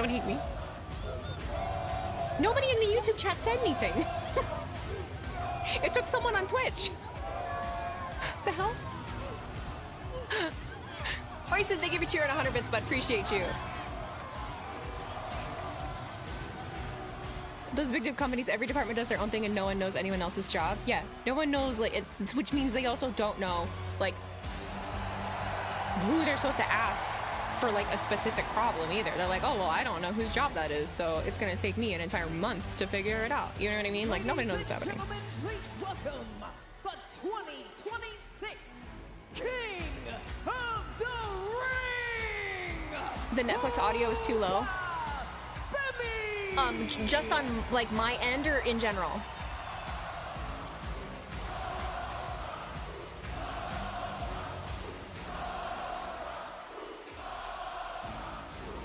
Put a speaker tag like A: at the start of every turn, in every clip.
A: Don't hate me. Nobody in the YouTube chat said anything. It took someone on Twitch. The hell? Hoyson, thank you for cheering 100 bits, but appreciate you. Those big companies, every department does their own thing and no one knows anyone else's job. Yeah, no one knows, like, it's, which means they also don't know, like, who they're supposed to ask for, like, a specific problem either. They're like, oh, well, I don't know whose job that is, so it's gonna take me an entire month to figure it out. You know what I mean? Like, nobody knows what's happening.
B: Please welcome the 2026 King of the Ring!
A: The Netflix audio is too low. Just on, like, my end or in general?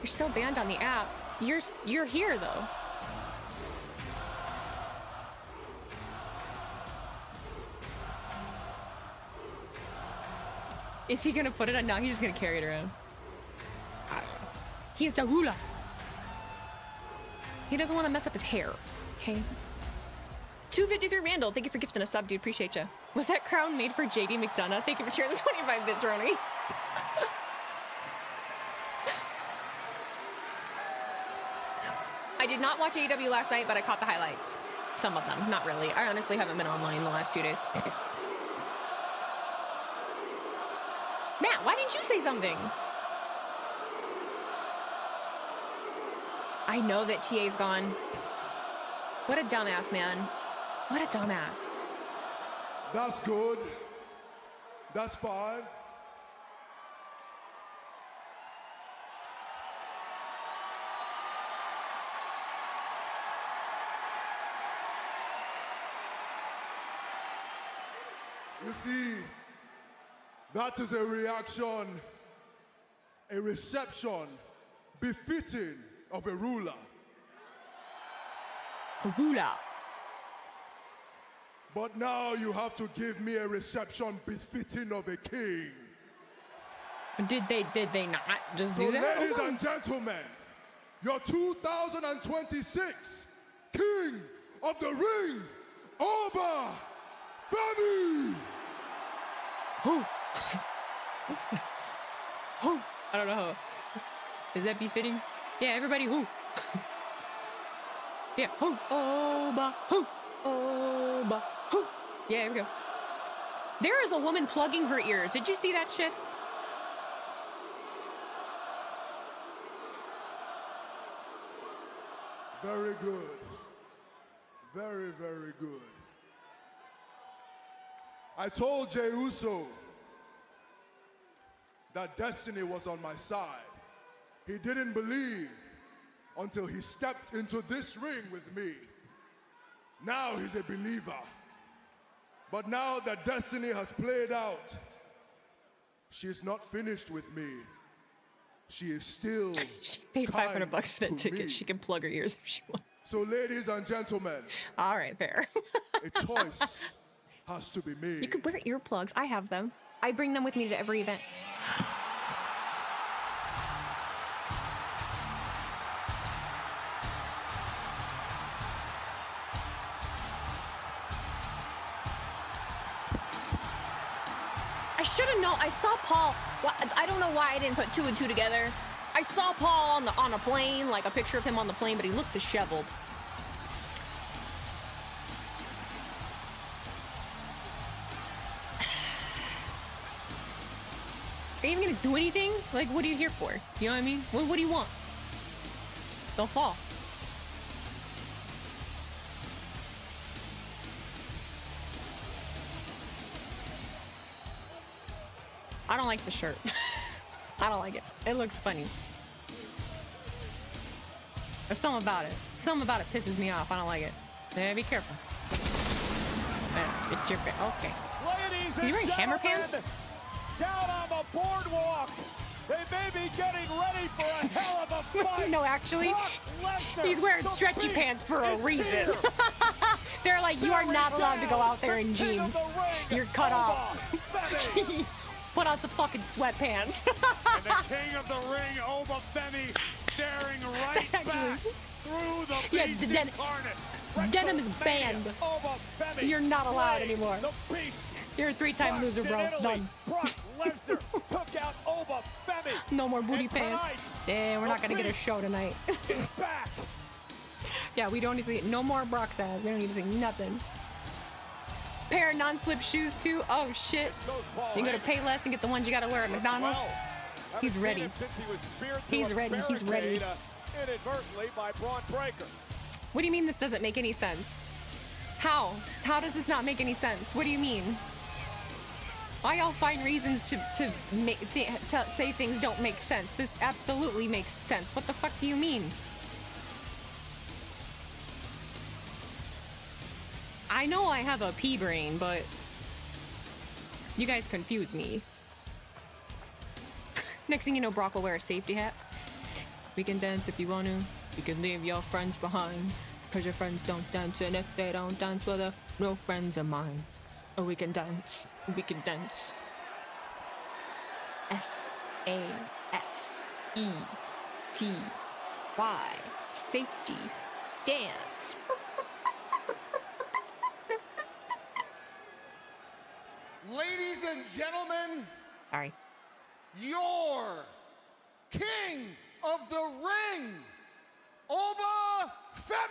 A: You're still banned on the app. You're here, though. Is he gonna put it on? No, he's just gonna carry it around. I don't know. He's the ruler. He doesn't want to mess up his hair. Okay. 253 Randall, thank you for gifting a sub, dude. Appreciate you. Was that crown made for JD McDonough? Thank you for cheering the 25 bits, Roni. I did not watch AEW last night, but I caught the highlights. Some of them, not really. I honestly haven't been online the last 2 days. Matt, why didn't you say something? I know that TA's gone. What a dumbass, man. What a dumbass.
C: That's good. That's fine. You see, that is a reaction, a reception befitting of a ruler.
A: A ruler.
C: But now you have to give me a reception befitting of a king.
A: Did they not just do that?
C: Ladies and gentlemen, your 2026 King of the Ring, Oba Femi!
A: Who? Who? I don't know. Is that befitting? Yeah, everybody who? Yeah, who? Oba, who? Oba, who? Yeah, here we go. There is a woman plugging her ears. Did you see that shit?
C: Very good. Very, very good. I told Jey Uso that destiny was on my side. He didn't believe until he stepped into this ring with me. Now he's a believer. But now that destiny has played out, she's not finished with me. She is still
A: She paid $500 for that ticket.
C: Me.
A: She can plug her ears if she wants.
C: So ladies and gentlemen,
A: All right, fair.
C: a choice has to be made.
A: You could wear earplugs. I have them. I bring them with me to every event. I should have known. I saw Paul. Well, I don't know why I didn't put 2 and 2 together. I saw Paul on a plane, like a picture of him on the plane, but he looked disheveled. Are you even gonna do anything? Like, what are you here for? You know what I mean? What do you want? Don't fall. I don't like the shirt. I don't like it. It looks funny. There's something about it. Something about it pisses me off. I don't like it. Yeah, be careful. Get your okay.
B: Ladies
A: Is he wearing hammer
B: gentlemen,
A: pants?
B: down on the boardwalk, they may be getting ready for a hell of a fight.
A: No, actually,
B: Brock Lesnar,
A: he's wearing
B: the
A: stretchy
B: Beast,
A: pants for a
B: is
A: reason.
B: here.
A: They're like, you are not allowed to go out there in
B: The king of
A: jeans.
B: the ring,
A: You're cut
B: Oba
A: off.
B: Femi.
A: Put on some fucking sweatpants.
B: And the king of the ring, Obafemi, staring right back through the beast incarnate.
A: Denim is banned.
B: Obafemi,
A: You're not allowed
B: slaying
A: anymore.
B: The beast.
A: You're a 3-time loser, bro. Done.
B: Brock Lesnar took out Obafemi.
A: No more booty
B: And
A: pants.
B: tonight,
A: Yeah, we're not gonna get a show tonight.
B: is back.
A: Yeah, we don't need to see no more Brock's ass. We don't need to see nothing. Pair of non-slip shoes too. Oh shit. You go to Payless and get the ones you gotta wear at McDonald's. He's ready. He's ready. He's ready.
B: Inadvertently by Braun Breaker.
A: What do you mean this doesn't make any sense? How? How does this not make any sense? What do you mean? Why y'all find reasons to say things don't make sense? This absolutely makes sense. What the fuck do you mean? I know I have a pea brain, but you guys confuse me. Next thing you know, Brock will wear a safety hat. We can dance if you want to. You can leave your friends behind, cause your friends don't dance, and if they don't dance, well, they're no friends of mine. Or we can dance. We can dance. S-A-F-E-T-Y. Safety. Dance.
D: Ladies and gentlemen,
A: Sorry.
D: your king of the ring, Obafemi!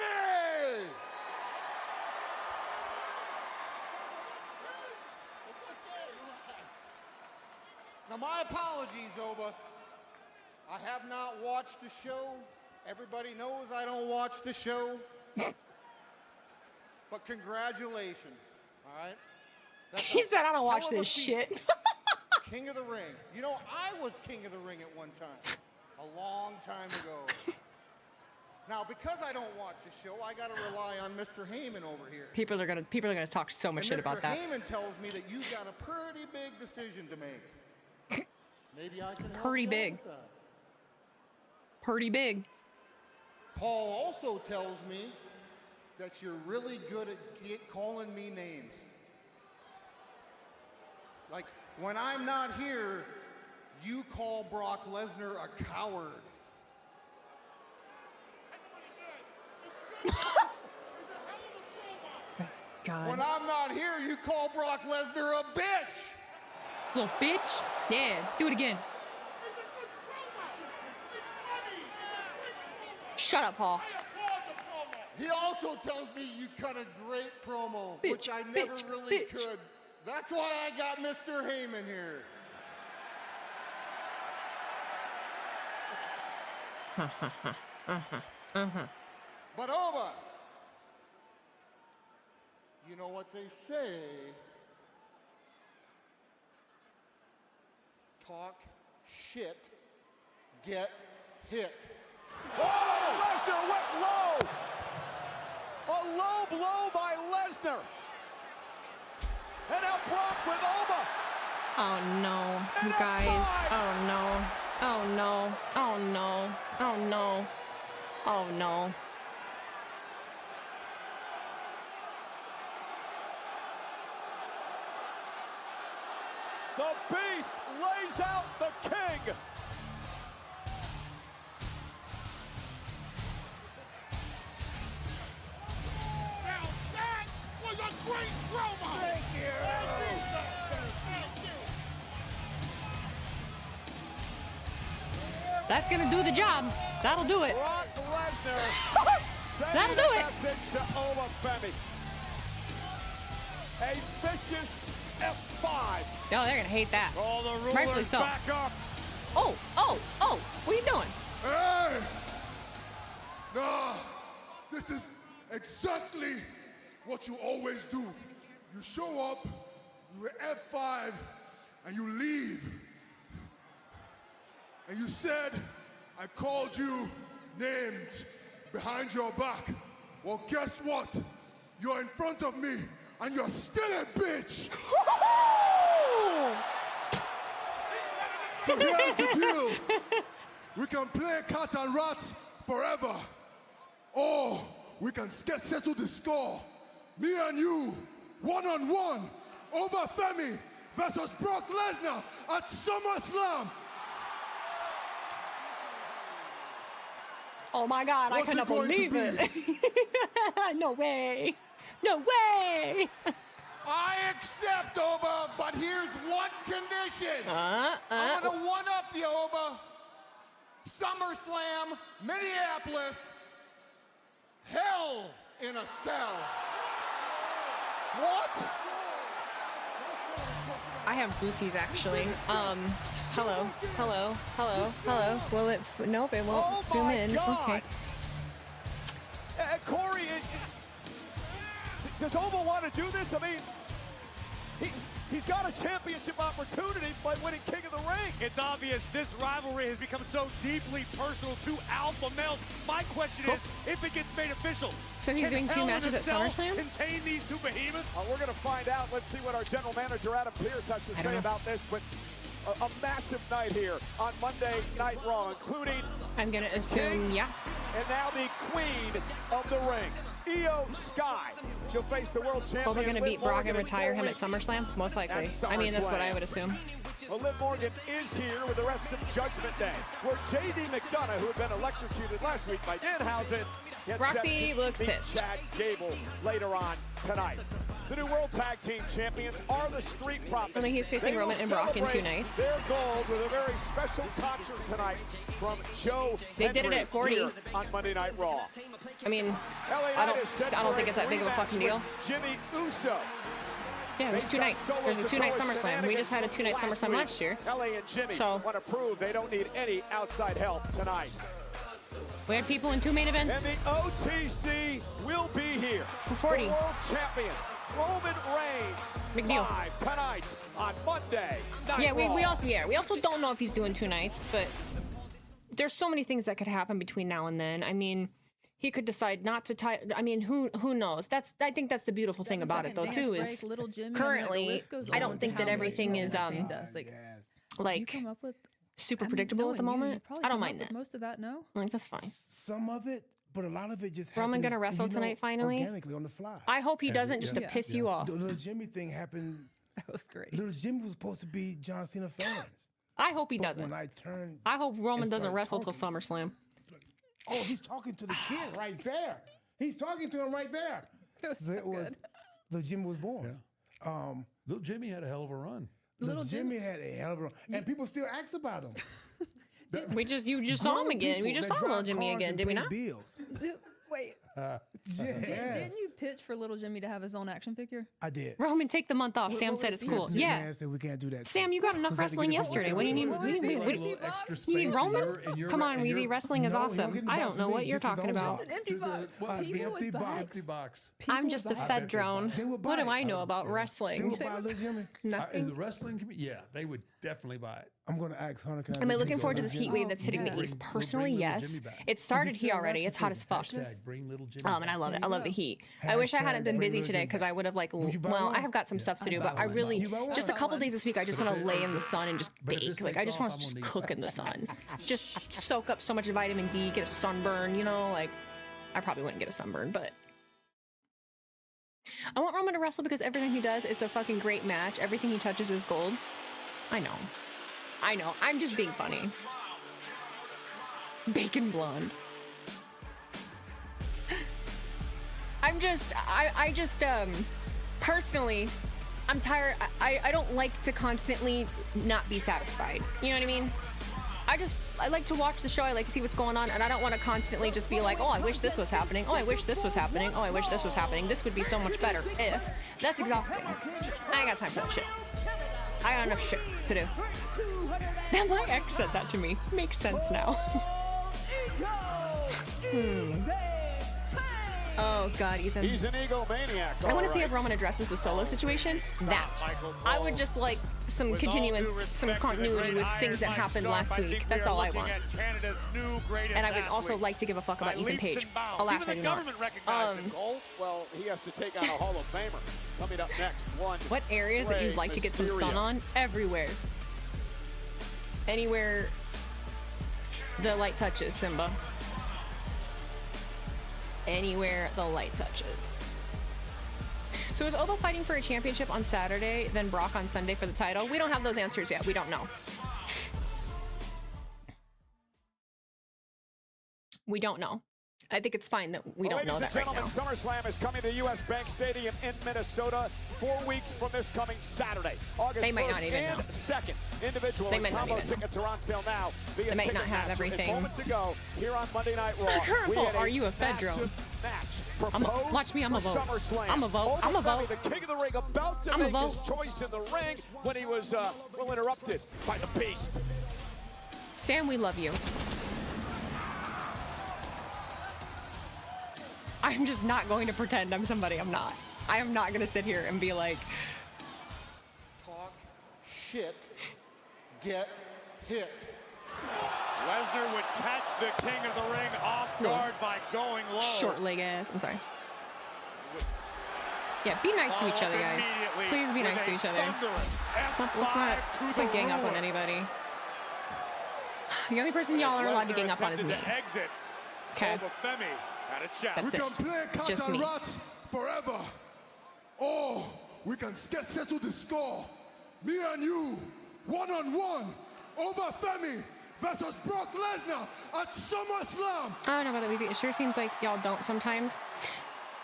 D: Now, my apologies, Oba. I have not watched the show. Everybody knows I don't watch the show. But congratulations, all right?
A: He said, I don't watch
D: hell of a
A: this
D: feat.
A: shit.
D: King of the Ring. You know, I was King of the Ring at one time, a long time ago. Now, because I don't watch the show, I got to rely on Mr. Heyman over here.
A: People are gonna talk so much
D: And
A: shit
D: Mr.
A: about that.
D: Heyman tells me that you've got a pretty big decision to make. Maybe I can help
A: Pretty
D: you out
A: big.
D: with that.
A: Pretty big.
D: Paul also tells me that you're really good at calling me names. Like, when I'm not here, you call Brock Lesnar a coward.
A: God.
D: When I'm not here, you call Brock Lesnar a bitch.
A: Little bitch. Yeah, do it again. Shut up, Paul.
D: He also tells me you cut a great promo,
A: Bitch,
D: which I never
A: bitch,
D: really
A: bitch.
D: could. That's why I got Mr. Heyman here. But Oba, you know what they say? Talk shit, get hit.
B: Oh, Lesnar went low. A low blow by Lesnar. And now Brock with Oba.
A: Oh no, you guys. Oh no. Oh no. Oh no. Oh no. Oh no.
B: The Beast lays out the King.
E: Now that was a great promo!
B: Thank you.
A: That's gonna do the job. That'll do it.
B: Brock Lesnar
A: That'll
B: sending
A: do
B: a
A: it.
B: message to Obafemi. A vicious F5.
A: Oh, they're gonna hate that.
B: All the
A: Rightfully
B: rulers
A: so.
B: back up.
A: Oh, oh, oh. What are you doing?
C: Hey! Nah, this is exactly what you always do. You show up, you F5, and you leave. And you said, I called you names behind your back. Well, guess what? You're in front of me, and you're still a bitch. So here's the deal. We can play cat and rat forever, or we can settle the score. Me and you, one-on-one, Obafemi versus Brock Lesnar at SummerSlam.
A: Oh my God, I
C: What's it
A: cannot
C: going to
A: believe
C: be?
A: it. No way. No way.
B: I accept, Oba, but here's one condition. I'm gonna one-up you, Oba. SummerSlam, Minneapolis, Hell in a Cell. What?
A: I have goosies actually. Hello. Will it? Nope, it won't
B: Oh
A: zoom
B: my
A: in.
B: God.
A: Okay.
B: Corey, does Oba want to do this? I mean, he's got a championship opportunity by winning King of the Ring.
F: It's obvious this rivalry has become so deeply personal to alpha males. My question is, if it gets made official,
A: So he's doing 2
F: Hell in
A: matches
F: a
A: at
F: Cell
A: SummerSlam?
F: contain these two behemoths?
B: We're going to find out. Let's see what our general manager, Adam Pearce, has to
A: I don't
B: say
A: know.
B: about this. But a massive night here on Monday Night Raw, including,
A: I'm gonna assume, yeah.
B: and now the queen of the ring, Io Sky. She'll face the world champion.
A: Well, we're gonna
B: Liv
A: beat Brock
B: Morgan
A: and
B: in
A: retire
B: 4
A: him at
B: weeks.
A: SummerSlam, most likely.
B: And
A: I mean, that's what I
B: SummerSlam.
A: would assume.
B: Well, Liv Morgan is here with the rest of Judgment Day, where J.D. McDonough, who had been electrocuted last week by Danhausen, gets
A: Roxy
B: set to
A: looks
B: meet
A: pissed.
B: Chad Gable later on tonight. The new World Tag Team Champions are the Street Profits.
A: I mean, he's facing
B: They will
A: Roman and Brock in 2
B: celebrate
A: nights.
B: their gold with a very special concert tonight from Joe
A: They did it
B: Hendry
A: at 40.
B: here on Monday Night Raw.
A: I mean,
B: LA
A: I
B: Knight is set
A: don't
B: for
A: think it's that big of a
B: rematch
A: fucking deal.
B: with Jimmy Uso.
A: Yeah, there's 2 nights. There's a 2-night SummerSlam. We just had a 2-night SummerSlam last year.
B: LA and Jimmy
A: So-
B: want to prove they don't need any outside help tonight.
A: We had people in 2 main
B: And
A: events.
B: the OTC will be here.
A: For 40.
B: The world champion, Roman Reigns.
A: Big deal.
B: Live tonight on Monday Night
A: Yeah, we
B: Raw.
A: also don't know if he's doing 2 nights, but there's so many things that could happen between now and then. I mean, he could decide not to tie. I mean, who knows? I think that's the beautiful thing about it, though, too, is currently I don't think that everything is like
G: come up with
A: super predictable at the moment. I don't mind that.
G: Most of that, no.
A: Like, that's fine.
H: Some of it, but a lot of it just
A: Roman
H: happens,
A: gonna wrestle
H: you know,
A: tonight finally?
H: organically on the fly.
A: I hope he doesn't, just to piss you off.
H: The little Jimmy thing happened.
G: That was great.
H: Little Jimmy was supposed to be John Cena fans.
A: I hope he
H: But
A: doesn't.
H: when I turned,
A: I hope Roman
H: and
A: doesn't
H: started
A: wrestle till
H: talking,
A: SummerSlam.
H: oh, he's talking to the kid right there. He's talking to him right there. That was little Jimmy was born.
I: Little Jimmy had a hell of a run.
H: Little Jimmy had a hell of a run, and people still ask about him.
A: You just saw him
H: Grown
A: again. We
H: people
A: just
H: that
A: saw little
H: drive
A: Jimmy
H: cars
A: again,
H: and
A: did we
H: pay
A: not?
H: Bills.
G: Wait,
H: Yeah,
G: didn't you pitch for Little Jimmy to have his own action figure?
H: I did.
A: Roman, take the month off. Sam
G: what
A: said
G: was
A: it's
G: the
A: cool.
G: answer?
A: Yeah.
H: Man said we can't do that.
A: Sam, you got enough wrestling yesterday. What do you need?
G: What was
A: You
G: the
A: need
G: little extra
A: you need
I: space
A: Roman?
I: in your
A: Come on,
I: in your-
A: Weezy. Wrestling is
H: No, he don't
A: awesome.
H: get the
A: I
H: box
A: don't know
H: with
A: what
H: me,
A: you're
H: just his
A: talking
H: own
A: about.
G: It's an empty box.
H: the
G: People
H: empty
G: with
H: box.
G: bags.
I: Empty box.
A: I'm just a
G: People
A: Fed
G: with
A: drone.
H: They would
A: What
H: buy
A: do
H: it.
A: I know about
H: They
A: wrestling?
H: will buy Little Jimmy.
I: In
A: Nothing.
I: the wrestling community, yeah, they would definitely buy it.
H: I'm gonna ask Hunter. Can
A: Am I
H: get
A: looking
H: his
A: forward to
H: Little
A: this heat
H: Jimmy?
A: wave that's hitting the
G: Yeah.
A: East?
I: We'll
A: Personally,
I: bring Little
A: yes.
I: Jimmy back.
A: It started
H: Just
A: here
H: sell
A: already.
H: action
A: It's hot as fuck.
I: Hashtag bring Little Jimmy
A: And I love it. I love the heat. I wish I hadn't
H: Hashtag
A: been
H: bring
A: busy
H: Little
A: today
H: Jimmy
A: because
H: back.
A: I would have like.
H: Would you buy
A: Well,
H: one?
A: I have got some stuff to do, but I really
H: You buy one?
A: just a couple days this week. I just want to lay in the sun and just
I: But if
A: bake.
I: this
A: Like I
I: takes
A: just want
I: off,
A: to
I: I'm
A: just
I: gonna
A: cook in the sun. Just soak up so much vitamin D, get a sunburn. You know, like I probably wouldn't get a sunburn, but. I want Roman to wrestle because everything he does, it's a fucking great match. Everything he touches is gold. I know. I'm just being funny. Bacon blonde. I just personally, I'm tired. I don't like to constantly not be satisfied. You know what I mean? I like to watch the show. I like to see what's going on, and I don't want to constantly just be like, oh, I wish this was happening. Oh, I wish this was happening. Oh, I wish this was happening. This would be so much better if. That's exhausting. I ain't got time for that shit. I got enough shit to do. Then my ex said that to me. Makes sense now. Oh God, Ethan.
B: He's an egomaniac.
A: I want to see
B: all
A: if Roman addresses the solo situation. That I would just like some
F: With all due
A: continuance, some
F: respect to the
A: continuity
F: great
A: with things that
F: Iron Mike
A: happened
F: Sharp,
A: last
F: I think
A: week.
F: we
A: That's
F: are
A: all I
F: looking
A: want.
F: at Canada's new greatest
A: And I would also
F: athlete.
A: like to give a fuck about
F: By
A: Ethan
F: leaps
A: Page.
F: and bounds.
A: Alas,
F: Even
A: I
F: the
A: do not.
F: government recognized him, Cole.
B: Well, he has to take on a Hall of Famer. Coming up next, one.
A: What areas that
B: Rey
A: you'd like to get some sun
B: Mysterio.
A: on? Everywhere. Anywhere the light touches, Simba. Anywhere the light touches. So is Oba fighting for a championship on Saturday, then Brock on Sunday for the title? We don't have those answers yet. We don't know. We don't know. I think it's fine that we don't know that right now.
B: Ladies and gentlemen, SummerSlam is coming to U.S. Bank Stadium in Minnesota 4 weeks from this coming Saturday, August 1st and 2nd. Individual and combo tickets are on sale now.
A: They might not have everything.
B: Moments ago, here on Monday Night Raw, we had
A: are you a Fed drone? Watch me, I'm a vote. I'm a vote. I'm a vote.
B: The king of the ring about to make his choice in the ring when he was well interrupted by the Beast.
A: Sam, we love you. I'm just not going to pretend I'm somebody I'm not. I am not going to sit here and be like,
D: talk shit, get hit.
F: Lesnar would catch the king of the ring off guard by going low.
A: Short leg ass. I'm sorry. Yeah, be nice to each other, guys. Please be nice to each other. Let's not gang up on anybody. The only person y'all are allowed to gang up on is me. Okay. That's it.
C: We can play cat
A: Just
C: and
A: me.
C: rat forever. Or we can settle the score. Me and you, one-on-one, over Femi versus Brock Lesnar at SummerSlam.
A: I don't know about that, Weezy. It sure seems like y'all don't sometimes.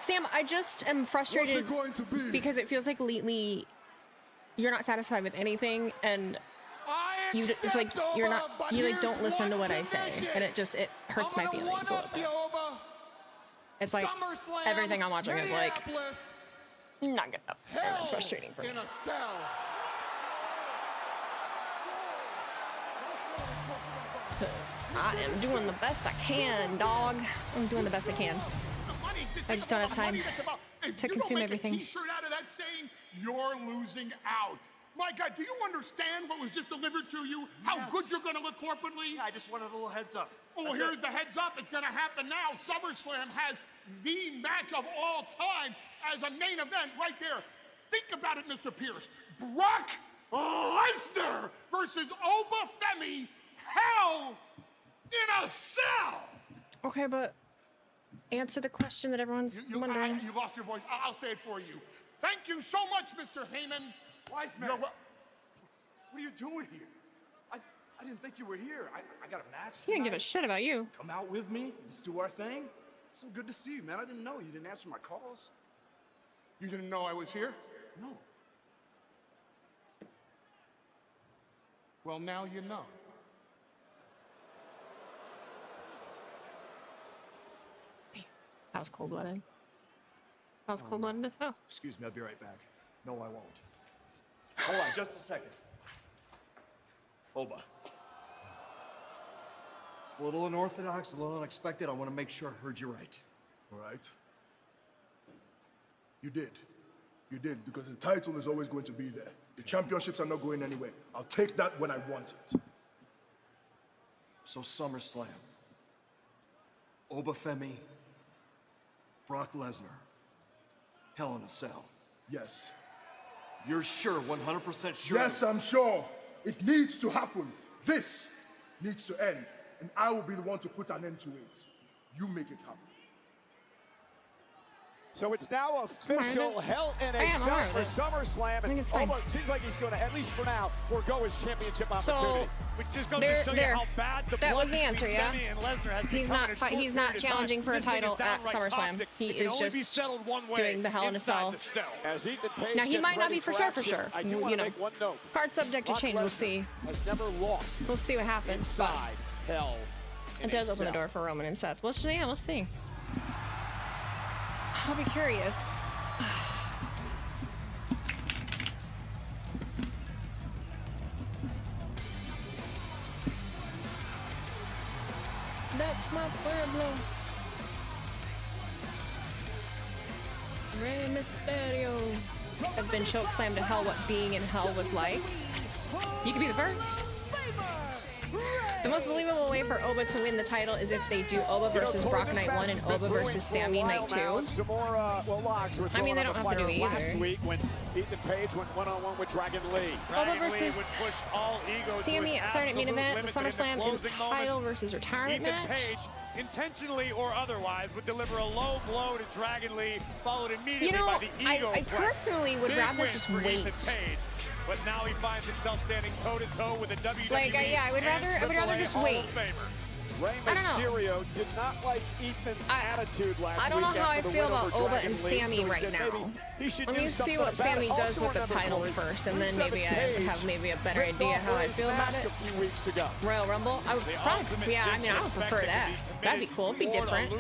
A: Sam, I just am frustrated because it feels like lately you're not satisfied with anything, and it's like you like don't listen to what I say, and it hurts my feelings a little bit. It's like everything I'm watching is like not good enough, and that's frustrating for me. I am doing the best I can, dog. I'm doing the best I can. I just don't have time to consume everything.
E: T-shirt out of that saying, "You're losing out." My God, do you understand what was just delivered to you? How good you're going to look corporately?
F: Yeah, I just wanted a little heads up.
E: Oh, here's the heads up. It's going to happen now. SummerSlam has the match of all time as a main event right there. Think about it, Mr. Pierce. Brock Lesnar versus Oba Femi. Hell in a Cell.
A: Okay, but answer the question that everyone's wondering.
E: You lost your voice. I'll say it for you. Thank you so much, Mr. Heyman.
F: Wise man, what are you doing here? I didn't think you were here. I got a match tonight.
A: He didn't give a shit about you.
F: Come out with me. Let's do our thing. It's so good to see you, man. I didn't know you didn't answer my calls.
E: You didn't know I was here?
F: No.
E: Well, now you know.
A: That was cold-blooded. That was cold-blooded as hell.
F: Excuse me, I'll be right back. No, I won't. Hold on, just a second. Oba. It's a little unorthodox, a little unexpected. I want to make sure I heard you right.
C: All right? You did. You did, because the title is always going to be there. The championships are not going anywhere. I'll take that when I want it.
F: So SummerSlam. Oba Femi. Brock Lesnar. Hell in a Cell.
C: Yes.
F: You're sure, 100% sure?
C: Yes, I'm sure. It needs to happen. This needs to end. And I will be the one to put an end to it. You make it happen.
B: So it's now official. Hell in a Cell for SummerSlam. And it seems like he's going to, at least for now, forego his championship opportunity.
F: Which just goes to show you how bad the
A: that was the answer, yeah. He's not challenging for a
F: This
A: title at SummerSlam.
F: toxic.
A: He
F: It can
A: is
F: only be
A: just
F: settled one way,
A: doing the Hell in a
F: inside
A: Cell.
F: the
B: As Ethan Page
A: Now he
B: gets
A: might not
B: ready
A: be for sure.
B: action, I do
A: You
B: want to
A: know,
B: make one note.
A: card subject to
B: Brock
A: change. We'll
B: Lesnar
A: see.
B: Has never lost.
A: We'll see what happens. But
B: Inside Hell in
A: it does
B: a
A: open the
B: Cell.
A: door for Roman and Seth. We'll see. Yeah, we'll see. I'll be curious. That's my pueblo. Rey Mysterio. I've been chokeslammed to hell what being in hell was like. You could be the first. The most believable way for Oba to win the title is if they do Oba versus Brock Night 1 and Oba versus Sammy Night 2.
B: Some more locks were
A: I mean, they don't have to do either.
B: Last week when Ethan Page went one-on-one with Dragon Lee.
A: Oba versus Sammy at Saturday Night Main Event, SummerSlam is title versus retirement
F: Ethan
A: match.
F: Page, intentionally or otherwise, would deliver a low blow to Dragon Lee, followed immediately
A: You know,
F: by the ego.
A: I personally would
F: Big
A: rather
F: win
A: just
F: for
A: wait.
F: Ethan Page, but now he finds himself standing toe-to-toe with a WWE
A: Like, yeah, I would rather just wait.
B: Rey
A: I don't know.
B: Mysterio did not like Ethan's attitude last week.
A: I don't know how I
B: after the
A: feel
B: win
A: about
B: over
A: Oba
B: Dragon
A: and
B: Lee,
A: Sammy
B: so he
A: right
B: said
A: now.
B: maybe he should
A: Let
B: do
A: me see
B: something
A: what
B: about
A: Sammy
B: it.
A: does
B: Also,
A: with the
B: remember,
A: title
B: Corey,
A: first, and then
B: Rusev
A: maybe I
B: Page
A: have maybe a better
B: ripped
A: idea
B: off
A: how I
B: Rey's
A: feel about
B: mask
A: it.
B: a few weeks ago.
A: Royal Rumble, I would probably, yeah, I mean, I would prefer that. That'd be cool. It'd be different.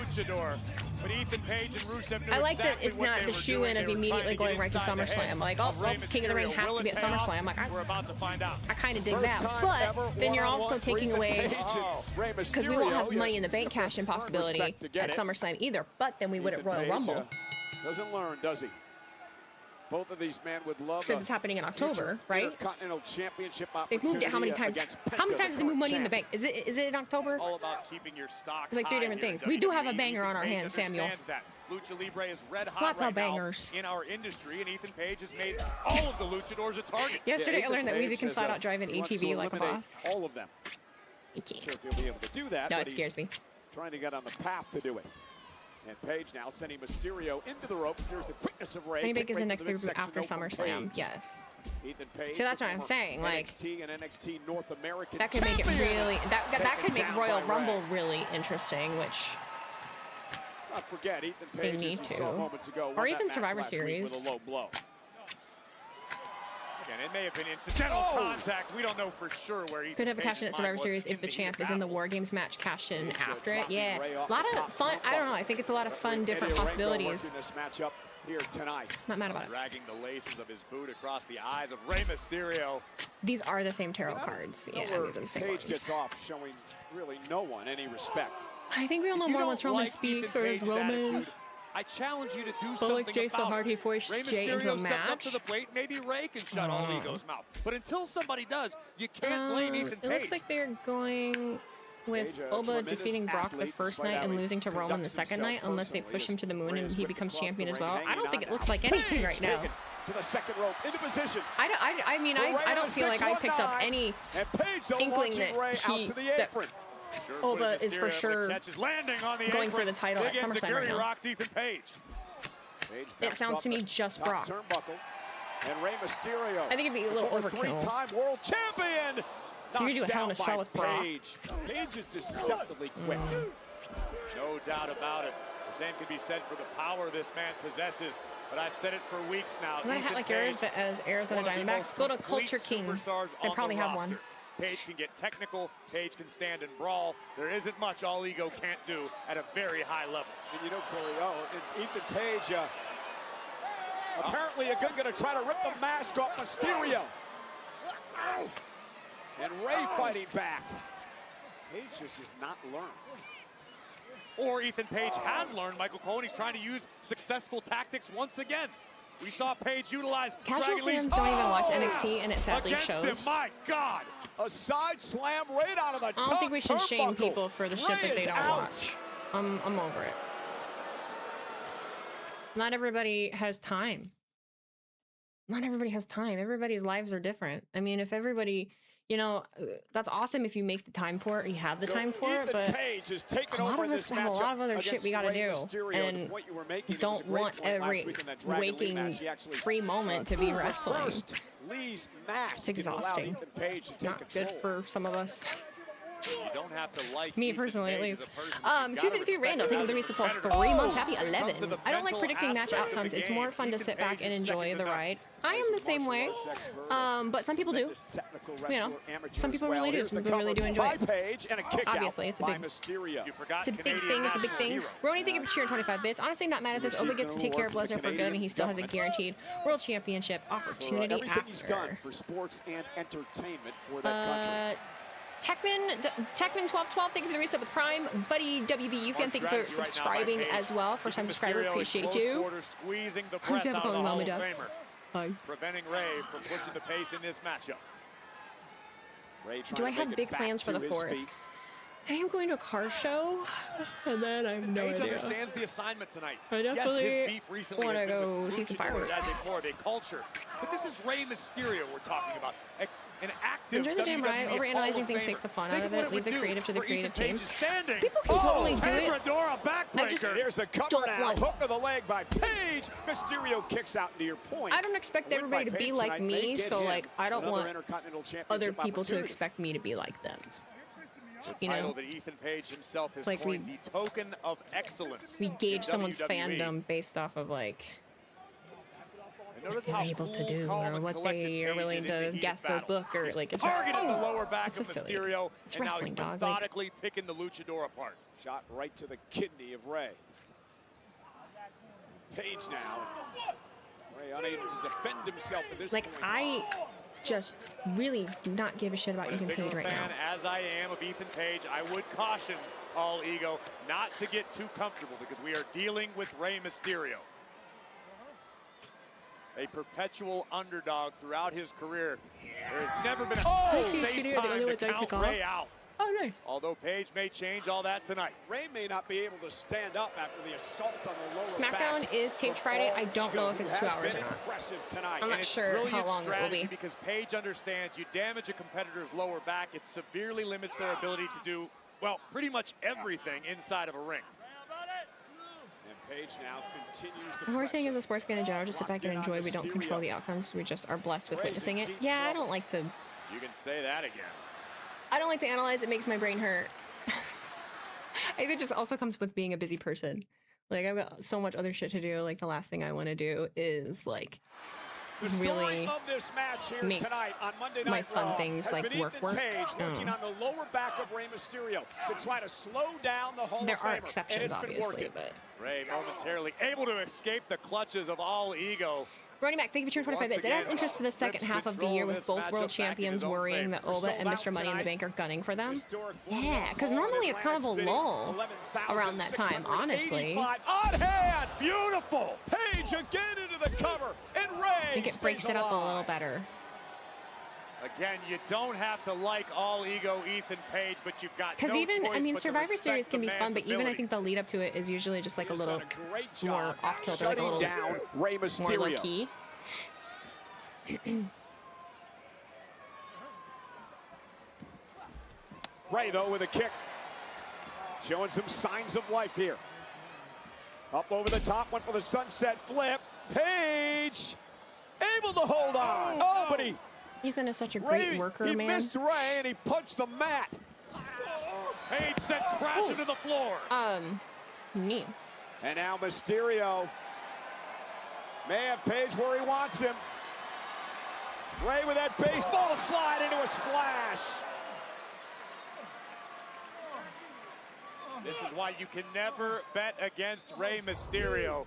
F: But Ethan Page and Rusev knew
A: I like that
F: exactly
A: it's
F: what
A: not
F: they
A: the
F: were
A: shoe
F: doing.
A: in
F: They
A: of
F: were
A: immediately
F: trying
A: going right to
F: get inside the
A: SummerSlam.
F: head
A: Like,
F: of
A: oh,
F: Rey
A: King of the Ring
F: Mysterio.
A: has
F: Will
A: to be
F: it
A: at
F: pay off?
A: SummerSlam. Like,
F: We're about to find out.
A: I kind of dig
B: First
A: that.
B: time
A: But
B: ever
A: then you're
B: one-on-one
A: also
B: for
A: taking
B: Ethan
A: away,
B: Page and Rey
A: because we won't have
B: Mysterio.
A: Money in the Bank cash-in possibility
B: respect to get
A: at
B: it.
A: SummerSlam either. But then we would at
B: Ethan
A: Royal
B: Page,
A: Rumble.
B: Doesn't learn, does he? Both of these men would love
A: So it's happening in October, right?
B: Intercontinental Championship
A: They've moved it how many
B: opportunity
A: times?
B: against
A: How many
B: Penta,
A: times
B: the
A: did they move
B: current
A: Money in the
B: champ.
A: Bank? Is it in October?
F: All about keeping your stock
A: It's like three
F: high
A: different
F: here in
A: things. We do have a
F: WWE.
A: banger on our
F: Ethan
A: hands,
F: Page
A: Samuel.
F: understands that. Lucha Libre is red hot
A: Lots of
F: right now
A: bangers.
F: in our industry, and Ethan Page has made all of the luchadors a target.
A: Yesterday, I
B: Ethan
A: learned that
B: Page
A: Weezy can
B: has
A: flat out drive an
B: he wants to
A: ATV like a
B: eliminate
A: boss.
B: all of them.
A: He can't.
B: Sure if he'll be able to do that,
A: No,
B: but
A: it scares me.
B: trying to get on the path to do it. And Page now sending Mysterio into the ropes. There's the quickness of Rey.
A: Money Bank
B: Kick
A: is the
B: right
A: next
B: to the
A: pay-per-view after
B: midsection from
A: SummerSlam.
B: Page.
A: Yes.
B: Ethan Page,
A: So that's
B: the
A: what I'm
B: former
A: saying, like,
B: NXT and NXT North American
A: That could make it
B: champion.
A: really. That could make
B: down
A: Royal
B: by
A: Rumble
B: Rey.
A: really interesting, which
B: Not forget, Ethan
A: They
B: Page,
A: need
B: as we
A: to.
B: saw moments ago,
A: Or
B: won that
A: even
B: match
A: Survivor
B: last week
A: Series.
B: with a low blow.
F: Again, it may have been incidental contact. We don't know for sure where Ethan
A: could have a
F: Page's
A: cash in at
F: mind
A: Survivor
F: was
A: Series if
F: in
A: the
F: the
A: champ is in the
F: battle.
A: War Games match cashed in
B: Page,
A: after it.
B: dropping
A: Yeah,
B: Rey off
A: a lot
B: the
A: of
B: top
A: fun. I don't know.
B: turnbuckle.
A: I think it's a lot of fun, different
B: Eddie Laredo
A: possibilities.
B: working this matchup here tonight.
A: Not mad about it.
F: Dragging the laces of his boot across the eyes of Rey Mysterio.
A: These are the same tarot cards. Yeah,
B: Where
A: these are the same
B: Page
A: ones.
B: gets off showing really no one any respect.
A: I think we'll know
F: If you
A: more
F: don't
A: once Roman
F: like
A: speaks
F: Ethan
A: or is
F: Page's
A: Roman.
F: attitude, I challenge you to do
A: But
F: something
A: like Jay so
F: about
A: hard
F: it.
A: he forced
F: Rey
A: Jay into
F: Mysterio
A: a
F: stepped up
A: match.
F: to the plate. Maybe Rey can shut all ego's mouth. But until somebody does, you can't blame Ethan
A: It
F: Page.
A: looks like they're going with
B: Page, a
A: Oba
B: tremendous
A: defeating Brock the
B: athlete,
A: first
B: despite
A: night
B: how
A: and
B: he
A: losing to Roman the
B: conducts
A: second
B: himself
A: night, unless they
B: personally
A: push him to the moon
B: Rey
A: and
B: is
A: he
B: whipped
A: becomes
B: across
A: champion
B: the
A: as
B: ring,
A: well. I
B: hanging
A: don't think
B: on
A: it looks
B: now.
A: like anything right
B: Page
A: now.
B: taken to the second rope into position.
A: I mean, I don't feel like I picked up any
B: And Page though
A: inkling
B: launching
A: that
B: Rey
A: he-
B: out to the
A: that-
B: apron.
A: Oba is for sure going for the title at SummerSlam right now.
F: Rocks Ethan Page.
B: Page
A: It
B: bounced
A: sounds
B: off
A: to me
B: the
A: just
B: top
A: Brock.
B: Turnbuckle. And Rey Mysterio.
A: I think it'd be a little
B: former
A: overkill.
B: three-time world champion.
A: You could do a
B: Knocked
A: Hell in a
B: down
A: Cell
B: by
A: with Brock.
B: Page. Page is deceptively quick.
F: No doubt about it. The same can be said for the power this man possesses. But I've said it for weeks now.
A: I'm gonna hat
F: Ethan
A: like yours,
F: Page,
A: but as Arizona
F: one of the
A: Diamondbacks,
F: most
A: go to
F: complete
A: Culture Kings.
F: superstars
A: They
F: on
A: probably
F: the
A: have
F: roster.
A: one.
F: Page can get technical. Page can stand and brawl. There isn't much all ego can't do at a very high level.
B: And you know, Corey, and Ethan Page apparently going to try to rip the mask off Mysterio. And Rey fighting back. Page just has not learned.
F: Or Ethan Page has learned, Michael Cole, and he's trying to use successful tactics once again. We saw Page utilize
A: Casual
F: Dragon Lee's-
A: fans don't even watch NXT, and it sadly
F: against
A: shows.
F: him. My God!
B: A side slam right out of the top
A: I don't think we should shame
B: turnbuckle.
A: people for the shit
B: Rey
A: that they
B: is
A: don't
B: out.
A: watch. I'm over it. Not everybody has time. Not everybody has time. Everybody's lives are different. I mean, if everybody, you know, that's awesome if you make the time for it or you have the time for it,
B: Ethan
A: but
B: Page is taking
A: a lot
B: over
A: of
B: in
A: us
B: this
A: have a lot
B: matchup
A: of other shit
B: against
A: we gotta
B: Rey
A: do,
B: Mysterio.
A: and
B: The point you were making, it was
A: don't
B: a great
A: want
B: point last
A: every
B: week in that Dragon Lee
A: waking
B: match. He actually,
A: free moment to be wrestling.
B: reversed Lee's mask.
A: It's
B: and allowed
A: exhausting.
B: Ethan Page to
A: It's
B: take
A: not good
B: control.
A: for some of us.
F: You don't have to like
A: Me
F: Ethan
A: personally, at
F: Page as
A: least.
F: a person, but you've gotta
A: 253
F: respect
A: Randall,
F: him
A: thank you
F: as
A: for
F: a
A: the reset for
F: competitor.
A: 3 months. Happy
F: When it comes to
A: 11.
F: the
A: I don't like
F: mental
A: predicting match
F: aspect of the
A: outcomes. It's
F: game,
A: more fun to
F: Ethan
A: sit
F: Page
A: back and
F: is
A: enjoy
F: second
A: the
F: to none.
A: ride. I am the same way. But some people do. You know, some people really do. Some people really do enjoy it.
B: Page and a kick
A: Obviously, it's a
B: by
A: big,
B: Mysterio.
F: You forgot
A: it's a big
F: Canadian
A: thing. It's a big
F: national
A: thing.
F: hero.
A: Roni, thank you for cheering 25 bits. Honestly, not mad at this. Oba gets to take care of Lesnar for good, and he still has a guaranteed world championship opportunity
B: everything he's done
A: after.
B: for sports and entertainment for that country.
A: Techman1212, thank you for the reset with Prime. Buddy WVU fan, thank you for subscribing as well. First time subscriber, appreciate you.
F: Squeezing the
A: How's
F: breath
A: it
F: out of the
A: going,
F: Hall
A: Mama
F: of
A: Duck?
F: Famer,
A: Hi.
F: preventing Rey from pushing the pace in this matchup.
B: Ray trying
A: Do I
B: to
A: have
B: make it
A: big
B: back
A: plans for
B: to
A: the
B: his
A: 4th?
B: feet.
A: I am going to a car show, and then I have no
F: Paige
A: idea.
F: understands the assignment tonight.
A: I
F: Yes,
A: definitely
F: his beef recently
A: wanna
F: has been
A: go
F: with
A: see some
F: luchadors
A: fireworks.
F: as a more of a culture. But this is Rey Mysterio we're talking about. An active
A: Enjoy the damn ride.
F: WWE Hall
A: Overanalyzing
F: of
A: things
F: Famer.
A: takes the fun
F: Think
A: out of
F: what
A: it. Leave
F: would
A: the
F: do
A: creative to the
F: for
A: creative
F: Ethan
A: team.
F: Page's standing.
A: People can totally do it.
F: Pedradora
A: I just
F: backbreaker.
B: Here's the cover
A: don't
B: now.
A: want-
B: Hook of the leg by Paige. Mysterio kicks out into your point.
A: I don't expect
B: A win by
A: everybody to be
B: Paige
A: like
B: tonight may
A: me,
B: get
A: so
B: him
A: like I don't
B: another
A: want
B: Intercontinental Championship
A: other people to
B: opportunity.
A: expect me to be like them.
F: The
A: You
F: title
A: know,
F: that Ethan Page himself has
A: like
F: coined the token of excellence.
A: we gauge
F: in
A: someone's
F: WWE.
A: fandom based off of like
F: And notice
A: they're
F: how
A: able to
F: cool,
A: do
F: calm,
A: or
F: and
A: what
F: collected
A: they are
F: Paige
A: willing
F: is in the
A: to
F: heat of
A: guess a
F: battle.
A: book or
F: He's
A: like it's just
F: targeted the lower back
A: it's
F: of
A: just silly.
F: Mysterio,
A: It's
F: and now he's
A: wrestling, dog. Like,
F: methodically picking the luchador apart.
B: Shot right to the kidney of Rey. Paige now. Rey unable to defend himself at this
A: like
B: point.
A: I just really do not give a shit about
F: But as
A: Ethan
F: big of
A: Page
F: a
A: right
F: fan
A: now.
F: as I am of Ethan Page, I would caution All Ego not to get too comfortable because we are dealing with Rey Mysterio. A perpetual underdog throughout his career. There has never been a safe
A: the only
F: time to
A: ones I
F: count
A: took off.
F: Rey out.
A: Oh no.
F: Although Page may change all that tonight.
B: Rey may not be able to stand up after the assault on the lower
A: SmackDown
B: back
A: is taped
B: from
A: Friday.
B: All
A: I don't
B: Ego,
A: know if it's
B: who
A: 2
B: has
A: hours
B: been
A: or not.
B: impressive tonight.
A: I'm not
F: It's
A: sure
F: brilliant
A: how long it will
F: strategy
A: be.
F: because Page understands you damage a competitor's lower back, it severely limits their ability to do, well, pretty much everything inside of a ring.
B: And Page now continues to
A: And we're saying
B: pressure.
A: as a sports fan in general, just sit back and enjoy. We don't control the outcomes. We just are blessed with witnessing it. Yeah, I don't like to.
F: You can say that again.
A: I don't like to analyze. It makes my brain hurt. I think it just also comes with being a busy person. Like I've got so much other shit to do. Like the last thing I want to do is like
B: The story
A: really
B: of this match here
A: make
B: tonight on Monday
A: my
B: Night
A: fun
B: Raw
A: things,
B: has
A: like,
B: been
A: work.
B: Ethan Page working
A: Oh.
B: on the lower back of Rey Mysterio to try to slow down the Hall
A: there
B: of Famer.
A: are exceptions,
B: and it's been
A: obviously,
B: working.
A: but
F: Rey momentarily able to escape the clutches of All Ego.
A: running back, thank you for cheering 25 bits. It adds interest to the second half of the year with both world champions worrying that Oba and Mr. Money in the Bank are gunning for them. Yeah, because normally it's kind of a lull around that time, honestly.
B: On hand,
F: Beautiful!
B: Page again into the cover, and Rey
A: I think it breaks it up a little better.
F: Again, you don't have to like All Ego Ethan Page, but you've got no
A: Because even,
F: choice
A: I mean,
F: but to
A: Survivor
F: respect
A: Series can
F: the
A: be fun,
F: man's
A: but even I think
F: abilities.
A: the lead up to it is usually just like a
B: He's
A: little
B: done a great
A: more
B: job
A: off kilter, like a
B: shutting
A: little
B: down Rey
A: more
B: Mysterio.
A: low key.
B: Rey, though, with a kick. Showing some signs of life here. Up over the top, went for the sunset flip. Page able to hold on. Oh, but he
A: Ethan is such a great worker,
B: he
A: man.
B: missed Rey and he punched the mat.
F: Page sent crashing to the floor.
A: Neat.
B: And now Mysterio may have Page where he wants him. Rey with that baseball slide into a splash.
F: This is why you can never bet against Rey Mysterio.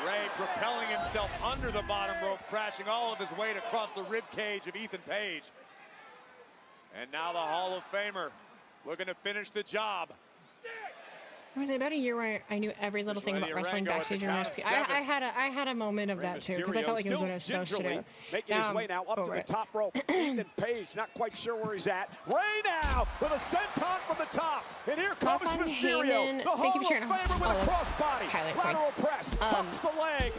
F: Rey propelling himself under the bottom rope, crashing all of his weight across the rib cage of Ethan Page. And now the Hall of Famer looking to finish the job.
A: It was about a year where I knew every little thing about
F: Ready,
A: wrestling
F: Rango at the
A: backstage and
F: count of
A: RSP. I
F: 7.
A: had a moment of
B: Rey
A: that too, because I felt like it was what I was
B: still
A: supposed to
B: gingerly
A: do.
B: making his way now up to
A: over
B: the
A: it.
B: top rope. Ethan Page not quite sure where he's at. Rey now with a senton from the top. And here comes
A: Thoughts on
B: Mysterio.
A: Heyman?
B: The Hall
A: Thank you
B: of
A: for sharing.
B: Famer with
A: Oh,
B: a
A: that's
B: crossbody.
A: highlight
B: Lateral
A: points.
B: press. Hooks the leg.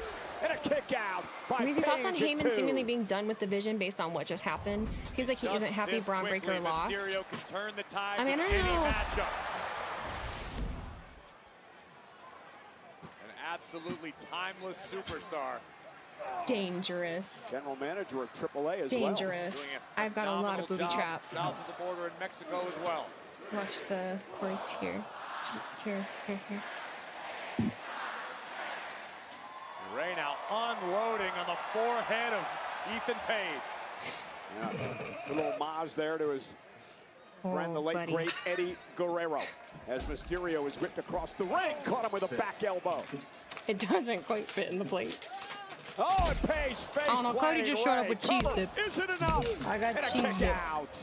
B: And a kick out by
A: Amazing thoughts on
B: Page at
A: Heyman
B: 2.
A: seemingly being done with the vision based on what just happened. Seems like he
F: Just
A: isn't happy
F: this
A: Braun
F: quickly,
A: Breaker lost.
F: Mysterio can turn the tides
A: I mean,
F: of
A: I
F: any
A: know.
F: matchup. An absolutely timeless superstar.
A: Dangerous.
B: General manager of AAA as
A: Dangerous.
F: Doing a
A: I've got a lot
F: phenomenal
A: of booby
F: job
A: traps.
F: south of the border in Mexico as well.
A: Watch the cords here. Here.
F: Rey now unloading on the forehead of Ethan Page.
B: Yeah. A little homage there to his friend, the late
A: buddy.
B: great Eddie Guerrero. As Mysterio is ripped across the ring, caught him with a back elbow.
A: It doesn't quite fit in the plate.
B: Oh, and Page face
A: Oh, no, Cody
B: planting
A: just showed up
B: Rey.
A: with cheese
B: Cover.
A: dip.
B: Isn't enough.
A: I got
B: and a
A: cheese
B: kick
A: dip.
B: out.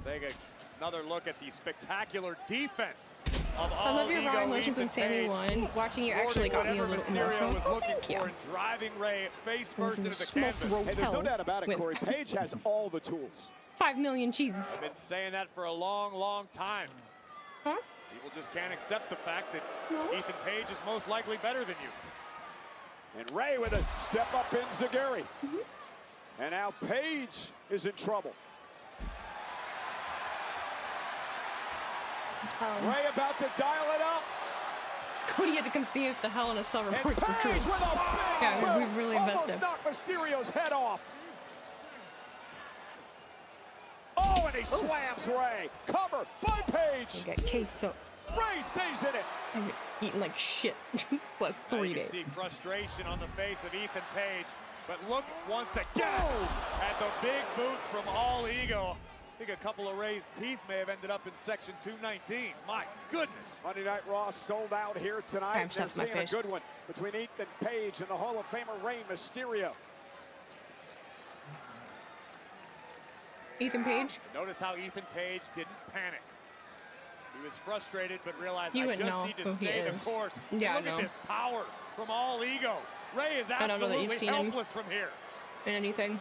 F: Take another look at the spectacular defense of
A: I
F: all
A: love your raw
F: ego,
A: emotions when
F: Ethan
A: Sammy
F: Page,
A: won. Watching you actually got me a little
F: Mysterio
A: emotional.
F: was
A: Oh,
F: looking
A: thank you.
F: for and driving Ray face first
A: This
F: into
A: is
F: the
A: smoke
F: canvas.
A: rope
B: Hey, there's no
A: hell
B: doubt about it,
A: with
B: Corey. Page has all the tools.
A: 5 million cheeses.
F: I've been saying that for a long, long time.
A: Huh?
F: People just can't accept the fact that
A: No.
F: Ethan Page is most likely better than you.
B: And Ray with a step up in Zaguri. And now Page is in trouble. Ray about to dial it up.
A: Cody had to come see if the Hell in a Cell
B: And
A: reports were true.
B: Page with a big
A: Yeah, we
B: boot.
A: really messed
B: Almost
A: up.
B: knocked Mysterio's head off. Oh, and he slams Ray. Cover by Page.
A: Got queso.
B: Ray stays in it.
A: I'm eating like shit. Plus
F: Now
A: 3
F: you can
A: days.
F: see frustration on the face of Ethan Page. But look once again at the big boot from All Ego. I think a couple of Ray's teeth may have ended up in section 219. My goodness.
B: Monday Night Raw sold out here tonight.
A: I'm
B: They're
A: stuffed in my
B: seeing a
A: face.
B: good one between Ethan Page and the Hall of Famer Rey Mysterio.
A: Ethan Page?
F: Notice how Ethan Page didn't panic. He was frustrated, but realized
A: You
F: I
A: wouldn't
F: just
A: know
F: need
A: who
F: to
A: he
F: stay the
A: is.
F: course.
A: Yeah,
F: Look
A: I know.
F: at this power from All Ego. Ray is
A: I don't know that you've
F: absolutely
A: seen him.
F: helpless from here.
A: In anything?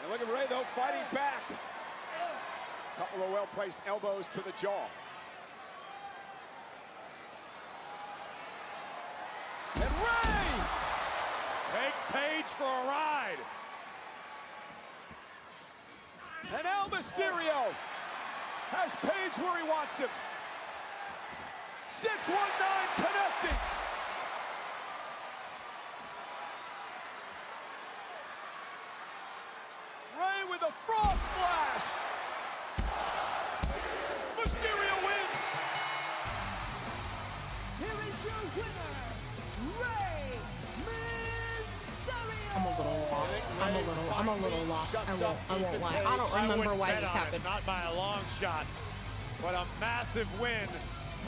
B: And look at Ray, though, fighting back. Couple of well-placed elbows to the jaw. And Ray!
F: Takes Page for a ride.
B: And El Mysterio has Page where he wants him. 619 connecting. Ray with a frog splash. Mysterio wins.
J: Here is your winner, Rey Mysterio.
A: I'm a little lost. I won't lie. I don't remember why this happened.
F: Not by a long shot, but a massive win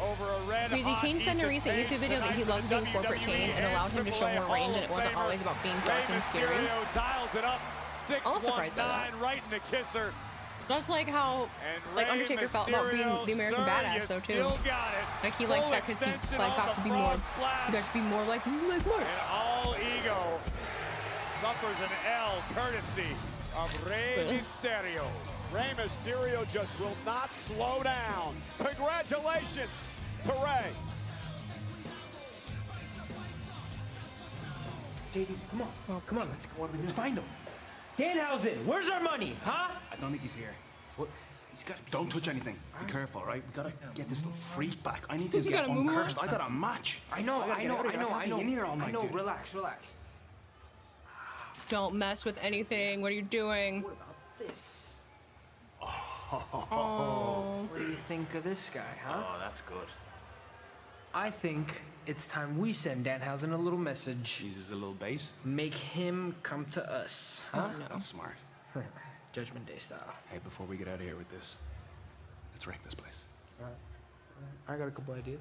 F: over a red
A: Crazy
F: hot
A: Kane sent a
F: Ethan
A: recent
F: Page
A: YouTube video that he
F: tonight
A: loved
F: for the
A: being corporate
F: WWE
A: Kane and allowed him to show
F: AAA
A: more range, and it
F: Hall
A: wasn't
F: of
A: always
F: Famer.
A: about being
F: Rey
A: dark and scary.
F: Mysterio dials it up.
A: I was surprised by that.
F: 619 right in the kisser.
A: Just like how
F: And
A: like
F: Rey
A: Undertaker felt about being
F: Mysterio,
A: the American
F: sir,
A: badass,
F: you
A: though too.
F: still got it.
A: Like he liked
F: Full
A: that because he
F: extension
A: like
F: on
A: got
F: the
A: to be
F: frog
A: more.
F: splash.
A: He got to be more like Mark.
F: And All Ego suffers an L courtesy of Rey Mysterio.
B: Rey Mysterio just will not slow down. Congratulations to Ray.
K: JD, come on. Oh, come on, let's find him. Danhausen, where's our money, huh?
L: I don't think he's here.
K: What? He's got to be.
L: Don't touch anything. Be careful, all right? We gotta get this little freak back. I need to
A: You
L: get
A: gotta move on.
L: uncursed. I got a match.
K: I know.
L: I can't be in here all night,
K: I know.
L: dude.
K: Relax.
A: Don't mess with anything. What are you doing?
K: What about this?
A: Oh.
K: What do you think of this guy, huh?
L: Oh, that's good.
K: I think it's time we send Danhausen a little message.
L: Jesus, a little bait.
K: Make him come to us, huh?
L: That's smart.
K: Judgment Day style.
L: Hey, before we get out of here with this, let's wreck this place.
K: I got a couple ideas.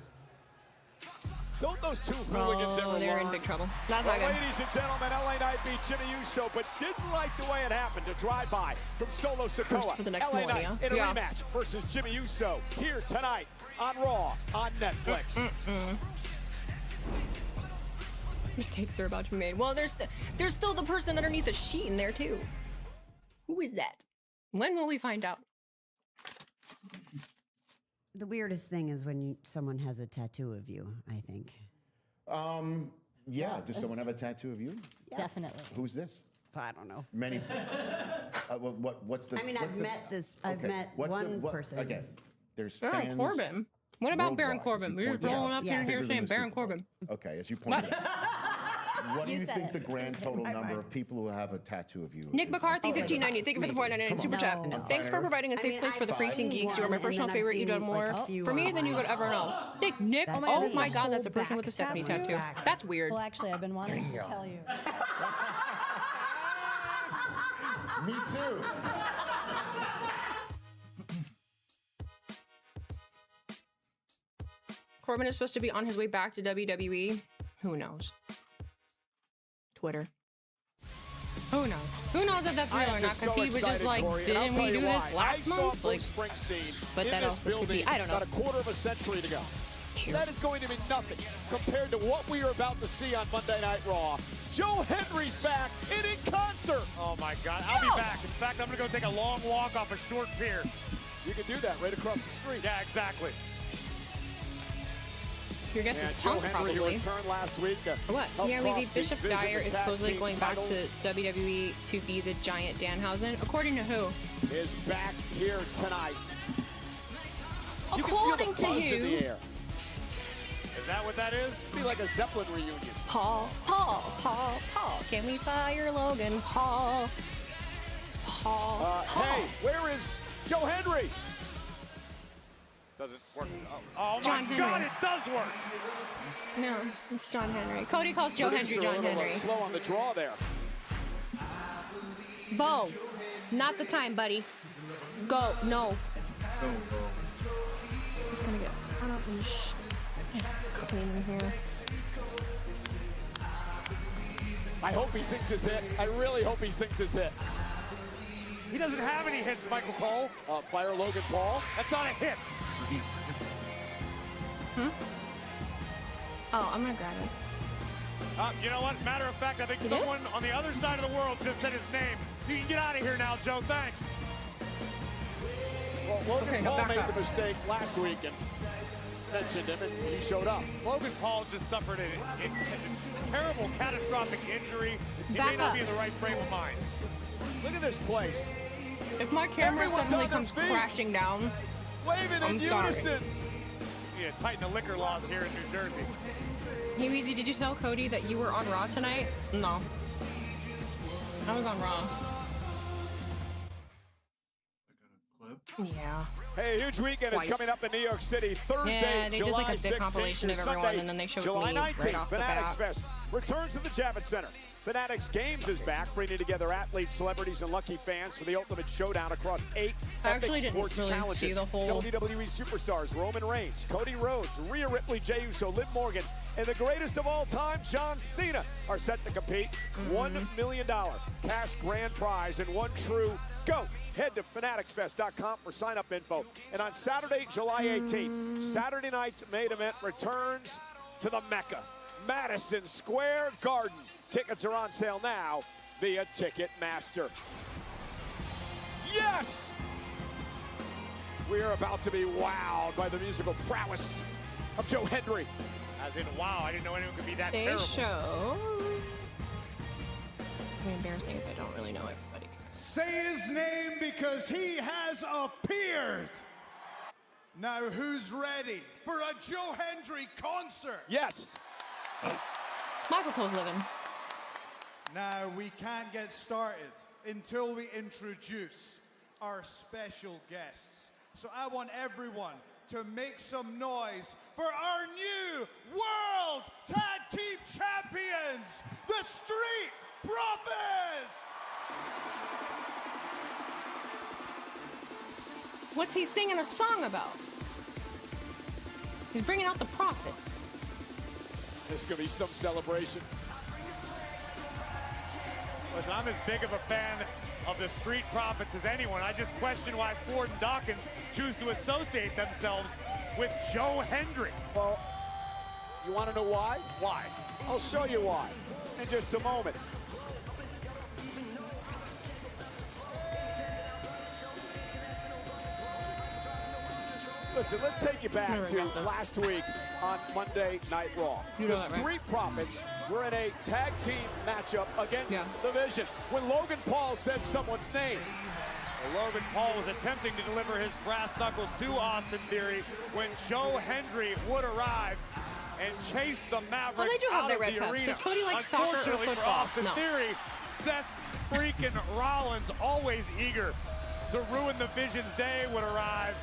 B: Don't those two hooligans ever
A: Oh, they're in
B: learn?
A: big trouble. That's
B: Well,
A: not good.
B: ladies and gentlemen, LA Knight beat Jimmy Uso, but didn't like the way it happened. To drive-by from Solo Sikoa.
A: for the next
B: LA
A: one,
B: Knight
A: yeah.
B: in a
A: Yeah.
B: rematch versus Jimmy Uso here tonight on Raw on Netflix.
A: Mistakes are about to be made. Well, there's still the person underneath the sheet in there too. Who is that? When will we find out?
M: The weirdest thing is when someone has a tattoo of you, I think.
N: Yeah. Does someone have a tattoo of you?
M: Definitely.
N: Who's this?
M: I don't know.
N: Many. What's the?
M: I mean,
N: what's
M: I've met this. I've
N: okay,
M: met
N: what's
M: one
N: what-
M: person.
N: Again, there's
A: Baron
N: fans.
A: Corbin. What about Baron
N: worldwide,
A: Corbin?
N: as
A: We're
N: you
A: just
N: pointed
A: rolling
N: out.
A: up here
M: Yes.
A: here
N: Bigger than
A: saying
N: the
A: Baron
N: Super Bowl.
A: Corbin.
N: Okay, as you pointed out. What do
M: You
N: you
M: said
N: think
M: it.
N: the grand total
M: I
N: number
M: might.
N: of people who have a tattoo of you?
A: Nick
N: is?
A: McCarthy,
M: Oh,
A: 1590. Thank you for the
N: maybe.
A: 499
N: Come
A: super
N: on.
A: chat.
M: No.
A: Thanks for providing a
M: I
A: safe
M: mean,
A: place for the
M: I've
A: freaks and
M: seen
A: geeks. You are my
M: one,
A: personal
M: and then I've
A: favorite. You
M: seen,
A: done more
M: like, a few
A: for me than you could
M: online.
A: ever know. Dick Nick.
M: That's
A: Oh
M: really
A: my
M: a
A: God, that's a
M: whole
A: person with a
M: back
A: Stephanie
M: tattoo.
A: tattoo.
M: Back.
A: That's weird.
J: Well, actually, I've been wanting to tell you.
N: Me too.
A: Corbin is supposed to be on his way back to WWE. Who knows? Twitter. Who knows? Who knows if that's real or not? Because he was just like, didn't we do this last month? Like,
B: Springsteen
A: but that also could be, I don't know.
B: About a quarter of a century to go. That is going to be nothing compared to what we are about to see on Monday Night Raw. Joe Hendry's back and in concert.
F: Oh my God, I'll be back. In fact, I'm gonna go take a long walk off a short pier.
B: You can do that right across the street.
F: Yeah, exactly.
A: Your guess is
B: Joe
A: Punk,
B: Hendry, who
A: probably.
B: returned last week.
A: What? Yeah, Weezy, Bishop
B: Division
A: Dyer is
B: tag
A: supposedly
B: team
A: going back to
B: titles.
A: WWE to be the giant Danhausen. According to who?
B: Is back here tonight.
A: According to
B: you can feel the buzz in the
A: you.
B: air.
F: Is that what that is?
B: It'd be like a Zeppelin reunion.
A: Paul. Can we fire Logan Paul? Paul.
B: Hey, where is Joe Hendry?
F: Doesn't work. Oh my
A: John
F: God,
A: Henry.
F: it does work.
A: No, it's John Henry. Cody calls Joe Hendry
B: Producer
A: John
B: a little,
A: Henry.
B: slow on the draw there.
A: Bo, not the time, buddy. Go. No. He's gonna get caught up in clean in here.
B: I hope he sings his hit. I really hope he sings his hit.
F: He doesn't have any hits, Michael Cole.
B: Fire Logan Paul.
F: That's not a hit.
A: Oh, I'm gonna grab it.
F: You know what? Matter of fact, I think
A: You
F: someone on the other side of the world just said his name. You can get out of here now, Joe. Thanks.
B: Well, Logan
A: Okay, now
B: Paul
A: back
B: made
A: up.
B: the mistake last week and mentioned him, and he showed up.
F: Logan Paul just suffered a terrible, catastrophic injury. He
A: Back
F: may not
A: up.
F: be in the right frame of mind.
B: Look at this place.
A: If my camera
B: Everyone's
A: suddenly
B: on their
A: comes
B: feet.
A: crashing down,
B: Waving
A: I'm
B: in
A: sorry.
B: unison.
F: Yeah, tighten the liquor laws here in New Jersey.
A: Hey Weezy, did you tell Cody that you were on Raw tonight? No. I was on Raw. Yeah.
B: Hey, a huge weekend is
A: Twice.
B: coming up in New York City. Thursday,
A: Yeah, they did
B: July
A: like a big
B: 16th
A: compilation
B: through
A: of everyone,
B: Sunday,
A: and then they showed
B: July
A: me
B: 19th,
A: right off the
B: Fanatics
A: bat.
B: Fest returns to the Javits Center. Fanatics Games is back, bringing together athletes, celebrities, and lucky fans for the ultimate showdown across 8
A: I actually
B: epic
A: didn't
B: sports
A: really
B: challenges.
A: see the whole-
B: WWE superstars Roman Reigns, Cody Rhodes, Rhea Ripley, Jey Uso, Liv Morgan, and the greatest of all time, John Cena, are set to compete. $1 million cash grand prize and one true GOAT. Head to fanaticsfest.com for sign-up info. And on Saturday, July 18th, Saturday night's main event returns to the Mecca, Madison Square Garden. Tickets are on sale now via Ticketmaster. Yes! We are about to be wowed by the musical prowess of Joe Hendry.
F: As in, wow, I didn't know anyone could be that
A: They
F: terrible.
A: show. It's gonna be embarrassing if I don't really know everybody.
D: Say his name because he has appeared. Now who's ready for a Joe Hendry concert?
B: Yes.
A: Michael Cole's living.
D: Now we can't get started until we introduce our special guests. So I want everyone to make some noise for our new World Tag Team Champions, the Street Profits!
A: What's he singing a song about? He's bringing out the Profits.
B: This is going to be some celebration.
F: Listen, I'm as big of a fan of the Street Profits as anyone. I just question why Ford and Dawkins choose to associate themselves with Joe Hendry.
B: Well, you want to know why?
F: Why?
B: I'll show you why in just a moment. Listen, let's take you back to last week on Monday Night Raw.
A: You
B: The
A: know that, right?
B: Street Profits were in a tag team matchup against the Vision when Logan Paul said someone's name.
F: Well, Logan Paul was attempting to deliver his brass knuckles to Austin Theory when Joe Hendry would arrive and chase the Maverick
A: they do have
F: out
A: their
F: of
A: red
F: the
A: cups.
F: arena.
A: Does Cody like soccer or
F: Unfortunately for
A: football?
F: Austin
A: No.
F: Theory, Seth freaking Rollins, always eager to ruin the Vision's day, would arrive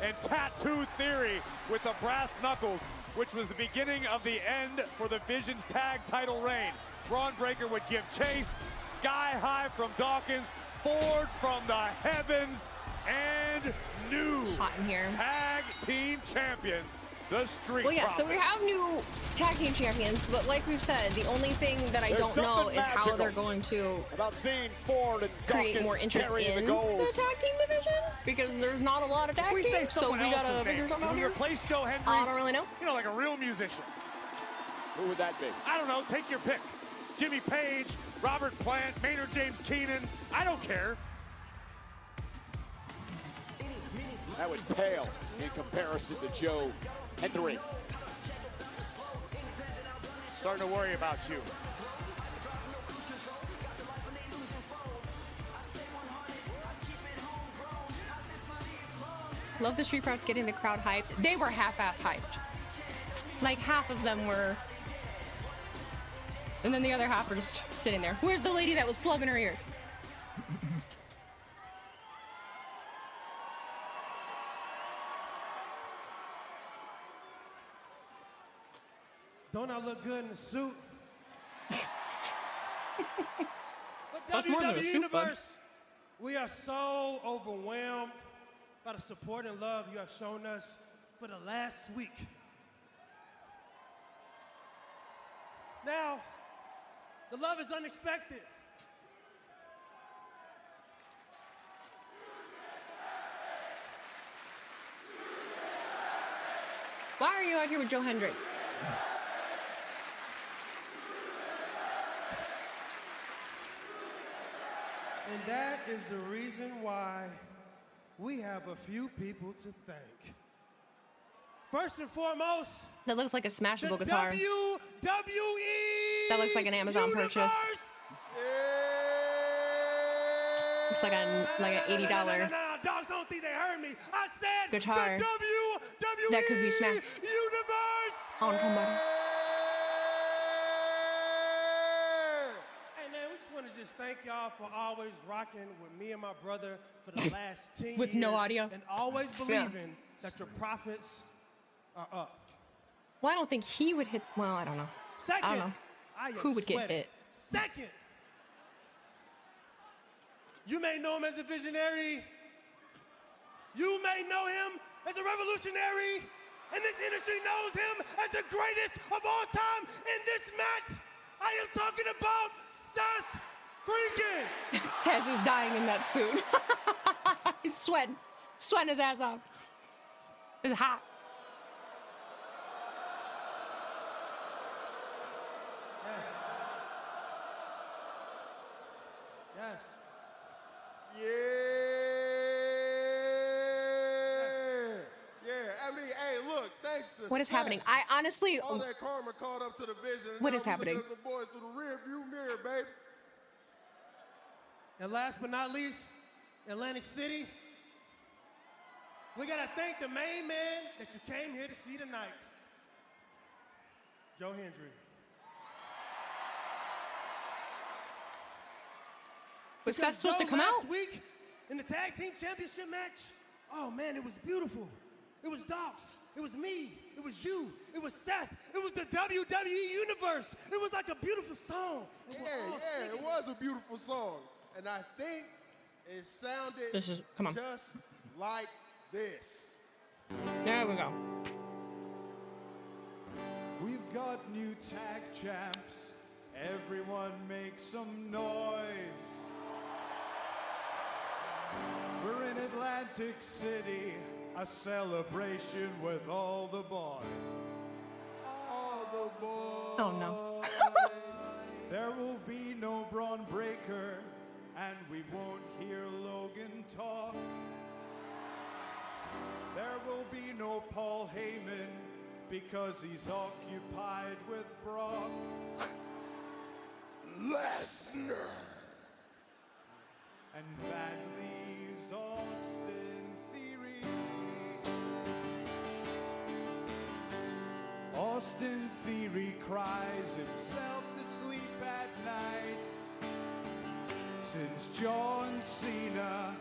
F: and tattoo Theory with the brass knuckles, which was the beginning of the end for the Vision's tag title reign. Braun Breaker would give chase, sky high from Dawkins, Ford from the heavens, and new
A: Hot in here.
F: tag team champions, The Street
A: Well, yeah, so we
F: Profits.
A: have new tag team champions, but like we've said, the only thing that I
B: There's
A: don't know
B: something
A: is how
B: magical
A: they're going to
B: about seeing Ford and
A: create
B: Dawkins
A: more interest
B: carrying
A: in
B: the
A: the
B: gold.
A: tag team division, because there's not a lot of tag
F: We
A: teams,
F: say
A: so
F: someone
A: we gotta
F: else's
A: figure
F: name.
A: something out
F: Can we
A: here.
F: replace Joe Henry?
A: I don't really know.
F: You know, like a real musician.
B: Who would that be?
F: I don't know. Take your pick. Jimmy Page, Robert Plant, Maynard James Keenan. I don't care.
B: That would pale in comparison to Joe Henry.
F: Starting to worry about you.
A: Love the Street Profits getting the crowd hyped. They were half-ass hyped. Like half of them were, and then the other half were just sitting there. Where's the lady that was plugging her ears?
O: Don't I look good in the suit? But
A: That's more than a
O: WWE
A: suit, bud.
O: Universe, we are so overwhelmed by the support and love you have shown us for the last week. Now, the love is unexpected.
A: Why are you out here with Joe Hendry?
O: And that is the reason why we have a few people to thank. First and foremost,
A: That looks like a smashable
O: the
A: guitar.
O: WWE
A: That looks like an Amazon
O: Universe.
A: purchase. Looks like an $80
O: No, dogs don't think they heard me. I said
A: guitar
O: the WWE
A: that could be smashed
O: Universe.
A: on somebody.
O: Hey man, we just want to just thank y'all for always rocking with me and my brother for the last 10 years.
A: With no audio.
O: And always believing that your profits are up.
A: Well, I don't think he would hit. Well, I don't know.
O: Second,
A: I don't know.
O: I am
A: Who would get
O: sweating.
A: hit?
O: Second, you may know him as a visionary. You may know him as a revolutionary. And this industry knows him as the greatest of all time in this match. I am talking about Seth Freakin.
A: Tez is dying in that suit. He's sweating his ass off. It's hot.
O: Yes.
C: Yeah. I mean, hey, look, thanks to
A: What is
C: Seth,
A: happening? I honestly.
C: all that karma caught up to the vision.
A: What
C: Now
A: is
C: we
A: happening?
C: looking at the boys through the rear view mirror, baby.
O: And last but not least, Atlantic City. We gotta thank the main man that you came here to see tonight, Joe Hendry.
A: Was
O: Because
A: Seth supposed to
O: Joe
A: come
O: last
A: out?
O: week in the tag team championship match? Oh man, it was beautiful. It was Docs. It was me. It was you. It was Seth. It was the WWE Universe. It was like a beautiful song. And we're all
C: Yeah,
O: singing
C: it was a beautiful song. And I think it sounded
A: Come on.
C: just like this.
A: There we go.
D: We've got new tag champs. Everyone make some noise. We're in Atlantic City, a celebration with all the boys.
C: All the boys.
A: Oh no.
D: There will be no Braun Breaker, and we won't hear Logan talk. There will be no Paul Heyman, because he's occupied with Brock
C: Lesnar.
D: And that leaves Austin Theory. Austin Theory cries himself to sleep at night. Since John Cena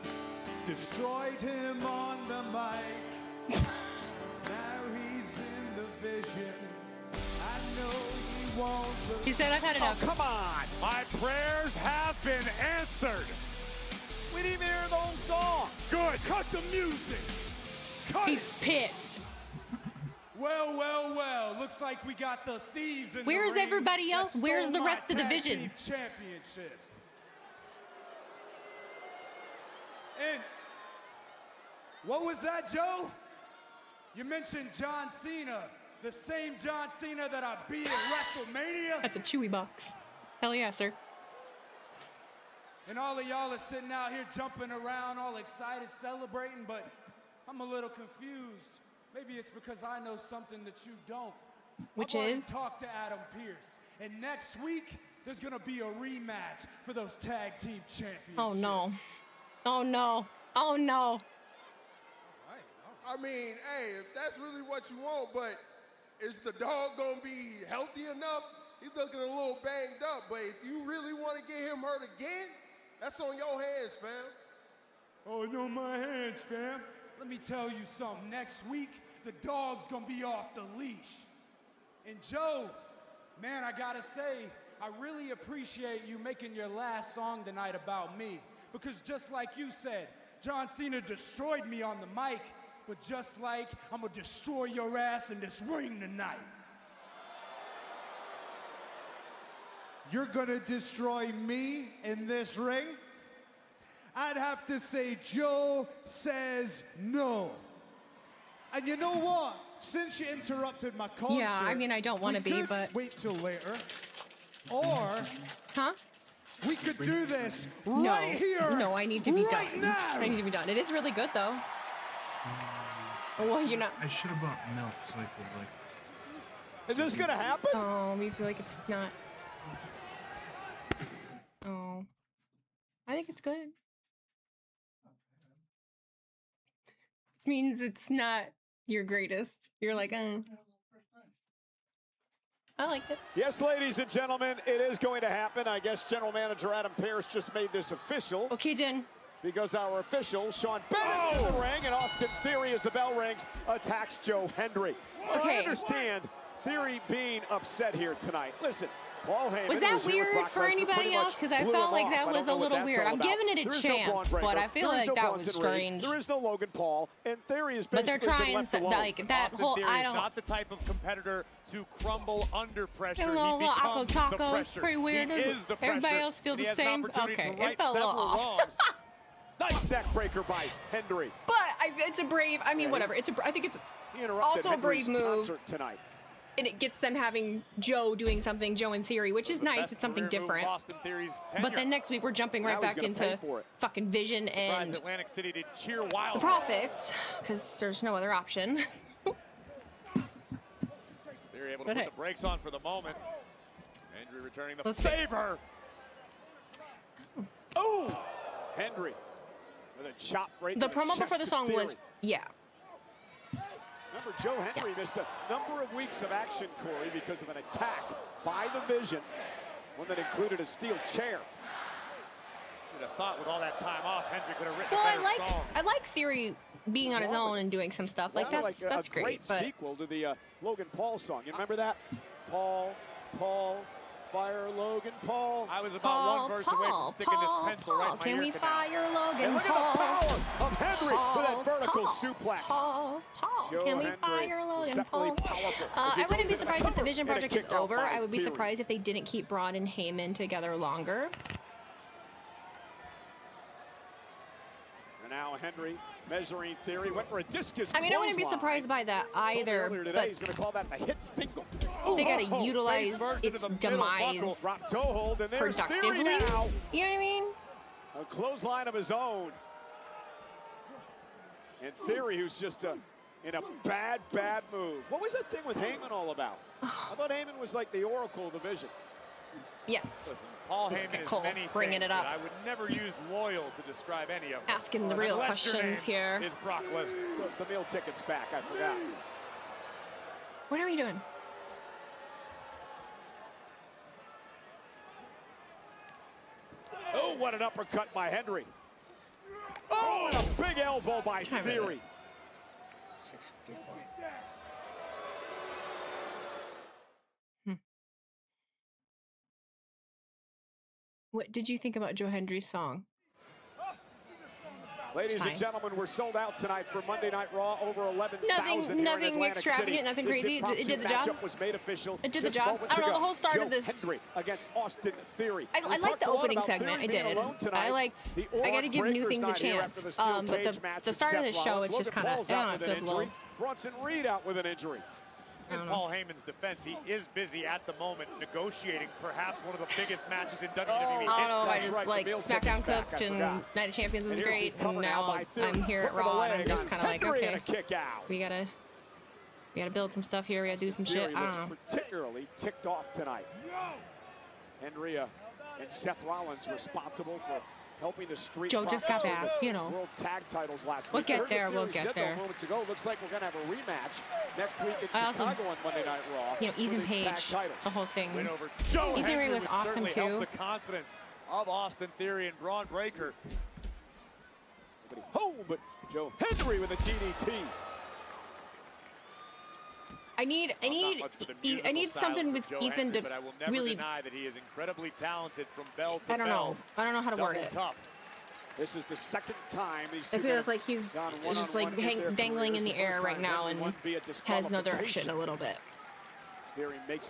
D: destroyed him on the mic. Now he's in the vision. I know he won't believe.
A: He said, I've had enough.
F: Oh, come on. My prayers have been answered.
B: We didn't even hear the whole song.
F: Good. Cut the music. Cut
A: He's
F: it.
A: pissed.
D: Well, well, well. Looks like we got the thieves in
A: Where's
D: the ring
A: everybody else?
D: that
A: Where's
D: stole
A: the rest
D: my
A: of the
D: tag
A: division?
D: team championships. And what was that, Joe? You mentioned John Cena, the same John Cena that I beat at WrestleMania.
A: That's a Chewy box. Hell yeah, sir.
D: And all of y'all are sitting out here jumping around, all excited, celebrating, but I'm a little confused. Maybe it's because I know something that you don't.
A: Which
D: I've already
A: is?
D: talked to Adam Pearce, and next week there's gonna be a rematch for those tag team championships.
A: Oh no. Oh no. Oh no.
C: I mean, hey, if that's really what you want, but is the dog gonna be healthy enough? He's looking a little banged up, but if you really want to get him hurt again, that's on your hands, fam.
D: Oh, no, my hands, fam. Let me tell you something. Next week, the dog's gonna be off the leash. And Joe, man, I gotta say, I really appreciate you making your last song tonight about me. Because just like you said, John Cena destroyed me on the mic, but just like I'm gonna destroy your ass in this ring tonight. You're gonna destroy me in this ring? I'd have to say Joe says no. And you know what? Since you interrupted my concert,
A: Yeah, I mean, I don't want to
D: we
A: be,
D: could
A: but
D: wait till later. Or
A: huh?
D: We could do this
A: No.
D: right here.
A: No, I need to be
D: right
A: done.
D: now.
A: I need to be done. It is really good though. Well, you're not.
L: I should have bought milk so I could like.
B: Is this gonna happen?
A: Oh, we feel like it's not. Oh, I think it's good. This means it's not your greatest. You're like, I liked it.
B: Yes, ladies and gentlemen, it is going to happen. I guess General Manager Adam Pearce just made this official.
A: Okay, Jen.
B: Because our official, Sean Bennett's in the ring, and Austin Theory, as the bell rings, attacks Joe Hendry. Well, I understand Theory being upset here tonight. Listen, Paul Heyman
A: Was that
B: was here with
A: weird
B: Brock
A: for
B: Lesnar,
A: anybody
B: pretty
A: else?
B: much
A: Because I
B: blew
A: felt
B: him
A: like
B: off.
A: that
B: I don't
A: was a
B: know what
A: little
B: that's
A: weird.
B: all
A: I'm
B: about.
A: giving it a
B: There is no
A: chance,
B: Braun
A: but
B: Breaker.
A: I feel
B: There is
A: like
B: no
A: that
B: Bronson
A: was
B: Reed.
A: strange.
B: There is no Logan Paul, and Theory is
A: But they're
B: basically been
A: trying
B: left
A: so,
B: alone.
A: like that
F: Austin
A: whole.
F: Theory
A: I
F: is
A: don't.
F: not the type of competitor to crumble under pressure.
A: A
F: He
A: little
F: becomes the
A: tacos,
F: pressure.
A: pretty weird.
F: He is the pressure.
A: Everybody else feel
F: and he
A: the
F: has an
A: same?
F: opportunity
A: Okay,
F: to right
A: it felt a little
F: several
A: off.
F: wrongs.
B: Nice neck breaker by Hendry.
A: But it's a brave. I mean, whatever. I think it's
B: He interrupted
A: also a brave
B: Hendry's
A: move,
B: concert tonight.
A: and it gets them having Joe doing something, Joe in Theory, which is nice. It's something different. But then next week we're jumping right back into fucking Vision and
F: Atlantic City did cheer
A: the
F: wildly.
A: Profits, because there's no other option.
F: They're able to
A: But
F: put
A: hey.
F: the brakes on for the moment. Hendry returning the
A: Let's see.
F: favor.
B: Oh, Hendry with a chop right
A: The
B: to
A: promo
B: chest
A: before the
B: of
A: song
B: Theory.
A: was, yeah.
B: Remember, Joe Hendry missed a number of weeks of action, Corey, because of an attack by the Vision, one that included a steel chair.
F: You'd have thought with all that time off, Hendry could have written
A: Well,
F: a better song.
A: I like Theory being on his own and doing some stuff. Like
B: Sounded
A: that's
B: a
A: great.
B: great
A: But
B: sequel to the Logan Paul song. You remember that? Paul, fire Logan Paul.
F: I was about one verse away from sticking this pencil right in my
A: can
F: ear
A: we
F: canal.
A: fire Logan
B: And look
A: Paul?
B: at the power of Hendry with that vertical
A: Paul,
B: suplex.
A: Paul,
B: Joe
A: can we
B: Hendry,
A: fire Logan
B: deceptively
A: Paul?
B: powerful as he
A: I wouldn't
B: goes
A: be
B: into
A: surprised if the
B: cover
A: Vision
B: and a
A: project is
B: kick out
A: over.
B: by
A: I would be
B: Theory.
A: surprised if they didn't keep Braun and Heyman together longer.
B: And now Hendry measuring Theory, went for a discus
A: I mean, I wouldn't be
B: clothesline.
A: surprised by that
B: Told me
A: either.
B: earlier today,
A: But
B: he's going to call that the hit single.
A: they got to
B: Oh,
A: utilize
B: face first
A: its
B: into the middle buckle.
A: demise
B: Drop toe hold, and there's
A: productively.
B: Theory now.
A: You know what I mean?
B: A clothesline of his own. And Theory, who's just in a bad move. What was that thing with Heyman all about? I thought Heyman was like the oracle of the Vision.
A: Yes.
F: Listen, Paul Heyman is
A: Cole
F: many
A: bringing
F: things,
A: it up.
F: but I would never use loyal to describe any of them.
A: Asking the
F: Unless
A: real
F: your
A: questions
F: name
A: here.
F: Is Brock Lesnar.
B: The meal ticket's back, I forgot.
A: What are we doing?
B: Oh, what an uppercut by Hendry. Oh, and a big elbow by Theory.
A: What did you think about Joe Hendry's song?
B: Ladies and gentlemen, we're sold out tonight for Monday Night Raw. Over 11,000
A: Nothing extravagant, nothing crazy. It did the job.
B: Was made official.
A: It did the job. I don't know, the whole start of this.
B: Henry against Austin Theory.
A: I liked the opening segment. I did. I got to give new things a chance. But the start of the show, it's just kind of, I don't know, it feels a little.
B: Bronson Reed out with an injury.
F: In Paul Heyman's defense, he is busy at the moment negotiating perhaps one of the biggest matches in WWE history.
A: I don't know, I just like SmackDown cooked and Night of Champions was great, and now I'm here at Raw and I'm just kind of like, okay, we gotta build some stuff here, we gotta do some shit. I don't know.
B: Particularly ticked off tonight. Henry and Seth Rollins responsible for helping the Street
A: Joe just got back, you know.
B: World Tag Titles last
A: we'll
B: week.
A: Get there, we'll get there.
B: Moments ago, looks like we're gonna have a rematch next week in Chicago on Monday Night Raw.
A: You know, Ethan Page, the whole thing.
F: Ethan
A: Henry was awesome too.
F: The confidence of Austin Theory and Braun Breaker.
B: But Joe Henry with a DDT.
A: I need something with Ethan to really.
F: Deny that he is incredibly talented from bell to
A: I don't know how to word it.
B: This is the second time these two
A: it feels like he's just like dangling in the air right now and has no direction a little bit.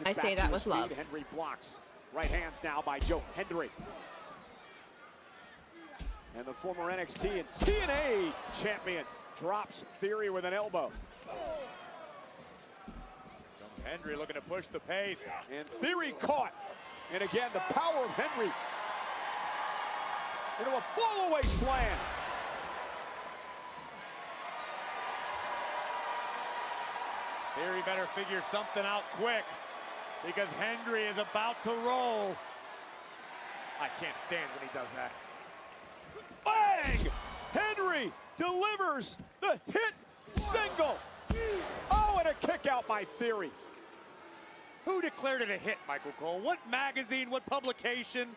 A: I say that with love.
B: Henry blocks. Right hands now by Joe Henry. And the former NXT and TNA champion drops Theory with an elbow.
F: Henry looking to push the pace.
B: And Theory caught. And again, the power of Henry into a fall-away slam.
F: Theory better figure something out quick because Henry is about to roll. I can't stand when he does that.
B: Bang! Henry delivers the hit single. Oh, and a kick out by Theory.
F: Who declared it a hit, Michael Cole? What magazine, what publication?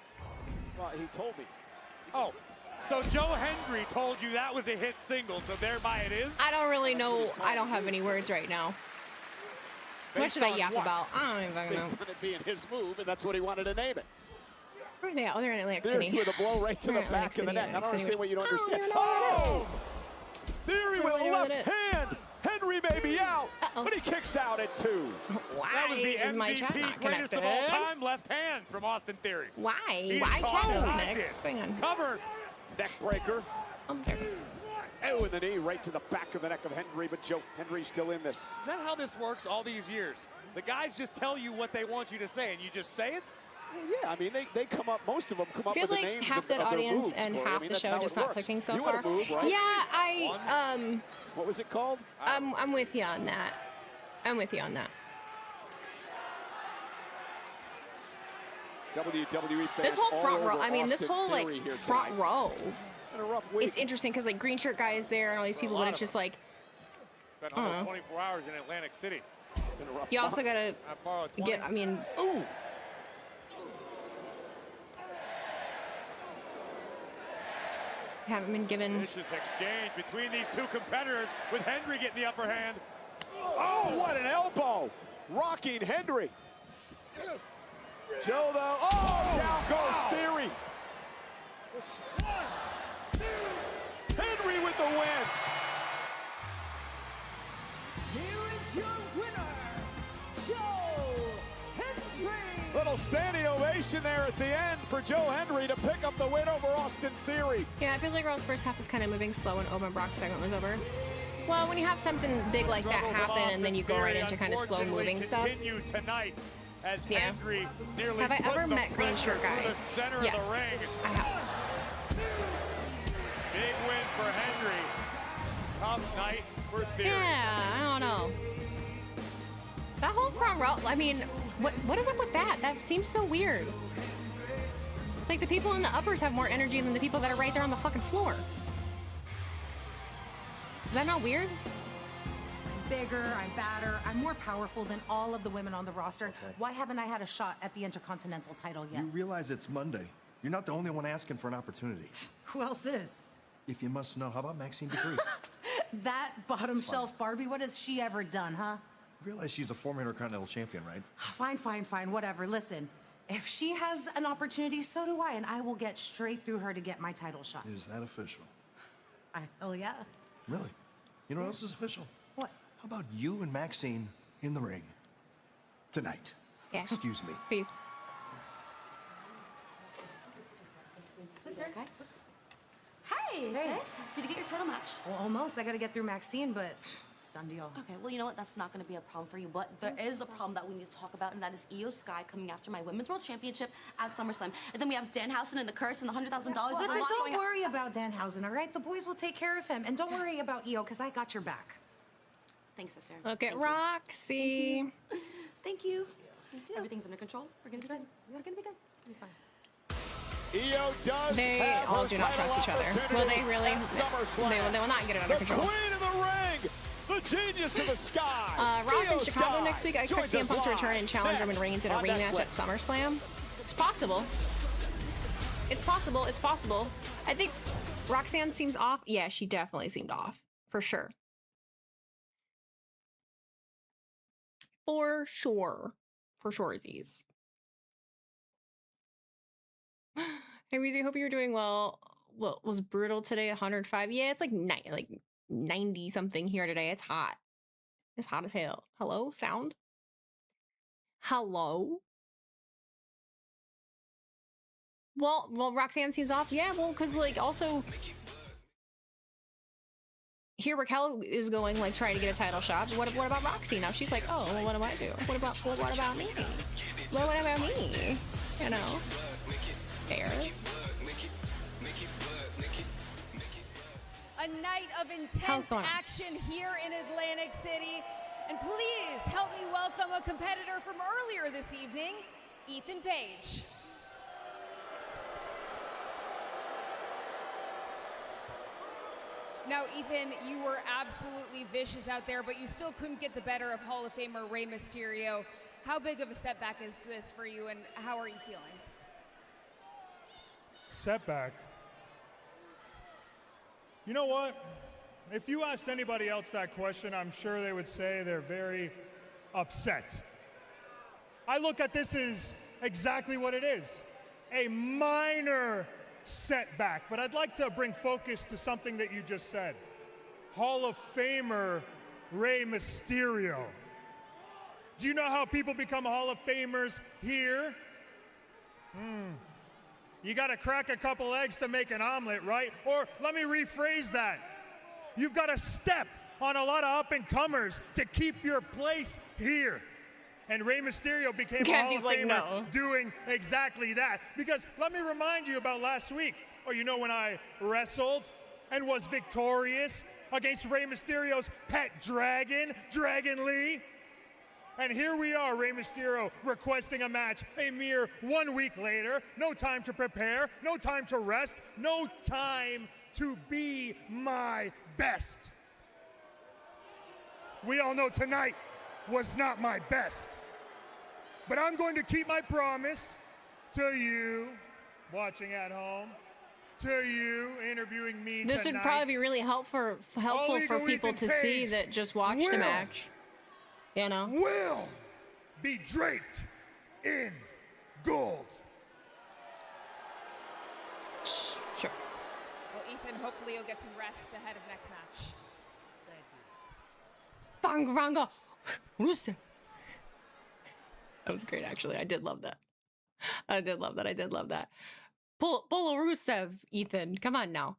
B: Well, he told me.
F: Oh, so Joe Henry told you that was a hit single, so thereby it is?
A: I don't really know. I don't have any words right now. What should I yap about? I don't even fucking know.
B: Based on it being his move, and that's what he wanted to name it.
A: Where are they at? Oh, they're in Atlantic City.
B: With a blow right to the back of the neck. I don't understand what you don't understand. Oh! Theory with a left hand. Henry may be out, but he kicks out at 2.
A: Why
F: that was the
A: is my chat
F: MVP
A: not
F: greatest
A: connected?
F: of all time left hand from Austin Theory.
A: Why?
F: He's
A: Why
F: caught
A: chat
F: it.
A: not connect? What's going on?
F: Covered.
B: Neck breaker.
A: There it is.
B: Oh, and the knee right to the back of the neck of Henry, but Joe Henry's still in this.
F: Is that how this works all these years? The guys just tell you what they want you to say, and you just say it?
B: Well, yeah, I mean, they come up, most of them come up with
A: Feels
B: the
A: like
B: names
A: half
B: of
A: the
B: their
A: audience
B: moves,
A: and
B: Corey.
A: half
B: I mean,
A: the
B: that's
A: show
B: how
A: just
B: it
A: not
B: works.
A: clicking so
B: you
A: far.
B: Had a move, right?
A: Yeah,
B: what was it called?
A: I'm with you on that. I'm with you on that.
B: WWE fans
A: This whole front
B: all
A: row,
B: over
A: I mean, this
B: Austin
A: whole like
B: Theory here
A: front
B: tonight.
A: row.
B: Had a rough week.
A: It's interesting because like green shirt guy is there and all these people, but it's just like.
F: Spent almost 24 hours in Atlantic City.
A: You also gotta get. I mean.
B: Ooh.
A: Haven't been given.
F: Vicious exchange between these two competitors with Henry getting the upper hand.
B: Oh, what an elbow! Rocking Henry. Joe, though. Oh, down goes Theory. Henry with the win.
J: Here is your winner, Joe Henry.
B: Little standing ovation there at the end for Joe Henry to pick up the win over Austin Theory.
A: Yeah, it feels like Raw's first half was kind of moving slow when Owen Brock's segment was over. Well, when you have something big like that happen and then you go right into kind of slow moving stuff.
F: Tonight as
A: Yeah.
F: Henry nearly
A: Have I
F: put
A: ever
F: the
A: met Green
F: pressure
A: Shirt Guy?
F: through the center
A: Yes,
F: of the ring.
A: I have.
F: Big win for Henry. Tough night for Theory.
A: Yeah, I don't know. That whole front row, I mean, what is up with that? That seems so weird. It's like the people in the uppers have more energy than the people that are right there on the fucking floor. Is that not weird?
P: Bigger, I'm badder, I'm more powerful than all of the women on the roster. Why haven't I had a shot at the Intercontinental title yet?
L: You realize it's Monday. You're not the only one asking for an opportunity.
P: Who else is?
L: If you must know, how about Maxine Dupree?
P: That bottom shelf Barbie, what has she ever done, huh?
L: You realize she's a former Intercontinental champion, right?
P: Fine, whatever. Listen, if she has an opportunity, so do I, and I will get straight through her to get my title shot.
L: Is that official?
P: Hell yeah.
L: Really? You know what else is official?
P: What?
L: How about you and Maxine in the ring tonight?
A: Yeah.
L: Excuse me.
A: Peace.
P: Sister.
Q: Hey, sis. Did you get your title match?
P: Well, almost. I got to get through Maxine, but it's done deal.
Q: Okay, well, you know what? That's not going to be a problem for you, but there is a problem that we need to talk about, and that is Io Sky coming after my Women's World Championship at SummerSlam. And then we have Danhausen and the Curse and the $100,000.
P: Well, don't worry about Danhausen, all right? The boys will take care of him. And don't worry about Io, because I got your back.
Q: Thanks, sister.
A: Look at Roxy.
Q: Thank you. Everything's under control. We're going to be good. We're going to be good. We'll be fine.
B: Io does
A: They
B: have
A: all
B: her
A: do not trust each other.
B: title
A: Will they
B: opportunity
A: really?
B: at SummerSlam.
A: They will not get it under
B: the
A: control.
B: Queen of the Ring, the genius of the sky.
A: Raw's in
B: Io
A: Chicago
B: Sky
A: next week. I expect
B: joins
A: CM Punk to
B: us
A: return and challenge
B: live
A: Roman Reigns in a
B: on
A: rematch
B: Netflix.
A: at SummerSlam. It's possible. It's possible. It's possible. I think Roxanne seems off. Yeah, she definitely seemed off. For sure. For sure. For surezies. Hey, Weezy, hope you're doing well. What was brutal today? 105. Yeah, it's like 90 something here today. It's hot. It's hot as hell. Hello, sound? Hello? Well, Roxanne seems off. Yeah, well, because like also here Raquel is going like trying to get a title shot. What about Roxy now? She's like, oh, well, what do I do? What about me? Well, what about me? You know, fair.
R: A night of intense action here in Atlantic City. And please help me welcome a competitor from earlier this evening, Ethan Page. Now, Ethan, you were absolutely vicious out there, but you still couldn't get the better of Hall of Famer Rey Mysterio. How big of a setback is this for you, and how are you feeling?
S: Setback? You know what? If you asked anybody else that question, I'm sure they would say they're very upset. I look at this as exactly what it is, a minor setback. But I'd like to bring focus to something that you just said. Hall of Famer Rey Mysterio. Do you know how people become Hall of Famers here? You gotta crack a couple eggs to make an omelet, right? Or let me rephrase that. You've gotta step on a lot of up-and-comers to keep your place here. And Rey Mysterio became a Hall of Famer doing exactly that. Because let me remind you about last week. Oh, you know when I wrestled and was victorious against Rey Mysterio's pet dragon, Dragon Lee? And here we are, Rey Mysterio requesting a match a mere 1 week later. No time to prepare, no time to rest, no time to be my best. We all know tonight was not my best. But I'm going to keep my promise to you watching at home, to you interviewing me
A: This
S: tonight.
A: would probably be really helpful for people to see that just watched the match. You know?
S: Will be draped in gold.
A: Sure.
R: Well, Ethan, hopefully you'll get some rest ahead of next match.
A: Bang, Ranga. Rusev. That was great, actually. I did love that. I did love that. Polo Rusev, Ethan. Come on now.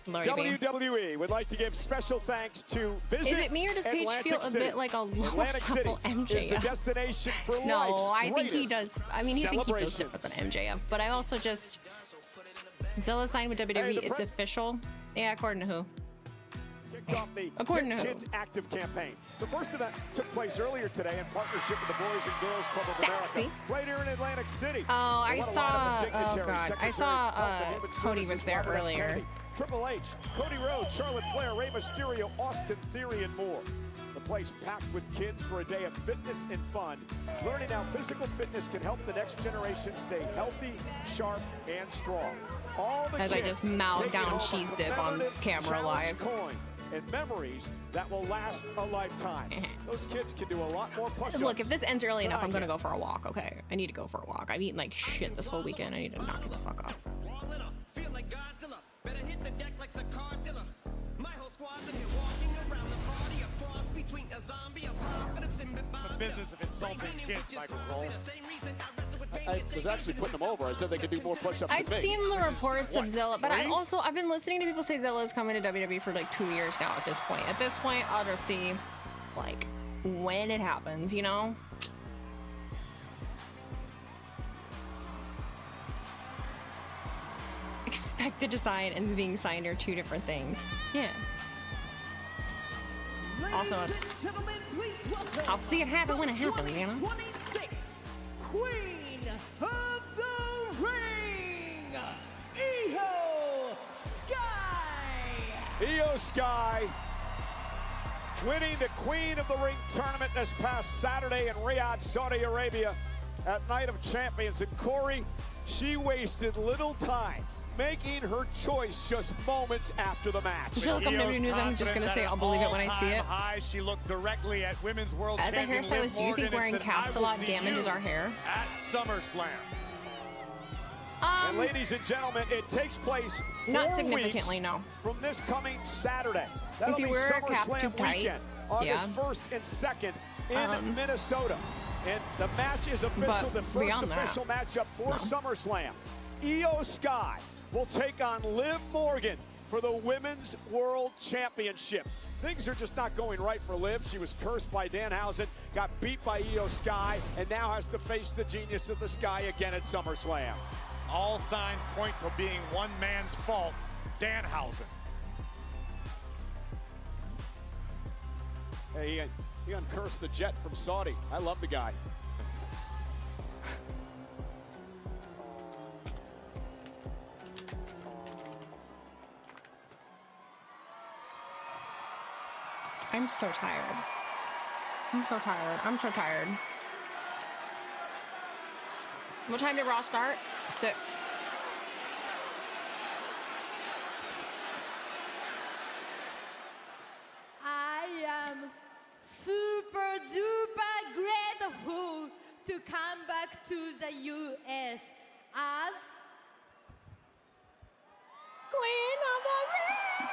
B: WWE would like to give special thanks to Visit
A: Is it me or does Paige
B: Atlantic
A: feel a
B: City.
A: bit like a low
B: Atlantic City
A: level MJF?
B: is the destination for
A: No,
B: life's
A: I think he
B: greatest
A: does. I mean, I think he feels
B: celebrations.
A: different than MJF. But I also just Zilla signed with WWE. It's official. Yeah, according to who?
B: Kicked off the
A: According to
B: Get
A: who?
B: Kids Active campaign. The first event took place earlier today in partnership with the Boys and Girls Club of
A: Sassy.
B: America, right here in Atlantic City.
A: Oh, I
B: And what a
A: saw.
B: lineup of
A: Oh
B: dignitaries,
A: God, I
B: Secretary of
A: saw
B: Health and Human
A: Cody was
B: Services
A: there
B: Robert F.
A: earlier.
B: Kennedy, Triple H, Cody Rhodes, Charlotte Flair, Rey Mysterio, Austin Theory, and more. The place packed with kids for a day of fitness and fun, learning how physical fitness can help the next generation stay healthy, sharp, and strong. All the
A: As I
B: kids
A: just mowed
B: taking
A: down
B: home a
A: cheese dip on
B: commemorative
A: camera
B: challenge
A: live.
B: coin and memories that will last a lifetime. Those kids can do a lot more push-ups.
A: Look, if this ends early
B: than
A: enough,
B: I
A: I'm gonna
B: can.
A: go for a walk. Okay, I need to go for a walk. I've eaten like shit this whole weekend. I need to knock it the fuck off.
T: all in her. Feel like Godzilla. Better hit the deck like the cardilla. My whole squad's in here walking around the party. A cross between a zombie, a prophet, and
F: The business of insulting kids, Michael Cole.
B: I was actually putting them over. I said they could do more push-ups
A: I've
B: than me.
A: seen the reports of Zilla, but I've been listening to people say Zilla is coming to WWE for like 2 years now at this point. At this point, I'll just see, like, when it happens, you know? Expected to sign and being signed are two different things. Yeah. Also, I'll see it happen when it happens, you know?
J: 26, Queen of the Ring, Io Sky.
B: Io Sky winning the Queen of the Ring tournament this past Saturday in Riyadh, Saudi Arabia at Night of Champions. And Corey, she wasted little time making her choice just moments after the match.
A: Still come to news, I'm just gonna say I'll believe it when I see it.
F: High, she looked directly at Women's World
A: As a
F: Champion
A: hairstylist, do you think wearing caps a lot damages our hair?
F: At SummerSlam.
B: And ladies and gentlemen, it takes place
A: Not
B: 4
A: significantly,
B: weeks
A: no.
B: from this coming Saturday. That'll
A: If you
B: be
A: wear a cap
B: SummerSlam
A: too tight,
B: weekend, August
A: yeah.
B: 1st and 2nd in Minnesota. And the match is official,
A: But
B: the first
A: beyond that,
B: official matchup for SummerSlam. Io Sky will take on Liv Morgan for the Women's World Championship. Things are just not going right for Liv. She was cursed by Danhausen, got beat by Io Sky, and now has to face the genius of the Sky again at SummerSlam.
F: All signs point to being one man's fault, Danhausen.
B: Hey, he uncursed the Jet from Saudi. I love the guy.
A: I'm so tired. I'm so tired. I'm so tired. What time did Raw start? 6.
J: I am super duper grateful to come back to the US as
A: Queen of the Ring.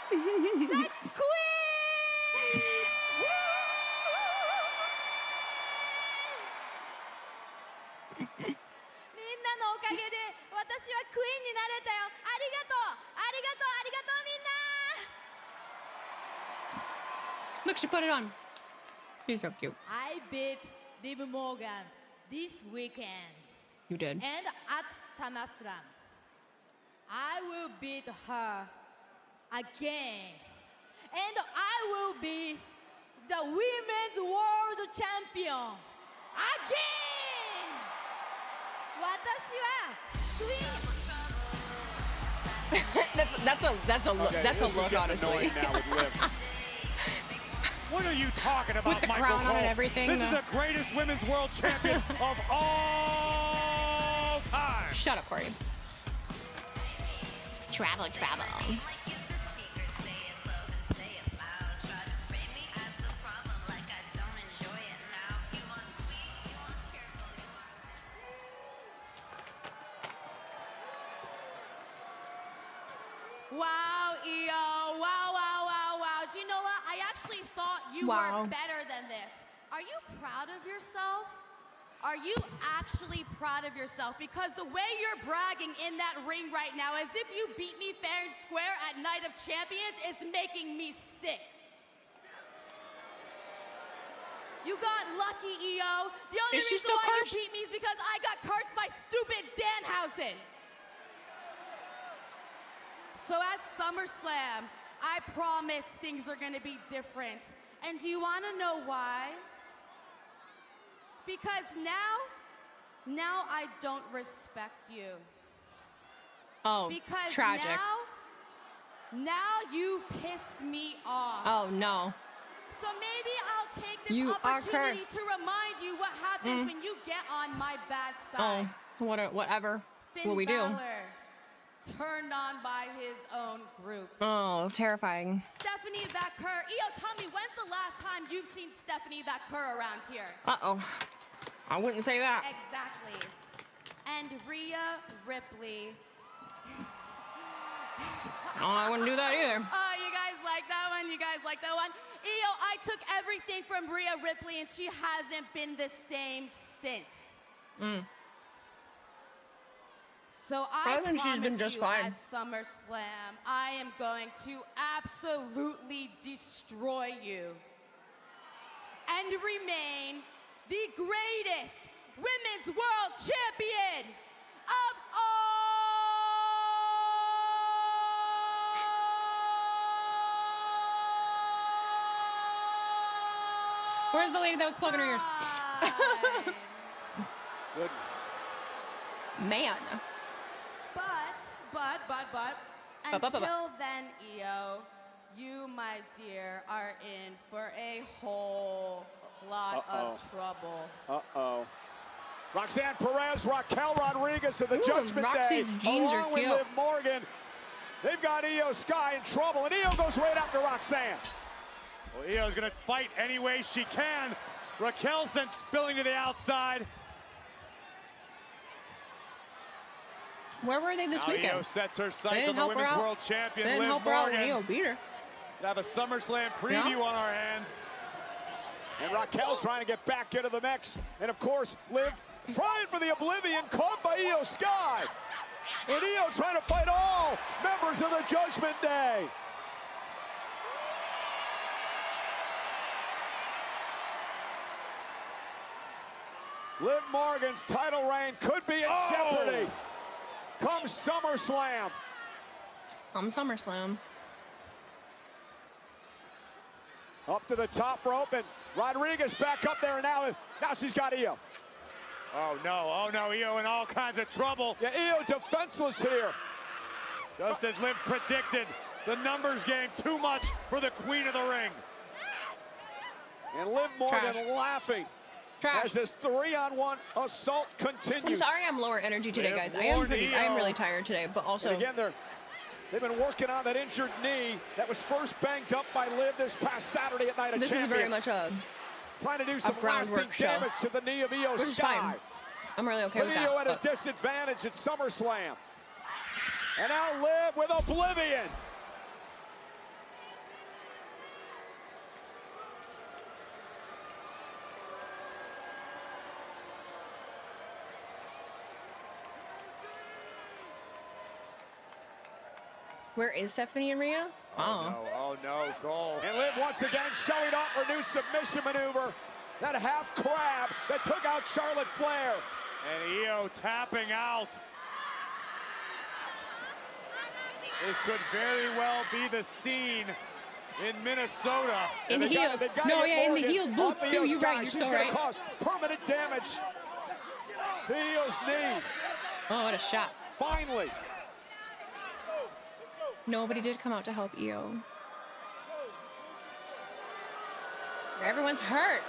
J: the Queen. みんなのおかげで私はクイーンになれたよ。ありがとう、ありがとう、ありがとうみんな。
A: Look, she put it on. She's so cute.
J: I beat Liv Morgan this weekend.
A: You did.
J: And at SummerSlam, I will beat her again. And I will be the Women's World Champion again! 私はクイーン
A: that's a look, honestly.
F: What are you talking about,
A: With the
F: Michael
A: crown on
F: Cole?
A: and everything,
F: This is the greatest women's world champion of all time.
A: Shut up, Corey. Travel.
Q: Wow, Io. Wow. Do you know what? I actually thought you
A: Wow.
Q: were better than this. Are you proud of yourself? Are you actually proud of yourself? Because the way you're bragging in that ring right now, as if you beat me fair and square at Night of Champions, is making me sick. You got lucky, Io. The only
A: Is she
Q: reason
A: still
Q: why
A: cursed?
Q: you beat me is because I got cursed by stupid Danhausen. So at SummerSlam, I promise things are gonna be different. And do you wanna know why? Because now I don't respect you.
A: Oh,
Q: Because
A: tragic.
Q: now you pissed me off.
A: Oh, no.
Q: So maybe I'll take this
A: You are
Q: opportunity
A: cursed.
Q: to remind you what happens when you get on my bad side.
A: Oh, whatever.
Q: Finn
A: What we do?
Q: Balor, turned on by his own group.
A: Oh, terrifying.
Q: Stephanie Vaquer. Io, tell me, when's the last time you've seen Stephanie Vaquer around here?
A: Uh-oh. I wouldn't say that.
Q: Exactly. and Rhea Ripley.
A: Oh, I wouldn't do that either.
Q: Oh, you guys like that one? You guys like that one? Io, I took everything from Rhea Ripley, and she hasn't been the same since. So I
A: think she's been just fine.
Q: At SummerSlam, I am going to absolutely destroy you and remain the greatest women's world champion of all.
A: Where's the lady that was plugging her ears?
B: Goodness.
A: Man.
Q: But, until then, Io, you, my dear, are in for a whole lot of trouble.
B: Uh-oh. Roxanne Perez, Raquel Rodriguez of the Judgment Day, along with Liv Morgan. They've got Io Sky in trouble, and Io goes right after Roxanne.
F: Well, Io's gonna fight any way she can. Raquel sent spilling to the outside.
A: Where were they this weekend?
F: Io sets her sights on the Women's World Champion, Liv Morgan.
A: Io beat her.
F: We have a SummerSlam preview on our hands.
B: And Raquel trying to get back into the mix. And of course, Liv trying for the Oblivion, caught by Io Sky. And Io trying to fight all members of the Judgment Day. Liv Morgan's title reign could be in jeopardy. Come SummerSlam.
A: Come SummerSlam.
B: Up to the top rope, and Rodriguez back up there, and now she's got Io.
F: Oh no, Io in all kinds of trouble.
B: Yeah, Io defenseless here.
F: Just as Liv predicted, the numbers game too much for the Queen of the Ring.
B: And Liv Morgan laughing as this 3-on-1 assault continues.
A: I'm sorry I'm lower energy today, guys. I am really tired today, but also...
B: And again, they've been working on that injured knee that was first banged up by Liv this past Saturday at Night of Champions.
A: This is very much
B: trying to do some lasting damage to the knee of Io Sky.
A: I'm really okay with that.
B: Io at a disadvantage at SummerSlam. And now Liv with Oblivion.
A: Where is Stephanie and Rhea?
F: Oh no, goal.
B: And Liv once again showing off her new submission maneuver. That half crab that took out Charlotte Flair.
F: And Io tapping out. This could very well be the scene in Minnesota.
A: In the heels. No, yeah, in the heel boots too. You're right. You're so right.
B: She's gonna cause permanent damage to Io's knee.
A: Oh, what a shot.
B: Finally.
A: Nobody did come out to help Io. Everyone's hurt.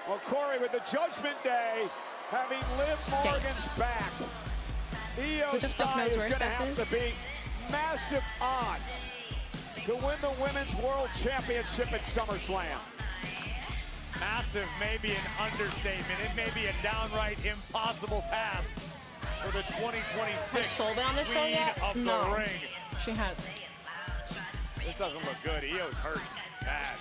B: Well, Corey, with the Judgment Day having Liv Morgan's back, Io Sky is going to have to beat massive odds to win the Women's World Championship at SummerSlam.
F: Massive may be an understatement. It may be a downright impossible task for the 2026
A: Has Sol been on the show
F: Queen
A: yet?
F: of
A: No,
F: the Ring.
A: she hasn't.
F: This doesn't look good. Io's hurt bad.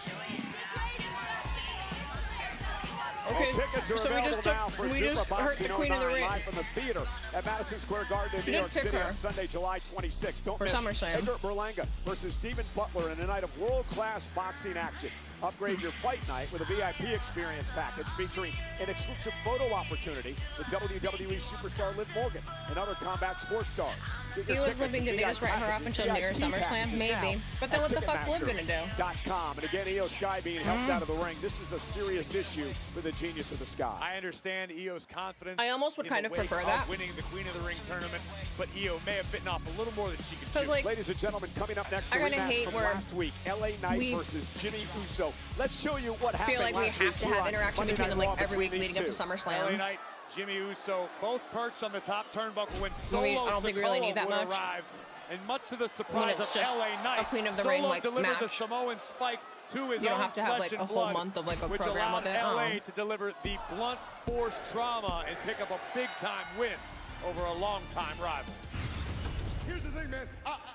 A: Okay,
B: tickets are
A: so we just
B: available now for
A: hurt the
B: Superboxing
A: Queen of the
B: 09
A: Ring.
B: live from the theater at Madison Square Garden in New York City on Sunday, July 26th. Don't miss
A: SummerSlam.
B: Edgar Berlanga versus Stephen Butler in a night of world-class boxing action. Upgrade your fight night with a VIP experience package featuring an exclusive photo opportunity with WWE superstar Liv Morgan and other combat sports stars.
A: He was living, did they just write her off until near SummerSlam? Maybe. But then what the fuck's Liv gonna do?
B: And again, Io Sky being helped out of the ring. This is a serious issue for the Genius of the Sky.
F: I understand Io's confidence.
A: I almost would kind of prefer that.
F: Winning the Queen of the Ring tournament, but Io may have bitten off a little more than she could chew.
A: Like,
B: ladies and gentlemen, coming up next, the rematch from last week, LA Knight versus Jimmy Uso. Let's show you what happened.
A: I feel like we have to have interaction between them like every week leading up to
F: LA
A: SummerSlam.
F: Knight, Jimmy Uso, both perched on the top turnbuckle when Solo
A: I don't think we really need that much.
F: arrive. And much to the surprise of
A: just
F: LA Knight,
A: a Queen of the Ring,
F: Solo
A: like,
F: delivered
A: match.
F: the Samoan spike to his
A: You don't
F: own
A: have to have,
F: flesh
A: like,
F: and
A: a whole
F: blood,
A: month of, like, a
F: which
A: program
F: allowed
A: with it.
F: LA
A: Oh.
F: to deliver the blunt force trauma and pick up a big-time win over a long-time rival.
C: Here's the thing, man.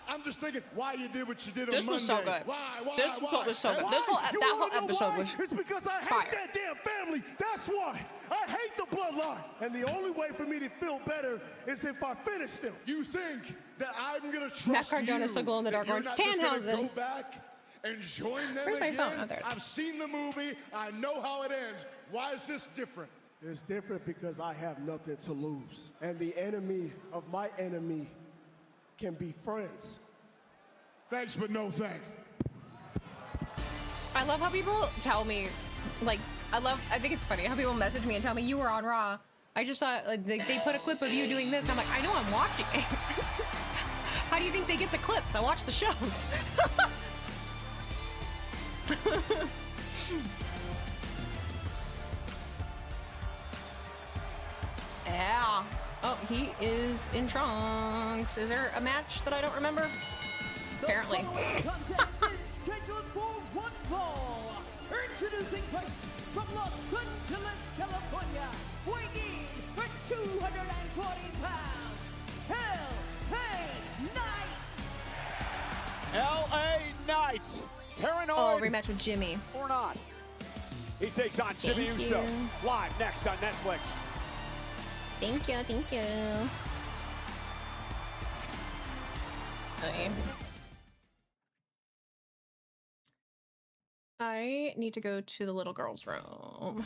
C: I'm just thinking why you did what you did
A: This
C: on
A: was
C: Monday.
A: so good.
C: Why?
A: This was so good. This whole
C: You
A: that
C: wanna
A: whole
C: know
A: episode
C: why?
A: was
C: It's because I hate
A: fire.
C: that damn family. That's why. I hate the bloodline. And the only way for me to feel better is if I finish them. You think that I'm gonna trust
A: Matt Cardona
C: you?
A: still glow in the
C: that
A: dark
C: you're
A: orange.
C: not just gonna
A: Danhausen.
C: go back and join them
A: Where's my
C: again?
A: phone? Oh, there it is.
C: I've seen the movie. I know how it ends. Why is this different? It's different because I have nothing to lose. And the enemy of my enemy can be friends. Thanks, but no thanks.
A: I love how people tell me, like, I think it's funny how people message me and tell me you were on Raw. I just saw, like, they put a clip of you doing this. I'm like, I know I'm watching it. How do you think they get the clips? I watch the shows. Yeah. Oh, he is in trunks. Is there a match that I don't remember? Apparently.
U: The contest is scheduled for one fall. Introducing first from Los Angeles, California, weighing in for 240 pounds,
B: L.A. Knight. Paranoid.
A: Oh, rematch with Jimmy.
B: Or not. He takes on Jimmy
A: Thank
B: Uso.
A: you.
B: Live next on Netflix.
A: Thank you, thank you. Okay. I need to go to the little girl's room.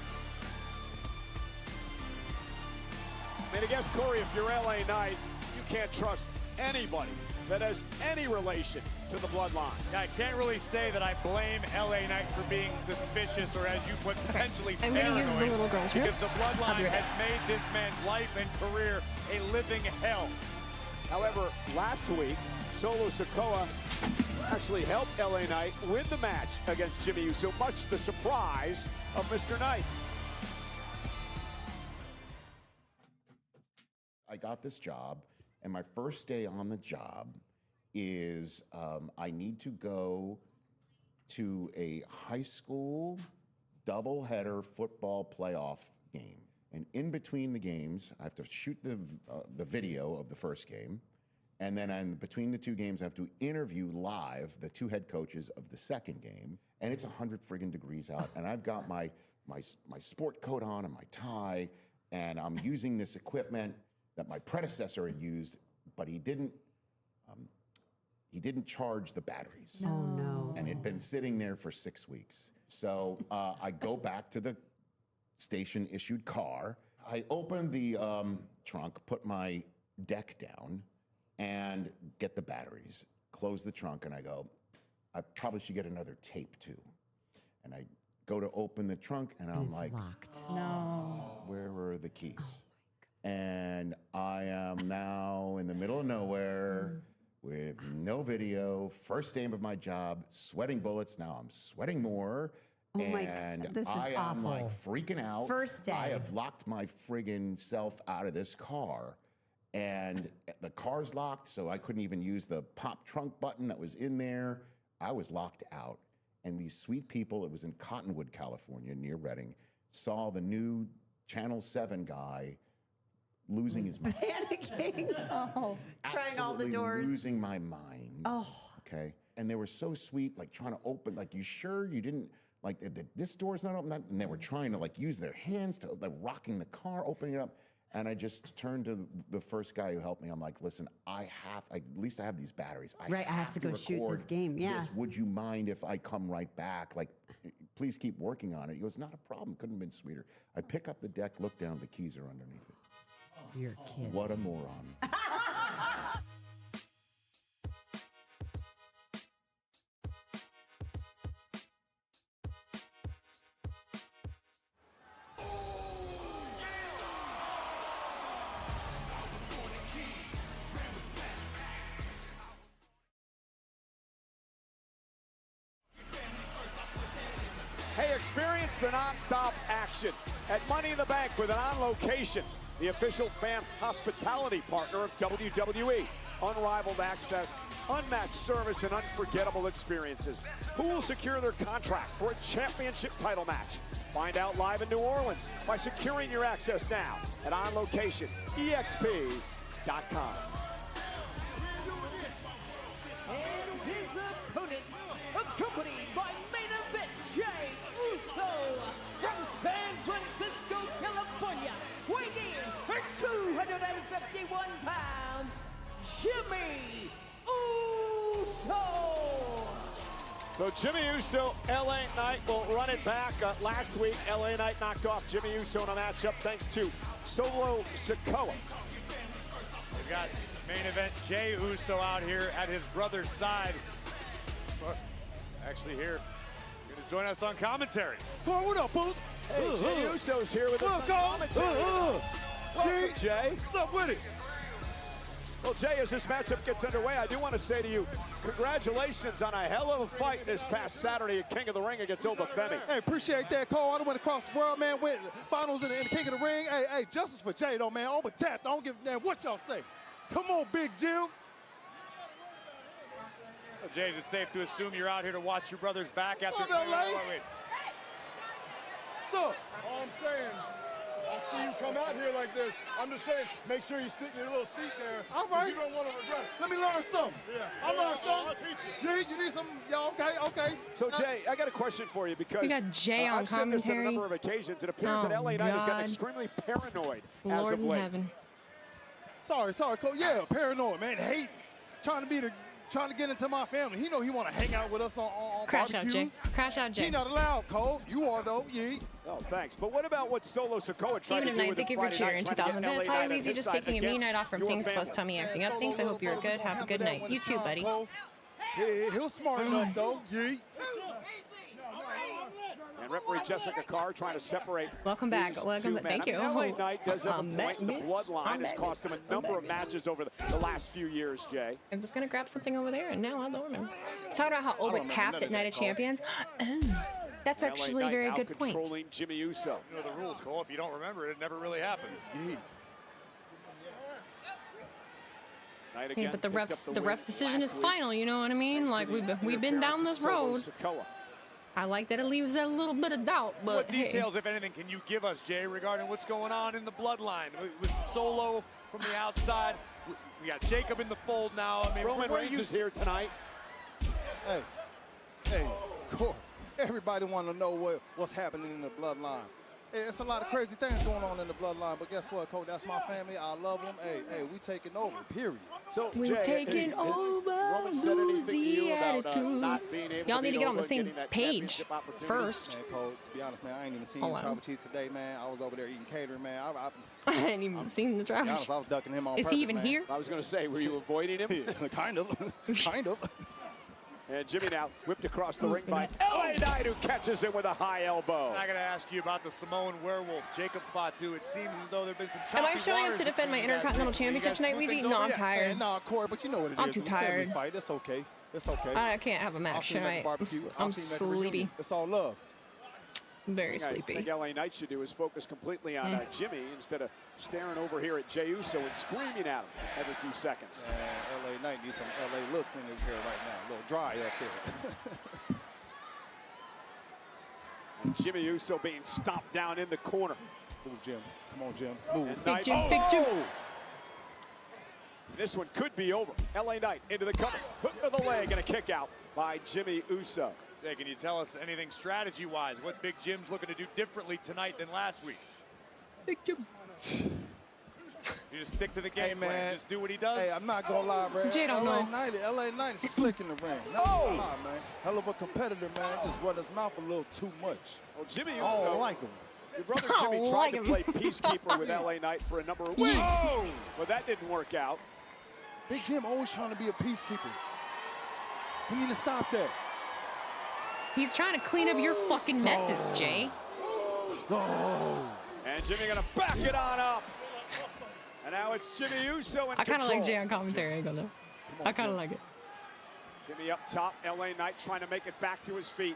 B: I mean, I guess, Corey, if you're L.A. Knight, you can't trust anybody that has any relation to the bloodline.
F: Yeah, I can't really say that I blame LA Knight for being suspicious or, as you put, potentially
A: I'm
F: paranoid.
A: gonna use the little girl's room.
F: Because the bloodline has made this man's life and career a living hell.
B: However, last week, Solo Sikoa actually helped LA Knight win the match against Jimmy Uso, much to the surprise of Mr. Knight.
N: I got this job, and my first day on the job is I need to go to a high school doubleheader football playoff game. And in between the games, I have to shoot the video of the first game. And then between the two games, I have to interview live the two head coaches of the second game. And it's 100 friggin' degrees out. And I've got my sport coat on and my tie. And I'm using this equipment that my predecessor had used, but he didn't charge the batteries.
M: Oh, no.
N: And it'd been sitting there for 6 weeks. So I go back to the station-issued car. I open the trunk, put my deck down, and get the batteries. Close the trunk, and I go, I probably should get another tape, too. And I go to open the trunk, and I'm like,
M: locked.
H: No.
N: where were the keys? And I am now in the middle of nowhere with no video, first day of my job, sweating bullets. Now I'm sweating more.
M: Oh my
N: and
M: God, this is
N: I am like
M: awful.
N: freaking out.
M: First day.
N: I have locked my friggin' self out of this car. And the car's locked, so I couldn't even use the pop trunk button that was in there. I was locked out. And these sweet people, it was in Cottonwood, California, near Redding, saw the new Channel 7 guy losing his mind.
M: Panicking. Oh, trying all the
N: Absolutely
M: doors.
N: losing my mind.
M: Oh.
N: Okay. And they were so sweet, like trying to open, like, you sure you didn't, like, this door's not open? And they were trying to, like, use their hands to, like, rocking the car, opening it up. And I just turned to the first guy who helped me. I'm like, listen, at least I have these batteries. I
M: have to go shoot this
N: record
M: game. Yeah.
N: this. Would you mind if I come right back? Like, please keep working on it. He goes, not a problem. Couldn't have been sweeter. I pick up the deck, look down, the keys are underneath it.
M: You're a kid.
N: What a moron.
B: Hey, experience the non-stop action at Money in the Bank with an On Location, the official fan hospitality partner of WWE. unrivaled access, unmatched service, and unforgettable experiences. Who will secure their contract for a championship title match? Find out live in New Orleans by securing your access now at onlocationexp.com.
U: And his opponent, accompanied by main event Jey Uso from San Francisco, California, weighing in at 251 pounds, Jimmy Uso.
B: So Jimmy Uso, LA Knight will run it back. Last week, LA Knight knocked off Jimmy Uso in a matchup thanks to Solo Sikoa.
F: We've got main event Jey Uso out here at his brother's side. Actually here, going to join us on commentary.
C: Come on, what up, folks?
B: Hey, Jey Uso's here with us on commentary. Welcome, Jey.
C: What's up with it?
B: Well, Jey, as this matchup gets underway, I do want to say to you, congratulations on a hell of a fight this past Saturday at King of the Ring against Obafemi.
C: Hey, appreciate that, Cole. I done went across the world, man. Went finals in the King of the Ring. Hey, justice for Jey, though, man. Over tap. I don't give a damn what y'all say. Come on, Big Jim.
F: Well, Jey, is it safe to assume you're out here to watch your brother's back after?
C: What's up, LA? What's up?
G: All I'm saying, I see you come out here like this. I'm just saying, make sure you stick in your little seat there.
C: All right.
G: You don't want to regret it.
C: Let me learn something.
G: Yeah.
C: I learned something.
G: I'll teach you.
C: You need some? Yeah, okay.
B: So, Jey, I got a question for you because
A: We got Jey on
B: I've said this on a
A: commentary.
B: number of occasions. It appears that
A: Oh,
B: LA Knight has gotten
A: God.
B: extremely paranoid as
A: Lord
B: of
A: in
B: late.
A: heaven.
C: Sorry, Cole. Yeah, paranoid, man. Hate. Trying to get into my family. He know he want to hang out with us on
A: Crash out, Jey.
C: barbecues.
A: Crash out, Jey.
C: He not allowed, Cole. You are, though. Yeah.
B: Oh, thanks. But what about what Solo Sikoa tried
A: Even
B: to
A: if
B: do
A: night,
B: with
A: thank
B: him
A: you for
B: Friday
A: cheering.
B: night, trying to
A: 2000
B: get
A: bits.
B: LA
A: Hi,
B: Knight on
A: Weezy.
B: his
A: Just
B: side
A: taking a me
B: against
A: night off from
B: your
A: things
B: family.
A: plus tummy acting up.
C: Solo,
A: Thanks. I hope you're
C: brother,
A: good.
C: gonna
A: Have a good
C: handle that
A: night.
C: when
A: You
C: it's
A: too,
C: time,
A: buddy.
C: Cole. He'll smart enough, though. Yeah.
B: And referee Jessica Carr trying to separate.
A: Welcome back.
B: these
A: Welcome
B: two
A: back.
B: men.
A: Thank you.
B: I mean, LA Knight does have a
A: I'm
B: point.
A: back,
B: The
A: bitch.
B: bloodline
A: I'm
B: has
A: back,
B: cost him a
A: bitch.
B: number
A: I'm
B: of
A: back,
B: matches over the last few years, Jey.
A: I was gonna grab something over there, and now I don't remember. He's talking about how
C: don't remember
A: overcapped
C: none
A: at
C: of
A: Night
C: that,
A: of
C: Cole.
A: Champions. That's
B: LA
A: actually a
B: Knight
A: very good point.
B: out-controlling Jimmy Uso.
F: You know the rules, Cole. If you don't remember it, it never really happens.
B: Knight
A: Yeah,
B: again
A: but the
B: picked
A: refs,
B: up
A: the
B: win
A: ref decision
B: last
A: is
B: week.
A: final. You know what I mean? Like we've been down this road.
B: Sikoa.
A: I like that it leaves that a little bit of doubt, but
F: What
A: hey.
F: details, if anything, can you give us, Jey, regarding what's going on in the bloodline? With Solo from the outside, we got Jacob in the fold now. I mean,
B: Roman
F: where do
B: Reigns
F: you
B: is here tonight.
C: Hey, Cole. Everybody want to know what's happening in the bloodline. Hey, it's a lot of crazy things going on in the bloodline, but guess what, Cole? That's my family. I love them. Hey, we taking over, period.
B: So,
A: We're
B: Jey,
A: taking
B: has
A: over,
B: Roman said
A: lose
B: anything to you
A: the
B: about
A: attitude.
B: not being able
A: Y'all
B: to
A: need to
B: beat
A: get on the
B: Oba,
A: same
B: getting that
A: page
B: championship opportunity?
A: first.
C: Man, Cole, to be honest, man, I ain't even seen
A: Hold
C: the
A: on.
C: Tribal Chief today, man. I was over there eating catering, man.
A: I hadn't even seen the
C: To be honest,
A: trash.
C: I was ducking him on
A: Is
C: purpose,
A: he even
C: man.
A: here?
B: I was going to say, were you avoiding him?
C: Kind of.
B: And Jimmy now whipped across the ring by LA Knight, who catches him with a high elbow.
F: I'm not going to ask you about the Samoan werewolf, Jacob Fatu. It seems as though there have been some choppy
A: Am I showing up
F: waters
A: to defend my
F: between you guys
A: Intercontinental
F: recently. You
A: Championship
F: guys
A: tonight,
F: smooth
A: Weezy?
F: things
A: No,
F: over
A: I'm
F: yet?
A: tired.
C: Man, nah, Corey, but you know what it is.
A: I'm too
C: It's a family
A: tired.
C: Fight. It's okay. It's okay.
A: I can't have a
C: I'll
A: match
C: see you at the
A: tonight.
C: barbecue.
A: I'm
C: I'll see you at the reunion.
A: sleepy.
C: It's all love.
A: Very
B: The thing I
A: sleepy.
B: think LA Knight should do is focus completely on Jimmy instead of staring over here at Jey Uso and screaming at him every few seconds.
C: LA Knight needs some LA looks in his hair right now. A little dry up there.
B: And Jimmy Uso being stomped down in the corner.
C: Move, Jim. Come on, Jim. Move.
B: And Knight, This one could be over. LA Knight into the cover. Hook of the leg and a kick out by Jimmy Uso.
F: Jey, can you tell us anything strategy-wise? What Big Jim's looking to do differently tonight than last week?
A: Big Jim.
F: You just stick to the game
C: man.
F: plan. Just do what he does.
C: Hey, I'm not gonna lie, bro.
A: Jay don't know.
C: LA Knight is slick in the ring. Not gonna lie, man. Hell of a competitor, man. Just run his mouth a little too much.
B: Oh, Jimmy
C: I
B: Uso.
C: don't like him.
B: Your brother
A: I
B: Jimmy
A: don't
B: tried
A: like
B: to
A: him.
B: play peacekeeper with LA Knight for a number of weeks.
C: Whoa!
B: But that didn't work out.
C: Big Jim always trying to be a peacekeeper. He need to stop that.
A: He's trying to clean up your fucking messes, Jay.
B: And Jimmy gonna back it on up. And now it's Jimmy Uso in
A: I kind of
B: control.
A: like Jay on commentary, I ain't gonna lie. I kind of like it.
B: Jimmy up top, LA Knight trying to make it back to his feet.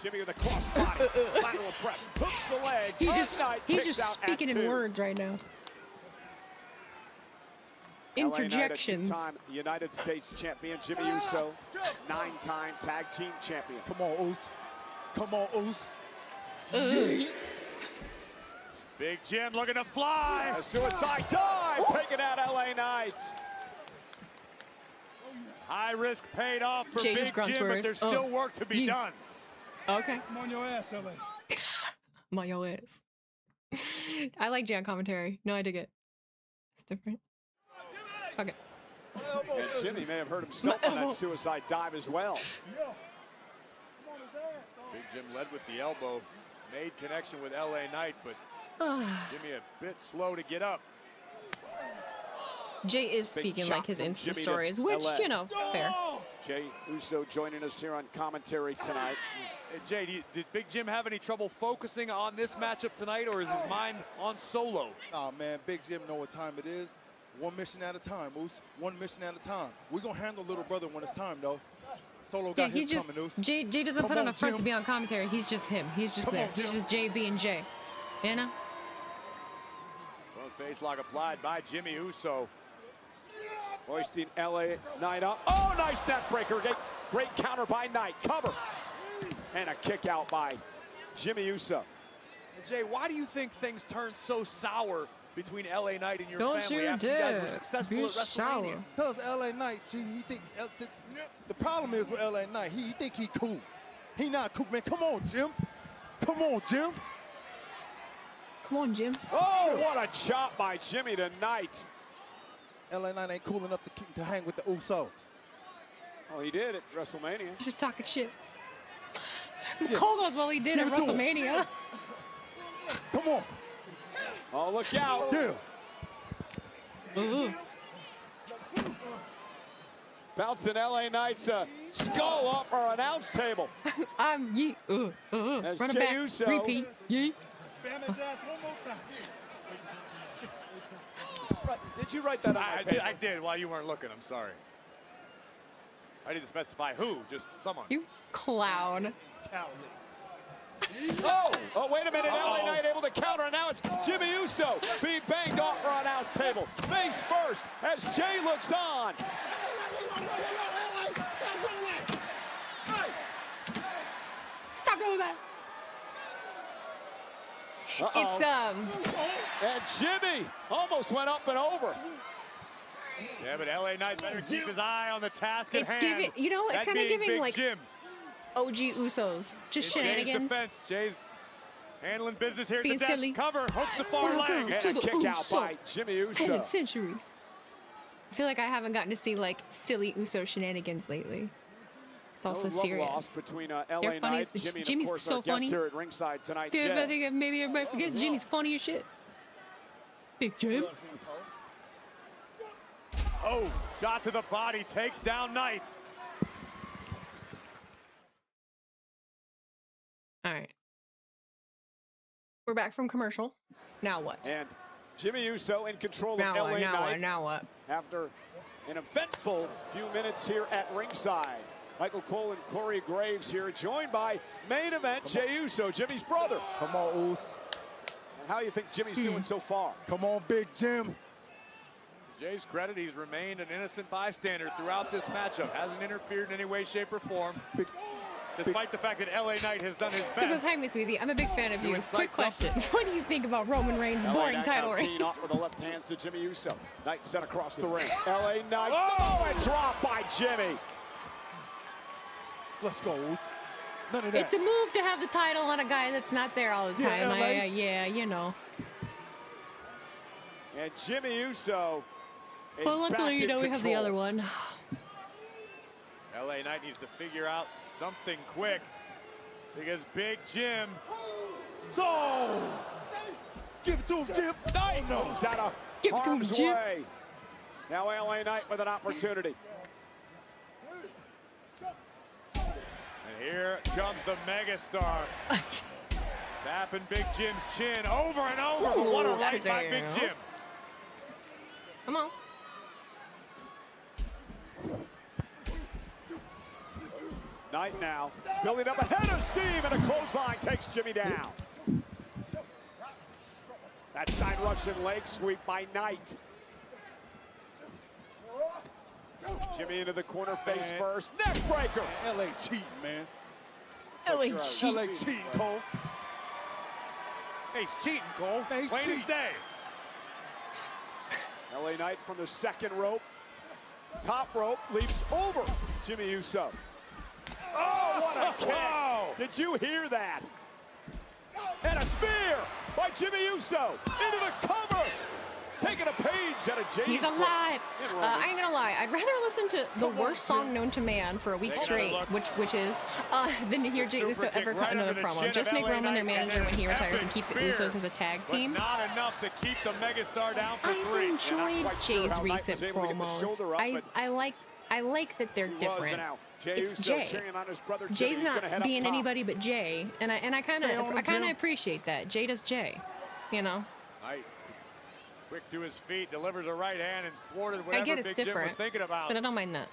B: Jimmy with a cross body, lateral press, hooks the leg.
A: He's
B: Knight
A: just
B: kicks
A: he's just
B: out at
A: speaking in
B: 2.
A: words right now. Interjections.
B: LA Knight, a 2-time United States champion. Jimmy Uso, 9-time tag team champion.
G: Come on, Uso. Come on, Uso.
F: Big Jim looking to fly.
B: A suicide dive, taking out LA Knight.
F: High risk paid off for
A: Jay
F: Big Jim, but there's still work to be done.
A: Okay.
H: I'm on your ass, LA.
A: I'm on your ass. I like Jay on commentary. No, I dig it. It's different. Okay.
B: And Jimmy may have hurt himself on that suicide dive as well.
F: Big Jim led with the elbow, made connection with LA Knight, but Jimmy a bit slow to get up.
A: Jay is speaking like his Insta stories, which, you know, fair.
B: Jay Uso joining us here on commentary tonight.
F: Jay, did Big Jim have any trouble focusing on this matchup tonight, or is his mind on Solo?
G: Nah, man, Big Jim know what time it is. One mission at a time, Moose. One mission at a time. We're going to handle little brother when it's time, though. Solo got his coming, Moose.
A: Jay doesn't put on a front to be on commentary. He's just him. He's just there. He's just Jay being Jay. You know?
F: Front face lock applied by Jimmy Uso.
B: Hoisting LA Knight up. Oh, nice net breaker. Great counter by Knight. Cover. And a kick out by Jimmy Uso.
F: And Jay, why do you think things turned so sour between LA Knight and your family
A: you
F: after you guys were successful at WrestleMania?
G: Because LA Knight, see, he think the problem is with LA Knight, he think he cool. He not cool, man. Come on, Jim. Come on, Jim.
A: Come on, Jim.
B: Oh, what a chop by Jimmy tonight.
G: LA Knight ain't cool enough to hang with the Usos.
B: Oh, he did at WrestleMania.
A: He's just talking shit. Cole goes, well, he did at WrestleMania.
G: Come on.
B: Oh, look out.
G: Yeah.
B: Bouncing LA Knight's skull off our announce table.
A: I'm yeet.
B: As
A: Run
B: Jay
A: back.
B: Uso.
A: Repeat. Yeet.
H: Bam his ass one more time.
B: Did you write that on my paper?
F: I did while you weren't looking. I'm sorry. I didn't specify who, just someone.
A: You clown.
B: Oh, wait a minute. LA Knight able to counter, and now it's Jimmy Uso being banged off our announce table. Face first as Jay looks on.
A: Stop doing that. It's
B: And Jimmy almost went up and over.
F: Yeah, but LA Knight better keep his eye on the task at
A: It's
F: hand.
A: giving, you know, it's kind of giving
F: Big
A: like
F: Jim.
A: OG Usos, just
F: In
A: shenanigans.
F: Jay's defense, Jay's handling business here at
A: Being
F: the desk.
A: silly.
F: Cover, hooks the far
A: Welcome
F: leg.
A: to
B: And a
A: the
B: kick out
A: Uso
B: by Jimmy Uso.
A: Penitentiary. I feel like I haven't gotten to see like silly Uso shenanigans lately. It's also
B: No love
A: serious.
B: lost between LA
A: They're funny
B: Knight,
A: as bitch.
B: Jimmy, and
A: Jimmy's
B: of course
A: so
B: our guest
A: funny.
B: here at ringside tonight,
A: Dude, I
B: Jay.
A: think maybe everybody forgets Jimmy's funny as shit. Big Jim.
F: Oh, shot to the body, takes down Knight.
A: All right. We're back from commercial. Now what?
B: And Jimmy Uso in control
A: Now
B: of LA
A: what? Now
B: Knight
A: what? Now what?
B: after an eventful few minutes here at ringside. Michael Cole and Corey Graves here, joined by main event Jay Uso, Jimmy's brother.
G: Come on, Us.
B: And how do you think Jimmy's doing so far?
G: Come on, Big Jim.
F: To Jay's credit, he's remained an innocent bystander throughout this matchup. Hasn't interfered in any way, shape, or form. Despite the fact that LA Knight has done his
A: So goes,
F: best.
A: hi, Miss Weezy. I'm a big fan of
F: To
A: you.
F: incite
A: Quick question. What do you think about Roman Reigns'
B: LA
A: boring
B: Knight
A: title
B: now
A: reign?
B: teeing off with the left hands to Jimmy Uso. Knight sent across the ring. LA Knight. Oh, and dropped by Jimmy.
G: Let's go, Us. None of that.
A: It's a move to have the title on a guy that's not there all the time.
G: Yeah, LA.
A: Yeah, you know.
B: And Jimmy Uso is
A: But luckily,
B: back
A: you know,
B: in
A: we have the
B: control.
A: other one.
F: LA Knight needs to figure out something quick because Big Jim.
G: So, give it to him, Jim.
B: Knight moves out of
A: Give it to him,
B: harm's
A: Jim.
B: way. Now LA Knight with an opportunity.
F: And here comes the megastar. Tapping Big Jim's chin over and over, but what a
A: Ooh, that
F: right
A: is
F: by
A: a-
F: Big Jim.
A: Come on.
B: Knight now building up ahead of steam, and a clothesline takes Jimmy down. That side Russian leg sweep by Knight. Jimmy into the corner, face first. Neck breaker.
G: LA cheating, man.
A: LA cheating.
G: LA cheating, Cole.
F: Hey, he's cheating, Cole.
G: Hey,
F: Plain as day.
B: LA Knight from the second rope. Top rope, leaps over Jimmy Uso. Oh, what a kick.
F: Wow.
B: Did you hear that? And a spear by Jimmy Uso into the cover. Taking a page out of Jay's.
A: He's alive. I ain't gonna lie. I'd rather listen to the worst song known to man for a week straight, which is, than to hear Jey Uso ever cut another promo. Just make Roman their manager when he retires and keep the Usos as a tag team.
F: But not enough to keep the megastar down for three.
A: I enjoyed Jay's recent promos. I like that they're different. It's Jay. Jay's not being anybody but Jay, and I kind of appreciate that. Jay does Jay, you know.
F: Right. Quick to his feet, delivers a right hand and thwarted whatever Big Jim was thinking about.
A: But I don't mind that.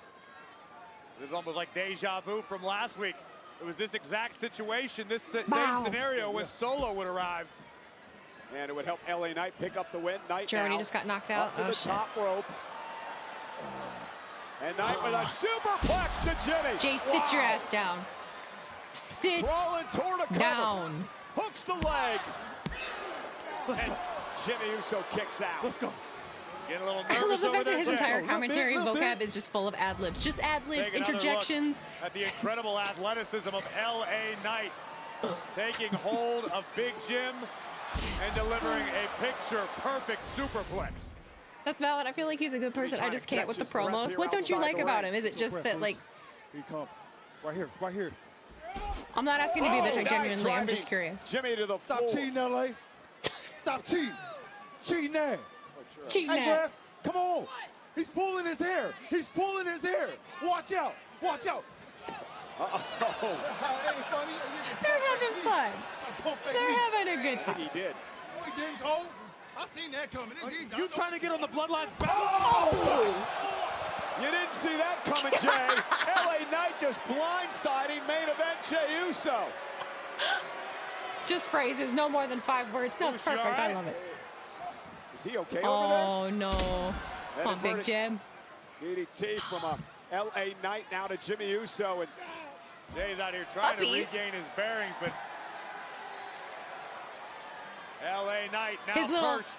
F: This is almost like deja vu from last week. It was this exact situation, this same scenario when Solo would arrive.
B: And it would help LA Knight pick up the win. Knight
A: Journey
B: now
A: just got knocked out.
B: Up to the top rope. And Knight with a superplex to Jimmy.
A: Jay, sit your ass down. Sit down.
B: Hooks the leg. And Jimmy Uso kicks out.
G: Let's go.
F: Get a little
A: I love
F: nervous
A: the
F: over
A: fact that
F: there,
A: his
F: Jay.
A: entire commentary vocab is just full of ad-libs. Just ad-libs,
F: Take another
A: interjections.
F: look at the incredible athleticism of LA Knight taking hold of Big Jim and delivering a picture-perfect superplex.
A: That's valid. I feel like he's a good person. I just can't with the promos. What don't you like about him? Is it just that, like...
G: Here you come. Right here, right here.
A: I'm not asking to be a bitch. I genuinely, I'm just curious.
B: Jimmy to the floor.
G: Stop cheating, LA. Stop cheating. Cheating now.
A: Cheating
G: hey,
A: now.
G: Ref, come on. He's pulling his hair. He's pulling his hair. Watch out. Watch out.
A: They're having fun. They're having a good time.
B: He did.
G: No, he didn't, Cole. I seen that coming. It's easy.
F: You trying to get on the Bloodline's back?
B: You didn't see that coming, Jay. LA Knight just blindsiding main event Jey Uso.
A: Just phrases, no more than 5 words. No, it's perfect. I love it.
B: Is he okay over there?
A: Oh, no. Come on, Big Jim.
B: DDT from a LA Knight now to Jimmy Uso. And
F: Jay's out here trying to regain his bearings, but LA Knight now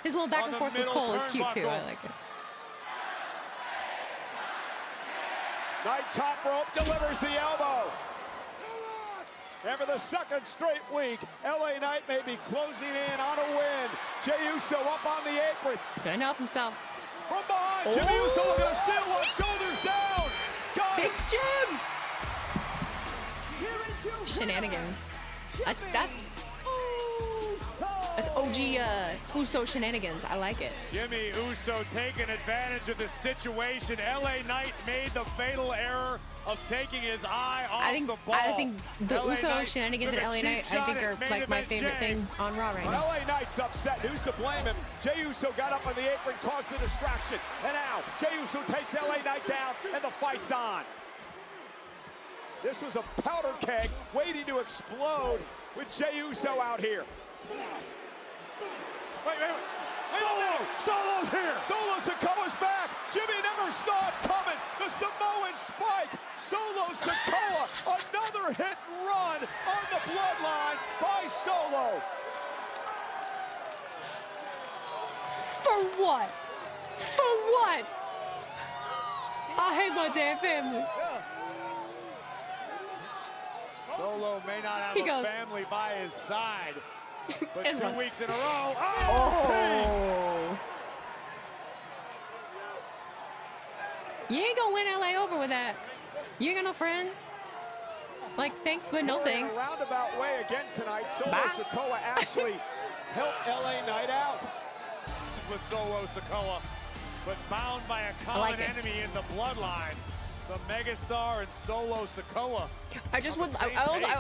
A: his little back and forth with Cole is cute, too. I like it.
B: Knight top rope delivers the elbow. And for the second straight week, LA Knight may be closing in on a win. Jey Uso up on the apron.
A: Couldn't help himself.
B: From behind, Jimmy Uso looking to steal one, shoulders down. Got
A: Big
B: it.
A: Jim. Shenanigans. That's OG Uso shenanigans. I like it.
F: Jimmy Uso taking advantage of the situation. LA Knight made the fatal error of taking his eye off the ball.
A: I think the Uso shenanigans and LA Knight, I think, are like my favorite thing on Raw right now.
B: LA Knight's upset. Who's to blame him? Jey Uso got up on the apron, caused the distraction. And now, Jey Uso takes LA Knight down, and the fight's on. This was a powder keg waiting to explode with Jey Uso out here. Wait. Solo's here. Solo Sikoa's back. Jimmy never saw it coming. The Samoan spike. Solo Sikoa, another hit and run on the bloodline by Solo.
A: For what? For what? I hate my damn family.
F: Solo may not have a family by his side, but 2 weeks in a row.
A: You ain't gonna win LA over with that. You ain't got no friends. Like, thanks, but no thanks.
B: In a roundabout way again tonight, Solo Sikoa actually helped LA Knight out.
F: With Solo Sikoa, but bound by a common enemy in the bloodline. The megastar and Solo Sikoa.
A: I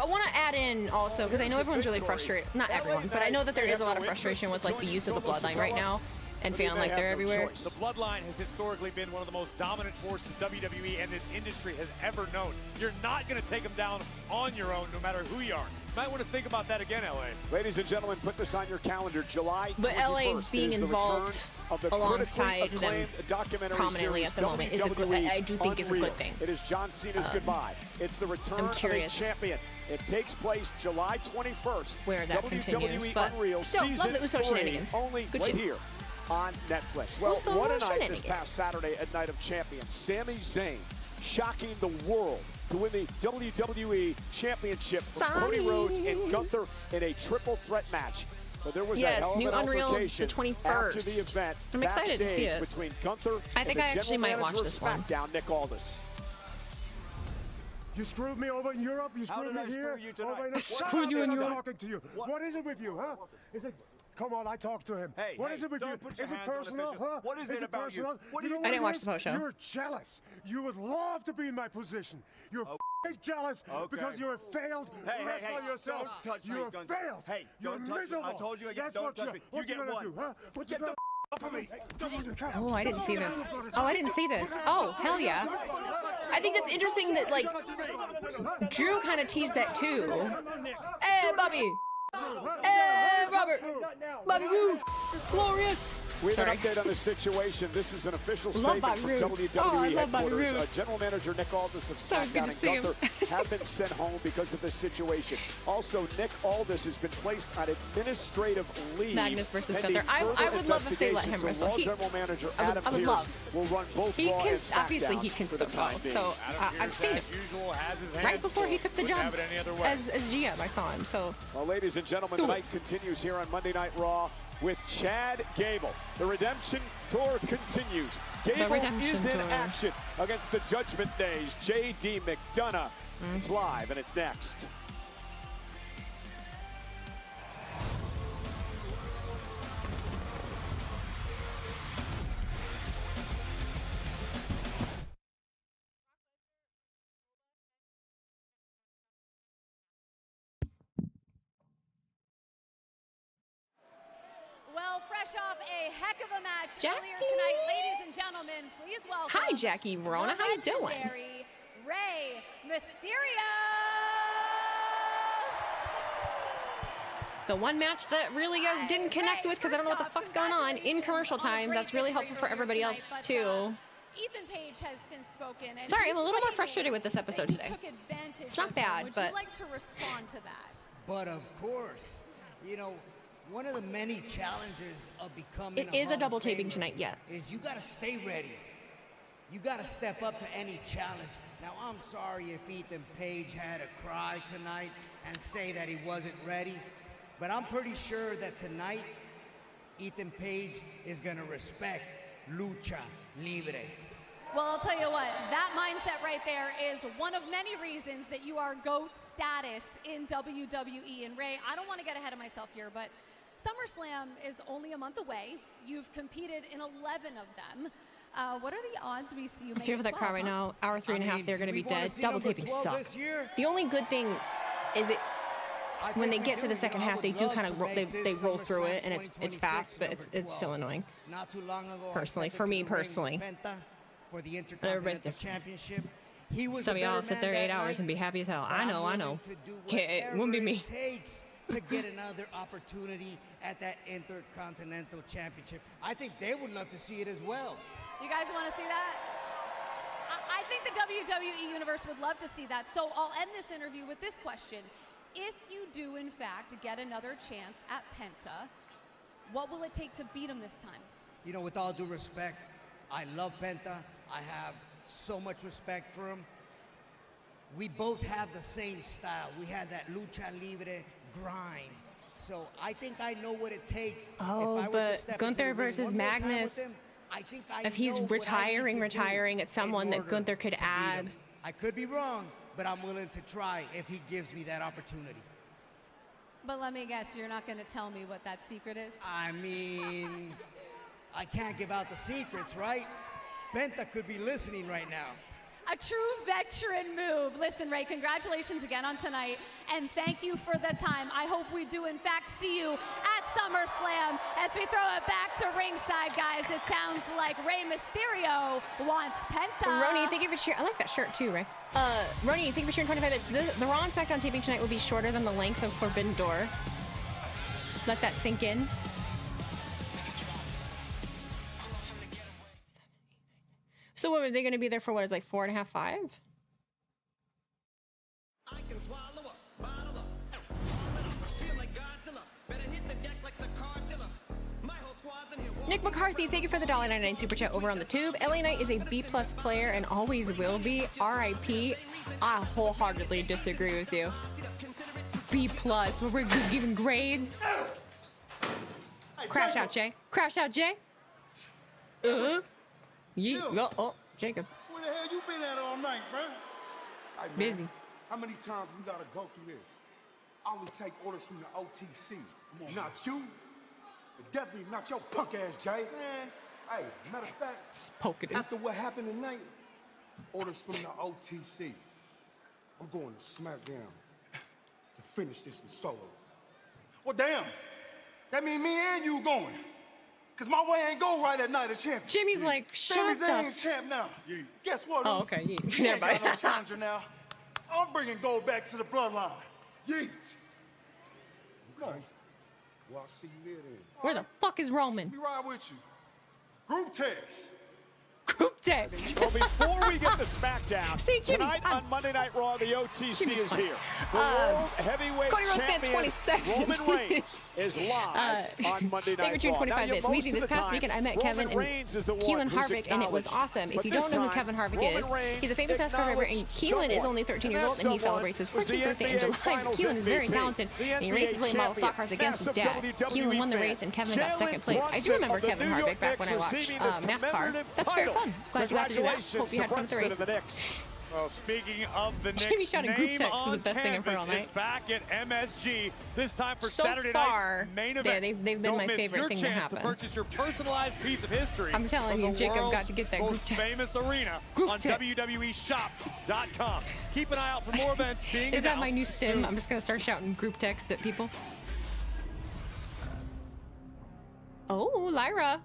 A: want to add in also, because I know everyone's really frustrated. Not everyone, but I know that there is a lot of frustration with like the use of the bloodline right now. and feeling like they're everywhere.
F: The Bloodline has historically been one of the most dominant forces WWE and this industry has ever known. You're not going to take them down on your own, no matter who you are. You might want to think about that again, LA.
B: Ladies and gentlemen, put this on your calendar. July 21st
A: But LA being
B: is the
A: involved
B: return of the
A: alongside them
B: documentary
A: prominently
B: series,
A: at the moment is I do think is a good thing.
B: It is John Cena's goodbye. It's the return of a champion. It takes place July 21st.
A: Where that
B: WWE
A: continues, but
B: Unreal
A: still,
B: season
A: love the Uso
B: 3,
A: shenanigans.
B: only
A: Good
B: right
A: shit.
B: here on Netflix. Well,
A: Uso
B: what a night this
A: shenanigans.
B: past Saturday at Night of Champions. Sami Zayn shocking the world to win the WWE Championship from Cody Rhodes and Gunther in a triple threat match. But there was a hell of
A: new
B: an
A: Unreal
B: altercation
A: the 21st.
B: after the event.
A: I'm excited to see it.
B: Between Gunther
A: I think
B: and
A: I
B: the
A: actually
B: general
A: might watch
B: manager
A: this
B: of
A: one.
B: SmackDown, Nick Aldis.
I: You screwed me over in Europe. You screwed me here.
A: I screwed you in Europe.
I: Talking to you. What is it with you, huh? Is it? Come on, I talked to him.
V: Hey,
I: what is it with you? Is it personal, huh?
V: What is it about you?
I: personal?
V: What do you
I: know
A: I
I: what
A: didn't
I: it
A: watch
I: is?
A: the post show.
I: You're jealous. You would love to be in my position. You're jealous because you have failed wrestler yourself.
V: Don't touch me,
I: You have
V: Gunther.
I: failed.
V: Hey,
I: you're
V: don't touch me.
I: miserable.
V: I told you again,
I: That's
V: don't
I: what
V: touch
I: you
V: me.
I: What
V: You
I: you
V: get
I: gonna do,
V: one.
I: huh? What
V: Get
I: you
V: the
I: gonna
V: off of me.
A: Oh, I didn't see this. Oh, I didn't see this. Oh, hell yeah. I think that's interesting that, like, Drew kind of teased that too. Hey, Bobby. Hey, Robert. Bobby Roode. Glorious.
B: We have an update on the situation. This is an official
A: Love
B: statement
A: Bobby
B: from
A: Roode. Oh, I
B: WWE
A: love Bobby
B: headquarters.
A: Roode.
B: General Manager Nick Aldis of
A: So good
B: SmackDown
A: to see
B: and
A: him.
B: Gunther have been sent home because of this situation. Also, Nick Aldis has been placed on administrative leave.
A: Magnus versus
B: pending
A: Gunther. I
B: further
A: would love if they let him
B: investigations.
A: wrestle.
B: So
A: He-
B: General Manager
A: I would-
B: Adam
A: I would
B: Pearce
A: love.
B: will run both
A: He
B: Raw
A: can,
B: and SmackDown
A: obviously he can
B: for the
A: still go.
B: time being.
A: So I've seen it. Right before he took the job as GM, I saw him. So
B: Well, ladies and gentlemen, the night continues here on Monday Night Raw with Chad Gable. The Redemption Tour continues. Gable
A: Redemption
B: is in
A: Tour.
B: action against the Judgment Days. J.D. McDonough. It's live and it's next.
R: Well, fresh off a heck of a match
A: Jackie.
R: earlier tonight, ladies and gentlemen, please welcome.
A: Hi, Jackie Verona.
R: the
A: How you doing?
R: legendary Rey Mysterio.
A: the one match that really I didn't connect with because I don't know what the fuck's going on in commercial time. That's really helpful for everybody else too.
R: Ethan Page has since spoken. And
A: Sorry,
R: he's
A: I'm a little more
R: claiming
A: frustrated with this episode
R: that he
A: today.
R: took advantage
A: It's not
R: of him.
A: bad,
R: Would
A: but
R: you like to respond to that?
W: But of course, you know, one of the many challenges of becoming
A: it is a
W: Hall
A: double
W: of
A: taping
W: Famer
A: tonight, yes.
W: is you got to stay ready. You got to step up to any challenge. Now, I'm sorry if Ethan Page had a cry tonight and say that he wasn't ready, but I'm pretty sure that tonight Ethan Page is going to respect Lucha Libre.
R: Well, I'll tell you what, that mindset right there is one of many reasons that you are GOAT status in WWE. And Ray, I don't want to get ahead of myself here, but SummerSlam is only a month away. You've competed in 11 of them. What are the odds we see you
A: I
R: make
A: fear for that crowd right now. Hour 3.5, they're going to be dead. Double taping suck. The only good thing is when they get to the second half, they do kind of they roll through it, and it's fast, but it's still annoying.
W: Not too long ago,
A: Personally, for me personally.
W: For the
A: Everybody's
W: Intercontinental
A: different.
W: Championship. He was
A: Some of
W: a better
A: y'all sit
W: man
A: there
W: that
A: 8 hours
W: night,
A: and be happy as hell.
W: but
A: I
W: I'm
A: know.
W: willing to do
A: It wouldn't be
W: whatever
A: me.
W: it takes to get another opportunity at that Intercontinental Championship. I think they would love to see it as well.
R: You guys want to see that? I think the WWE Universe would love to see that. So I'll end this interview with this question. If you do, in fact, get another chance at Penta, what will it take to beat him this time?
W: You know, with all due respect, I love Penta. I have so much respect for him. We both have the same style. We have that lucha libre grind. So I think I know what it takes.
A: Oh,
W: if I were to
A: but
W: step
A: Gunther
W: into the ring
A: versus
W: one more time with
A: Magnus,
W: him, I think I
A: if he's
W: know what I need to
A: retiring,
W: do
A: it's someone that
W: in
A: Gunther
W: order
A: could
W: to beat
A: add.
W: him. I could be wrong, but I'm willing to try if he gives me that opportunity.
R: But let me guess, you're not going to tell me what that secret is?
W: I mean, I can't give out the secrets, right? Penta could be listening right now.
R: A true veteran move. Listen, Ray, congratulations again on tonight, and thank you for the time. I hope we do, in fact, see you at SummerSlam. As we throw it back to ringside, guys, it sounds like Rey Mysterio wants Penta.
A: Roni, thank you for cheering. I like that shirt too, Ray. Roni, thank you for cheering 25 minutes. The Raw and SmackDown taping tonight will be shorter than the length of Forbidden Door. Let that sink in. So what, are they going to be there for what is like 4.5, 5? Nick McCarthy, thank you for the $1.99 super chat over on the tube. LA Knight is a B+ player and always will be. RIP. I wholeheartedly disagree with you. B+. We're giving grades. Crash out, Jay. Crash out, Jay. Oh, Jacob.
E: Where the hell you been at all night, bro? Hey, man,
A: busy.
E: How many times we gotta go through this? I only take orders from the OTC. Not you. And definitely not your punk ass, Jay. Man, hey, matter of fact, after what happened tonight, orders from the OTC. I'm going to SmackDown to finish this with Solo. Well, damn. That mean me and you going. Cause my way ain't go right at Night of Champions.
A: Jimmy's like,
E: SAMI
A: shut
E: ZAYN
A: the
E: champ now. Guess what?
A: Oh, okay.
E: We ain't
A: Never
E: got no
A: mind.
E: challenger now. I'm bringing gold back to the bloodline. Yeet. Okay. Well, I'll see you there then.
A: Where the fuck is Roman?
E: Let me ride with you. Group text.
A: Group text.
B: Well, before we get to SmackDown,
A: See, Jimmy,
B: tonight on Monday Night Raw, the OTC
A: Jimmy's
B: is
A: fine.
B: here. The World Heavyweight
A: Cody Rhodes fan
B: Champion
A: 27.
B: Roman Reigns is live on Monday
A: Thank you
B: Night
A: for
B: Raw.
A: 25 minutes.
B: Most
A: Weezy,
B: of
A: this
B: the
A: past
B: time,
A: weekend I met
B: Roman
A: Kevin and
B: Reigns is the one
A: Keelan
B: who's
A: Harvick, and it was
B: acknowledged.
A: awesome. If
B: But
A: you
B: this
A: don't know who
B: time,
A: Kevin Harvick
B: Roman
A: is,
B: Reigns
A: he's a famous NASCAR driver, and Keelan is only 13 years old, and he celebrates his 14th birthday in July. Keelan is very talented, and he races late model stock cars against his dad. Keelan won the race, and Kevin got second place. I do remember Kevin Harvick back when I watched NASCAR. That's very fun. Glad you got to do that. Hope you had fun with the race.
F: Well, speaking of the
A: Jimmy
F: Knicks,
A: shouting group
F: name
A: text is the
F: on
A: best thing I've heard all
F: canvas
A: night.
F: is back at MSG. This time for
A: So
F: Saturday
A: far,
F: night's main
A: yeah,
F: event.
A: they've been
F: Don't
A: my
F: miss
A: favorite
F: your
A: thing to
F: chance
A: happen.
F: to purchase your personalized piece of history.
A: I'm telling
F: from
A: you,
F: the
A: Jacob got
F: world's
A: to get that
F: most
A: group text.
F: famous arena
A: Group
F: on
A: text.
F: WWEshop.com. Keep an eye out for more events being
A: Is that my new
F: announced
A: stim?
F: soon.
A: I'm just gonna start shouting group text at people. Oh, Lyra.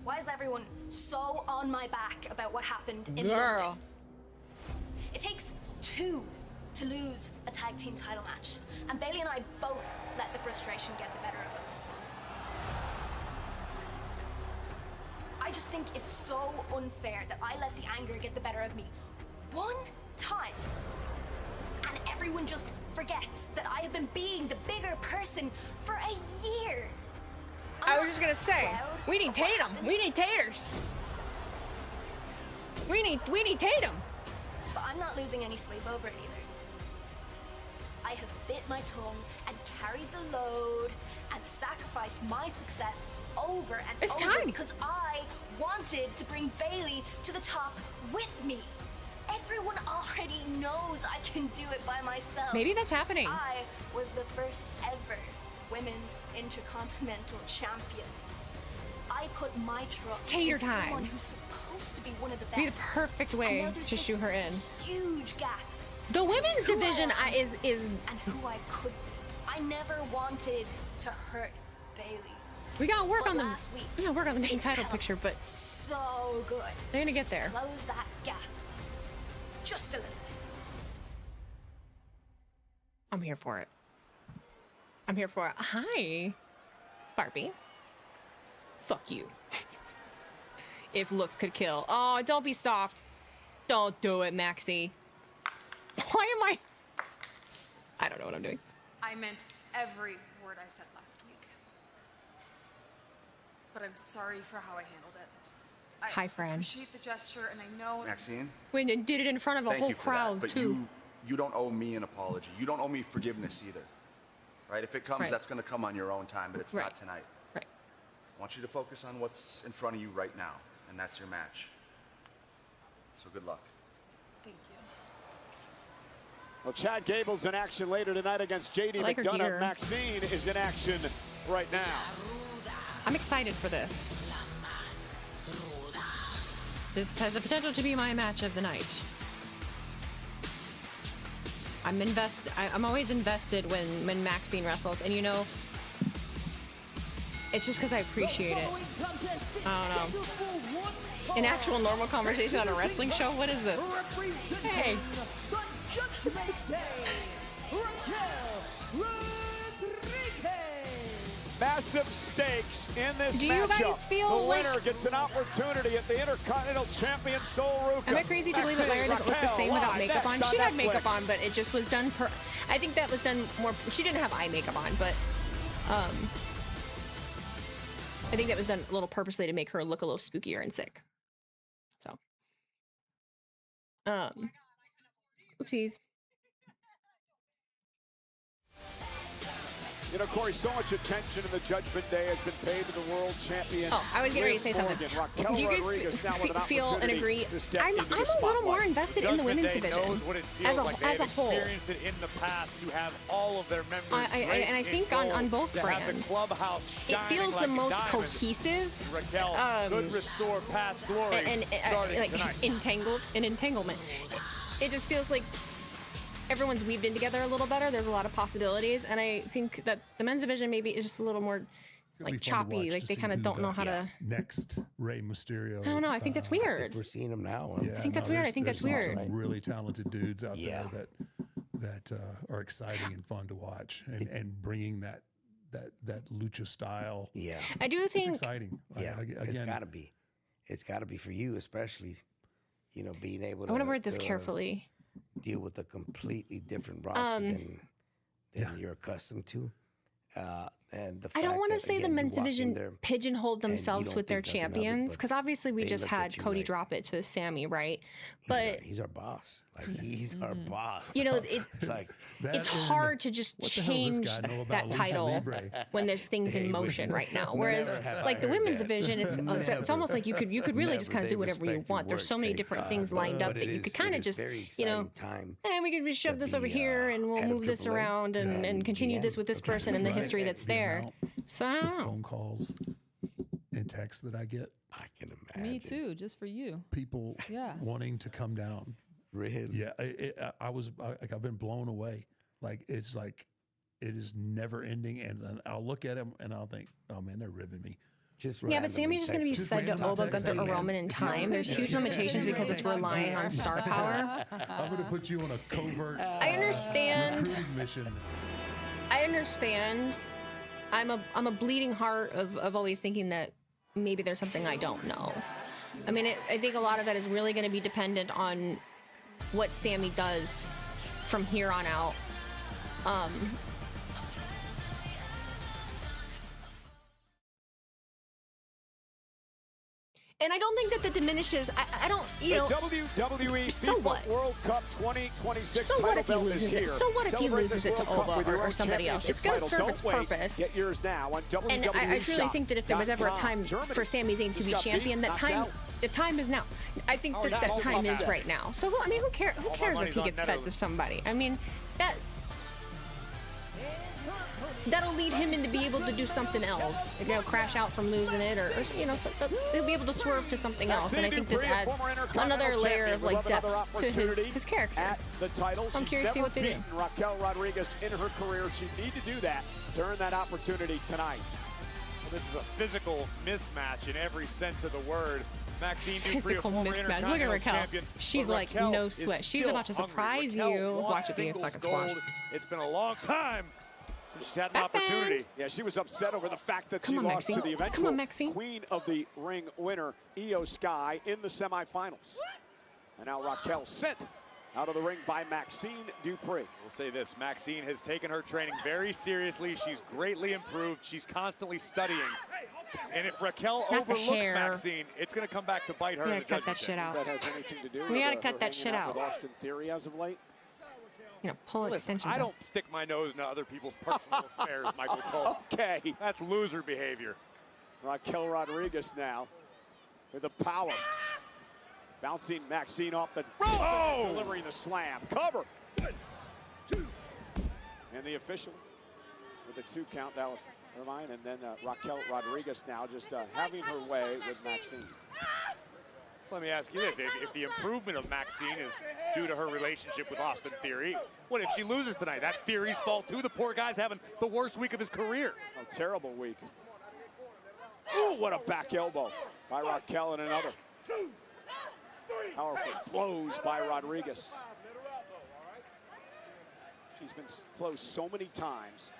K: Why is everyone so on my back about what happened in
A: Girl.
K: London? It takes two to lose a tag team title match, and Bailey and I both let the frustration get the better of us. I just think it's so unfair that I let the anger get the better of me one time, and everyone just forgets that I have been being the bigger person for a year.
A: I was just gonna say, we need Tatum. We need taters. We need Tatum.
K: But I'm not losing any sleep over it either. I have bit my tongue and carried the load and sacrificed my success over and
A: It's
K: over
A: time.
K: because I wanted to bring Bailey to the top with me. Everyone already knows I can do it by myself.
A: Maybe that's happening.
K: I was the first ever women's intercontinental champion. I put my trust
A: tater
K: in
A: time.
K: someone who's supposed to be one of the best.
A: Be the perfect way
K: And now there's
A: to
K: this
A: shoot her in.
K: Huge gap.
A: The women's
K: Who I
A: division
K: am
A: is
K: and who I could be. I never wanted to hurt Bailey.
A: we gotta work
K: But
A: on the
K: last week,
A: we gotta work on the main title picture, but
K: so good.
A: they're gonna get there.
K: Close that gap. Just a little bit.
A: I'm here for it. I'm here for it. Hi, Barbie. Fuck you. If looks could kill. Oh, don't be soft. Don't do it, Maxie. Why am I don't know what I'm doing.
V: I meant every word I said last week. But I'm sorry for how I handled it.
A: Hi, Fran.
V: I appreciate the gesture, and I know...
X: Maxine?
A: When you did it in front of a
X: Thank
A: whole
X: you for
A: crowd,
X: that, but
A: too.
X: you don't owe me an apology. You don't owe me forgiveness either. Right? If it comes,
A: Right.
X: that's going to come on your own time, but it's
A: Right.
X: not tonight.
A: Right.
X: I want you to focus on what's in front of you right now, and that's your match. So good luck.
V: Thank you.
B: Well, Chad Gable's in action later tonight against JD
A: I like her gear.
B: McDonough. Maxine is in action right now.
A: I'm excited for this. This has the potential to be my match of the night. I'm always invested when Maxine wrestles, and you know, It's just because I appreciate it. I don't know. An actual normal conversation on a wrestling show? What is this? Hey.
U: The Judgment Day, Raquel Rodriguez.
B: Massive stakes in this
A: Do
B: matchup.
A: you guys feel
B: the winner gets an opportunity at the Intercontinental Champion Sol Ruca.
A: Am I crazy to believe that Lara doesn't look the same without makeup on? She had makeup on, but it just was done I think that was done more. She didn't have eye makeup on, but I think that was done a little purposely to make her look a little spookier and sick. So, oopsies.
B: You know, Corey, so much attention in the Judgment Day has been paid to the world champion.
A: Oh, I was getting ready to say something. Do you guys feel and agree? I'm a little more invested in the women's division as a whole.
F: Experienced it in the past to have all of their members.
A: And I think on both brands, it feels the most cohesive.
F: Raquel could restore past glory
A: and like entanglement. It just feels like everyone's weaved in together a little better. There's a lot of possibilities, and I think that the men's division maybe is just a little more like choppy. Like they kind of don't know how to.
D: Next, Rey Mysterio.
A: I don't know. I think that's weird.
L: We're seeing him now.
A: I think that's weird. I think that's weird.
D: Some really talented dudes out there that are exciting and fun to watch, and bringing that lucha style.
L: Yeah,
A: I do think
L: it's
D: exciting.
L: Yeah,
D: again,
L: it's got to be. It's got to be for you, especially. You know, being able to.
A: I want to word this carefully.
L: Deal with a completely different roster than you're accustomed to. And the fact
A: I don't want to
L: that,
A: say
L: again,
A: the men's
L: you walk in
A: division
L: there
A: pigeonholed
L: and you
A: themselves
L: don't
A: with their
L: think nothing of it,
A: champions,
L: but
A: because obviously we
L: they
A: just
L: look at
A: had
L: you
A: Cody
L: like-
A: drop it to Sammy, right? But
L: he's our boss. Like he's our boss.
A: you know,
L: like
A: it's hard to just change that title when there's things in motion right now. Whereas, like the women's division, it's almost like you could really just kind of do whatever you want. There's so many different things lined up that you could kind of just, you know, and we could just shove this over here and we'll move this around and continue this with this person and the history that's there. So I don't know.
D: Phone calls and texts that I get.
L: I can imagine.
O: Me too, just for you.
D: People wanting to come down.
L: Really?
D: Yeah, I've been blown away. Like it's like it is never ending, and I'll look at them and I'll think, oh man, they're ribbing me.
A: Yeah, but Sammy's just going to be fed to Oba, Gunther, or Roman in time. There's huge limitations because it's relying on star power.
D: I'm going to put you on a covert
A: I understand.
D: recruiting mission.
A: I understand. I'm a bleeding heart of always thinking that maybe there's something I don't know. I mean, I think a lot of that is really going to be dependent on what Sammy does from here on out. And I don't think that diminishes. I don't, you know.
B: The WWE
A: so
B: FIFA
A: what?
B: World Cup 2026
A: So what if he
B: title belt
A: loses
B: is
A: it?
B: here.
A: So what if he
B: Celebrate
A: loses
B: this
A: it to
B: World Cup
A: Oba
B: with your
A: or
B: own
A: somebody else? It's
B: championship
A: going to serve
B: title.
A: its
B: Don't wait.
A: purpose.
B: Get yours now on WWE
A: And I truly think that if there was ever a time for Sami Zayn to be champion, the time is now. I think that time is right now. So I mean, who cares if he gets fed to somebody? I mean, that'll lead him in to be able to do something else. You know, crash out from losing it, or you know, he'll be able to swerve to something else. And I think this adds another layer of like depth to his character.
B: At the title,
A: I'm curious to see what they do.
B: Raquel Rodriguez in her career. She need to do that during that opportunity tonight.
F: Well, this is a physical mismatch in every sense of the word. Maxine Dupree,
A: Physical mismatch. Look at Raquel. She's like no sweat. She's about to surprise you. Watch it be a fucking squash.
F: It's been a long time since she's had an opportunity.
B: Yeah, she was upset over the fact that she
A: Come on,
B: lost
A: Maxine.
B: to the eventual
A: Come on, Maxine.
B: queen of the ring winner, Io Sky, in the semifinals. And now Raquel sent out of the ring by Maxine Dupree.
F: We'll say this, Maxine has taken her training very seriously. She's greatly improved. She's constantly studying. And if Raquel
A: Not the
F: overlooks
A: hair.
F: Maxine, it's going to come back to bite her.
A: We
F: in
A: gotta
F: the
A: cut that
F: judgment
A: shit
F: day.
A: out.
B: That has anything to do
A: We
B: with
A: gotta
B: her
A: cut that
B: hanging
A: shit
B: out
A: out.
B: with Austin Theory as of late?
A: You know, pull
F: Listen,
A: extensions.
F: I
A: out.
F: don't stick my nose into other people's personal affairs, Michael Cole.
B: Okay.
F: That's loser behavior.
B: Raquel Rodriguez now with the power. Bouncing Maxine off the rope, delivering the slam. Cover. And the official with a 2 count, Dallas Irvine, and then Raquel Rodriguez now just having her way with Maxine.
F: Let me ask you this, if the improvement of Maxine is due to her relationship with Austin Theory, what if she loses tonight? That Theory's fault too. The poor guy's having the worst week of his career.
B: A terrible week. Ooh, what a back elbow by Raquel and another. Powerful blows by Rodriguez. She's been close so many times.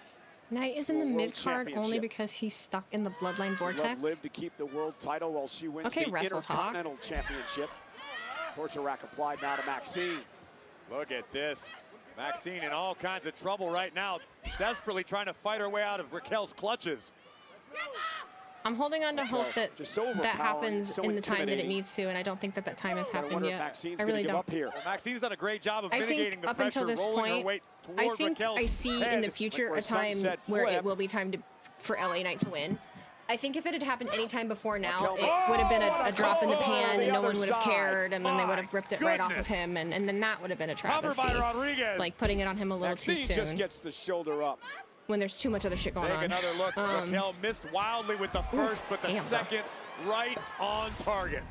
A: Knight is in the mid-card only because he's stuck in the Bloodline vortex.
B: Liv to keep the world title while she wins
A: Okay,
B: the
A: wrestle talk.
B: Intercontinental Championship. Torture rack applied now to Maxine.
F: Look at this. Maxine in all kinds of trouble right now, desperately trying to fight her way out of Raquel's clutches.
A: I'm holding on to hope that
B: so
A: that happens
B: so
A: in the time that it
B: intimidating.
A: needs to, and I don't think that that time has happened
B: wonder if
A: yet.
B: Maxine's
A: I really
B: gonna give
A: don't.
B: up here.
F: Well, Maxine's done a great job of
A: I
F: mitigating
A: think
F: the
A: up
F: pressure,
A: until this
F: rolling her
A: point,
F: weight
A: I
F: toward
A: think
F: Raquel's
A: I see
F: head.
A: in the future
B: Like
A: a time
B: sunset
A: where
B: flip.
A: it will be time for LA Knight to win. I think if it had happened any time before now,
B: Raquel-
A: it would have been a drop in the pan,
B: the
A: and no
B: other
A: one would have
B: side.
A: cared, and then they would have ripped it right off of
F: goodness.
A: him, and then that would have been a
F: Cover
A: travesty.
F: by Rodriguez.
A: Like putting it on him a little too
B: Maxine
A: soon
B: just gets the shoulder up.
A: when there's too much other shit going
F: Take
A: on.
F: another look. Raquel missed wildly with the first, but the
A: damn.
F: second right on target.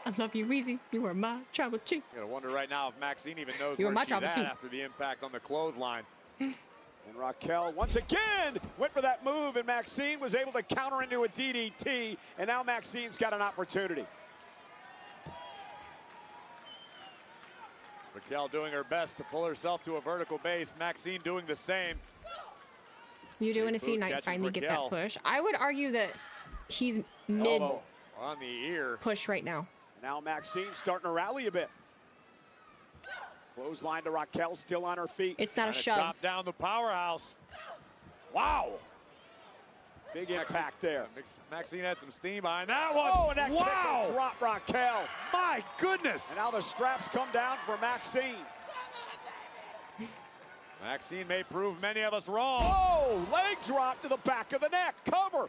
A: I love you, Weezy. You are my tribal chief.
F: You gotta wonder right now if Maxine even knows
A: You were
F: where
A: my
F: she's
A: trouble
F: at
A: too.
F: after the impact on the clothesline.
B: And Raquel once again went for that move, and Maxine was able to counter into a DDT, and now Maxine's got an opportunity.
F: Raquel doing her best to pull herself to a vertical base. Maxine doing the same.
A: You do
F: Big
A: want to see
F: boot
A: Knight
F: catches
A: finally get that
F: Raquel.
A: push. I would argue that he's mid
F: Elbow on the ear.
A: push right now.
B: Now Maxine starting to rally a bit. Clothesline to Raquel, still on her feet.
A: It's not a
F: Trying to
A: shove.
F: chop down the powerhouse. Wow.
B: Big impact there.
F: Maxine had some steam behind that one.
B: Oh, and that
F: wow.
B: kick will drop Raquel.
F: My goodness.
B: And now the straps come down for Maxine.
F: Maxine may prove many of us wrong.
B: Oh, leg drop to the back of the neck. Cover.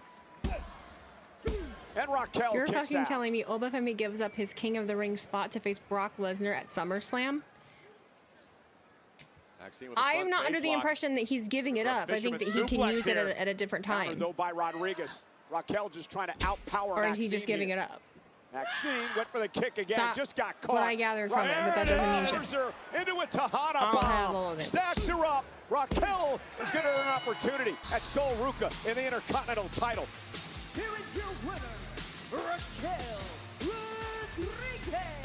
B: And Raquel
A: You're
B: kicks
A: fucking
B: out.
A: telling me Obafemi gives up his King of the Ring spot to face Brock Lesnar at SummerSlam?
F: Maxine with a
A: I
F: front
A: am not
F: face
A: under the
F: lock.
A: impression that he's giving it
F: For a
A: up. I think that he
F: fisherman
A: can
F: suplex
A: use it
F: here.
A: at a different
B: Countered,
A: time.
B: though, by Rodriguez. Raquel just trying to outpower
A: Or is
B: Maxine
A: he just giving
B: here.
A: it up?
B: Maxine went for the kick again,
A: not
B: just got caught.
A: what I gathered from it, but that doesn't mean
B: Hammers
A: shit.
B: her into a Tejana
A: I don't have all
B: bomb.
A: of it.
B: Stacks her up. Raquel is going to earn an opportunity at Sol Ruca in the Intercontinental title.
U: Here is your winner, Raquel Rodriguez.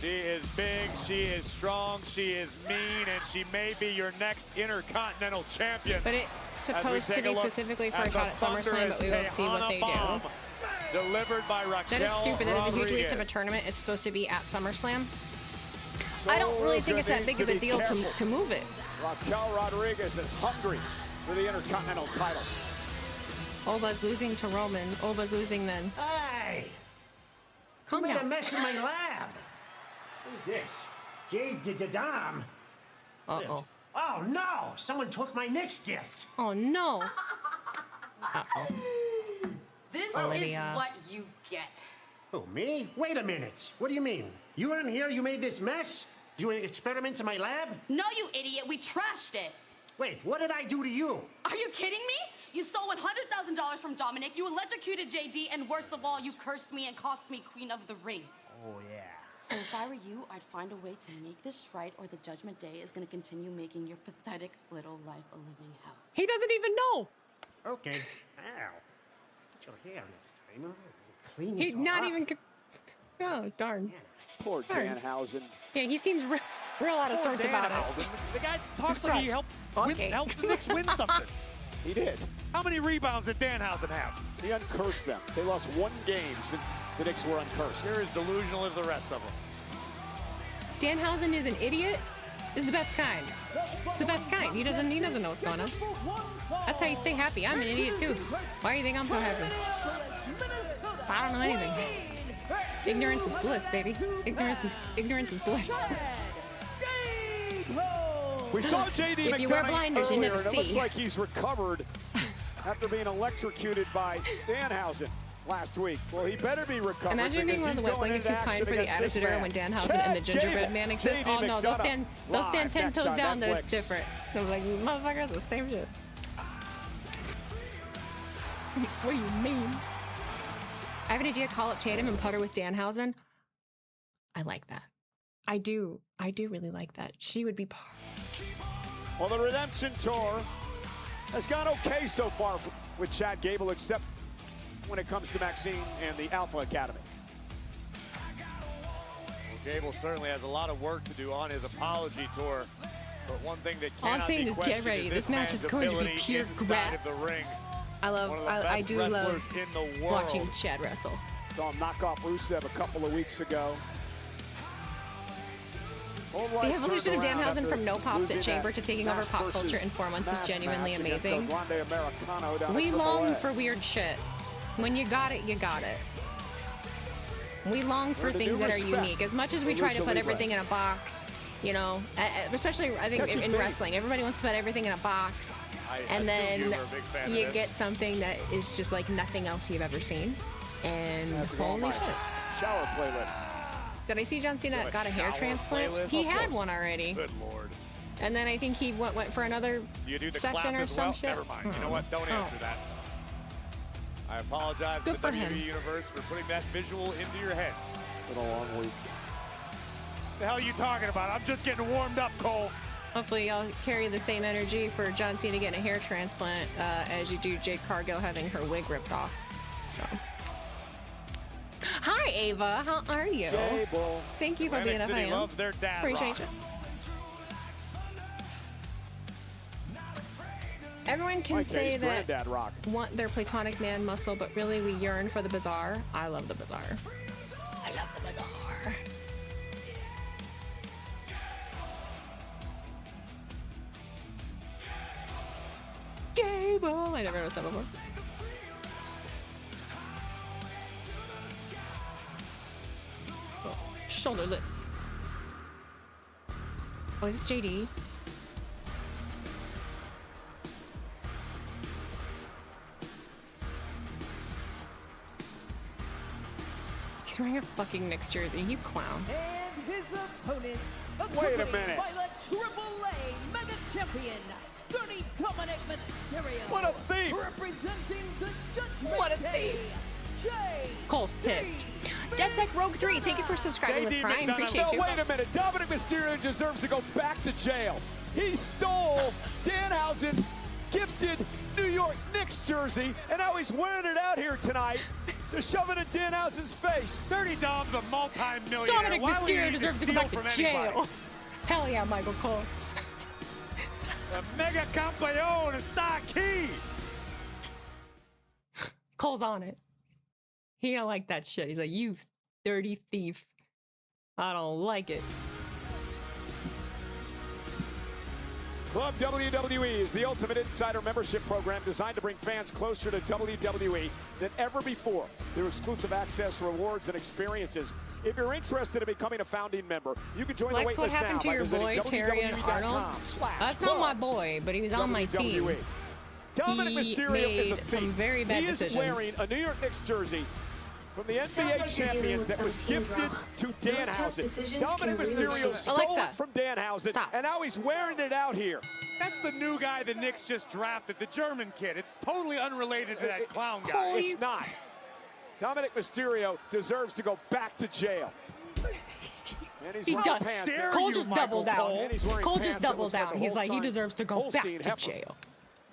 F: She is big, she is strong, she is mean, and she may be your next Intercontinental Champion.
A: But it's supposed to
F: take a
A: be
F: look
A: specifically for a
F: at
A: cut at
F: the
A: SummerSlam, but we will see what they
F: Tejana
A: do.
F: bomb delivered by Raquel
A: That is stupid. That is a huge waste of a
F: Rodriguez.
A: tournament. It's supposed to be at SummerSlam.
B: Sol
A: I don't really think
B: Ruca
A: it's that
B: needs
A: big
B: to
A: of a
B: be
A: deal
B: careful.
A: to move it.
B: Raquel Rodriguez is hungry for the Intercontinental title.
A: Oba's losing to Roman. Oba's losing then.
O: Hey!
A: Calm
O: Who made
A: down.
O: a mess in my lab? Who's this? Jade Dom.
A: Uh-oh.
O: Oh no! Someone took my next gift.
A: Oh, no. Uh-oh.
U: This
A: Olivia.
U: is what you get.
O: Who, me? Wait a minute. What do you mean? You weren't here, you made this mess? You experiments in my lab?
Q: No, you idiot. We trashed it.
O: Wait, what did I do to you?
Q: Are you kidding me? You stole $100,000 from Dominic, you electrocuted JD, and worst of all, you cursed me and cost me Queen of the Ring.
O: Oh, yeah.
Q: So if I were you, I'd find a way to make this right, or the Judgment Day is going to continue making your pathetic little life a living hell.
A: He doesn't even know.
O: Okay. Ow. Put your hair next time. Clean
A: He's
O: this
A: not
O: up.
A: even... Oh, darn.
B: Poor
A: Darn.
B: Danhausen.
A: Yeah, he seems real out of
F: Poor
A: sorts about it.
F: Danhausen. The guy talks
A: He's
F: like he
A: crushed.
F: helped,
A: Okay.
F: helped the Knicks win something.
B: He did.
F: How many rebounds did Danhausen have?
B: He uncursed them. They lost one game since the Knicks were uncursed.
F: You're as delusional as the rest of them.
A: Danhausen is an idiot. Is the best kind. It's the best kind. He doesn't know what's going on. That's how you stay happy. I'm an idiot too. Why do you think I'm so happy? I don't know anything. Ignorance is bliss, baby. Ignorance is bliss.
B: We saw JD
A: If you wear
B: McDonough
A: blinders, you
B: earlier,
A: never
B: and it looks
A: see.
B: like he's recovered after being electrocuted by Danhausen last week. Well, he better be recovered.
A: Imagine being
B: because
A: one of the
B: he's
A: wet
B: going
A: blankets
B: into
A: who pined
B: action
A: for the
B: against this
A: Attitude Era
B: man.
A: when Danhausen
B: Chad
A: and the gingerbread
B: Gable,
A: man exist.
B: JD
A: Oh no, they'll
B: McDonough,
A: stand 10
B: live
A: toes
B: next
A: down.
B: on
A: That it's
B: Netflix.
A: different. I was like, motherfucker, it's the same shit. What do you mean? I have an idea. Call up Tatum and putter with Danhausen. I like that. I do really like that. She would be.
B: Well, the Redemption Tour has gone okay so far with Chad Gable, except when it comes to Maxine and the Alpha Academy.
F: Gable certainly has a lot of work to do on his apology tour. But one thing that
A: all I'm
F: cannot
A: saying
F: be
A: is get
F: questioned
A: ready.
F: is
A: This match is going to be pure
F: inside of the
A: grass.
F: ring.
A: I do love
F: in the world.
A: watching Chad wrestle.
B: Saw him knock off Rusev a couple of weeks ago.
A: The evolution of Danhausen from no pops at Chamber to taking over pop culture in 4 months is genuinely amazing. We long for weird shit. When you got it, you got it. We long for things that are unique. As much as we try to put everything in a box, you know, especially I think in wrestling, everybody wants to put everything in a box. And then you get something that is just like nothing else you've ever seen. And holy shit.
B: Shower playlist.
A: Did I see John Cena got a hair transplant?
F: Playlist?
A: He had one already.
F: Good Lord.
A: And then I think he went for another
F: Do you do the
A: session
F: clap
A: or
F: as
A: some
F: well?
A: shit.
F: Never mind. You know what? Don't answer that. I apologize to
A: Good
F: the
A: for him.
F: WWE Universe for putting that visual into your heads.
B: It's been a long week.
F: The hell are you talking about? I'm just getting warmed up, Cole.
A: Hopefully y'all carry the same energy for John Cena getting a hair transplant as you do Jade Cargill having her wig ripped off. So. Hi, Ava. How are you?
B: Gable.
A: Thank you for
F: Atlantic
A: being a
F: City
A: fan.
F: loves their dad
A: Appreciate
F: rock.
A: you. Everyone can
B: Mike
A: say
B: Hayes,
A: that
B: Granddad rock.
A: want their platonic man muscle, but really we yearn for the bizarre. I love the bizarre. I love the bizarre. Gable. I never noticed that before. Oh, shoulder lifts. Oh, is this JD? He's wearing a fucking Knicks jersey, you clown.
U: And his opponent,
B: Wait a
U: accompanied
B: minute.
U: by the AAA Mega Champion, Dirty Dominic Mysterio.
B: What a thief!
U: Representing the Judgment
A: What a
U: Day,
A: thief.
U: J.
A: Cole's pissed. DeadSec Rogue 3, thank you for subscribing with
B: JD
A: Prime.
B: McDonough.
A: Appreciate
B: No,
A: you.
B: wait a minute. Dominic Mysterio deserves to go back to jail. He stole Danhausen's gifted New York Knicks jersey, and now he's wearing it out here tonight to shove it in Danhausen's face.
F: Dirty Dom's a multi-millionaire.
A: Dominic
F: Why would he
A: Mysterio
F: need
A: deserves to go
F: steal
A: back to
F: from
A: jail.
F: anybody?
A: Hell yeah, Michael Cole.
F: The mega campeón está aquí.
A: Cole's on it. He don't like that shit. He's like, you dirty thief. I don't like it.
B: Club WWE is the ultimate insider membership program designed to bring fans closer to WWE than ever before through exclusive access, rewards, and experiences. If you're interested in becoming a founding member, you can join
A: Lex,
B: the
A: what
B: waitlist now
A: happened to
B: by
A: your boy,
B: visiting
A: Terry Arnold? That's not my boy, but he was on my team.
B: Dominic
A: He
B: Mysterio is a
A: made
B: thief.
A: some very bad
B: he is
A: decisions.
B: wearing a New York Knicks jersey from the
J: Sounds
B: NBA
J: like you're dealing
B: champions
J: with
B: that was
J: some team
B: gifted
J: drama.
B: to
J: Those tough
B: Danhausen.
J: decisions
B: Dominic
J: can really
B: Mysterio
J: shape.
B: stole
A: Alexa,
B: it from Danhausen,
A: stop.
B: and now he's wearing it out here.
F: That's the new guy the Knicks just drafted, the German kid. It's totally unrelated to that clown guy.
A: Cole,
B: It's not. Dominic Mysterio deserves to go back to jail. And he's
A: He
B: wearing
A: does.
B: pants.
A: Cole just doubled down.
B: And he's wearing
A: Cole
B: pants
A: just
B: that
A: doubled
B: looks like
A: down.
B: a
A: He's like, he
B: Holstein-
A: deserves to go
B: Holstein
A: back to
B: heifer.
A: jail.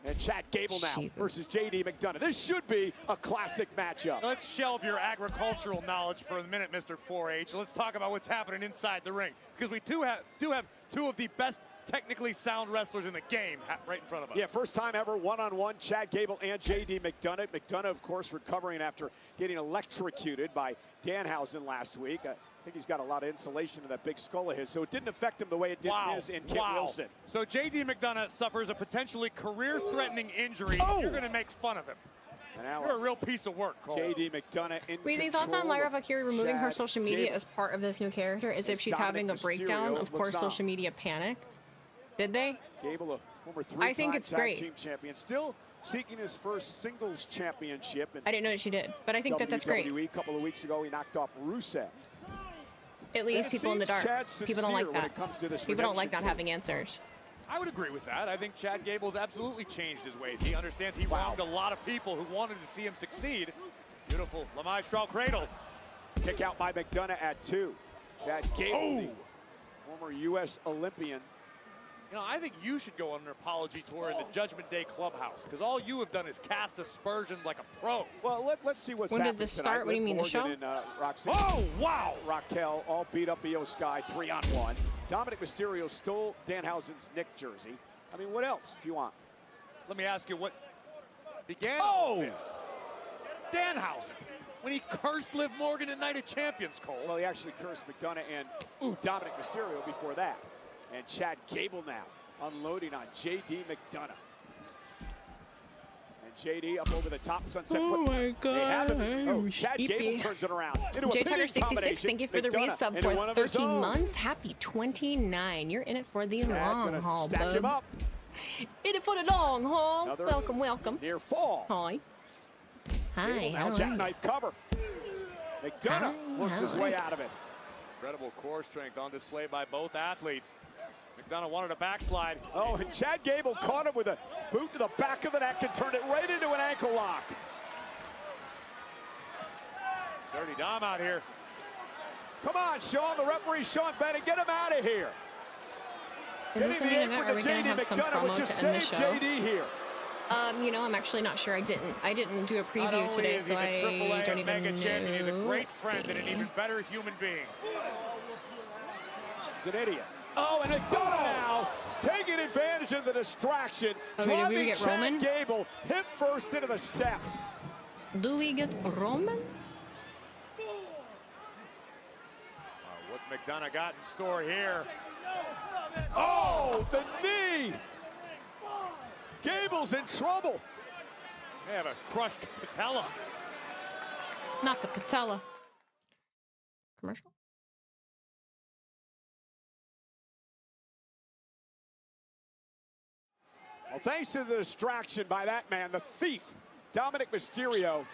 B: And Chad Gable now
A: Jesus.
B: versus JD McDonough. This should be a classic matchup.
F: Let's shelve your agricultural knowledge for a minute, Mr. 4H. Let's talk about what's happening inside the ring. Because we do have two of the best technically sound wrestlers in the game right in front of us.
B: Yeah, first time ever one-on-one, Chad Gable and JD McDonough. McDonough, of course, recovering after getting electrocuted by Danhausen last week. I think he's got a lot of insulation in that big skull of his, so it didn't affect him the way it did his and Kit Wilson.
F: So JD McDonough suffers a potentially career-threatening injury.
B: Oh!
F: You're going to make fun of him.
B: And now
F: You're a real piece of work, Cole.
B: JD McDonough in
A: Weezy, thoughts on
B: control
A: Lyra
B: of
A: Valkyrie removing her
B: Chad
A: social media
B: Gable.
A: as part of this new character, as if she's having a
B: Dominic
A: breakdown?
B: Mysterio
A: Of course,
B: looks on.
A: social media panicked. Did they?
B: Gable, a former
A: I think
B: three-time
A: it's
B: tag
A: great.
B: team champion, still seeking his first singles championship. In
A: I didn't know that she did, but I think that that's great.
B: WWE. A couple of weeks ago, he knocked off Rusev.
A: It leaves
B: That
A: people in the
B: seems
A: dark.
B: Chad
A: People don't like
B: sincere when
A: that.
B: it comes to this
A: People don't like
B: redemption
A: not having answers.
F: I would agree with that. I think Chad Gable's absolutely changed his ways. He understands he wronged a lot of people who wanted to see him succeed. Beautiful Lamai Straw cradle.
B: Kick out by McDonough at 2. Chad Gable, the former U.S. Olympian,
F: You know, I think you should go on an apology tour in the Judgment Day clubhouse, because all you have done is cast aspersions like a pro.
B: Well, let's see what's
A: When
B: happening
A: did this
B: tonight.
A: start? What do you mean, the
B: Morgan
A: show?
B: And, Roxy.
F: Oh, wow!
B: Raquel all beat up Io Sky 3-on-1. Dominic Mysterio stole Danhausen's Nick jersey. I mean, what else do you want?
F: Let me ask you what began all this. Danhausen, when he cursed Liv Morgan at Night of Champions, Cole.
B: Well, he actually cursed McDonough and Dominic Mysterio before that. And Chad Gable now unloading on J.D. McDonough. And J.D. up over the top sunset.
A: Oh my God!
B: They have him. Oh, Chad Gable turns it around. Into a
A: J
B: pinning
A: Tucker 66,
B: combination.
A: thank you for the
B: McDonough
A: resub
B: into one
A: for
B: of his
A: 13
B: own.
A: months. Happy 29. You're in it for the
B: Chad
A: long
B: gonna
A: haul,
B: stack
A: bub.
B: him up.
A: In it for the long haul.
B: Another
A: Welcome, welcome.
B: Near fall.
A: Hi. Hi.
B: Gable now
A: how are you?
B: jackknife cover. McDonough works his way out of it.
F: Incredible core strength on display by both athletes. McDonough wanted a backslide.
B: Oh, and Chad Gable caught him with a boot to the back of the neck and turned it right into an ankle lock.
F: Dirty Dom out here.
B: Come on, Sean, the referee, Sean Bennett, get him out of here.
A: Is this
B: Getting
A: the main
B: the
A: event?
B: apron
A: Are we
B: to
A: going to
B: JD
A: have some
B: McDonough
A: promo
B: would just
A: to end the
B: save
A: show?
B: JD here.
A: You know, I'm actually not sure. I didn't do a
F: Not
A: preview
F: only
A: today,
F: is he
A: so
F: the
A: I
F: AAA
A: don't even
F: Mega
A: know.
F: Champion, he's a great friend
A: Let's
F: and an
A: see.
F: even better human being.
B: He's an idiot. Oh, and McDonough now taking advantage of the distraction.
A: Okay, did we
B: driving
A: get
B: Chad
A: Roman?
B: Gable hip first into the steps.
A: Do we get Roman?
F: What's McDonough got in store here?
B: Oh, the knee. Gable's in trouble.
F: They have a crushed patella.
A: Not the patella. Commercial?
B: Well, thanks to the distraction by that man, the thief, Dominic Mysterio.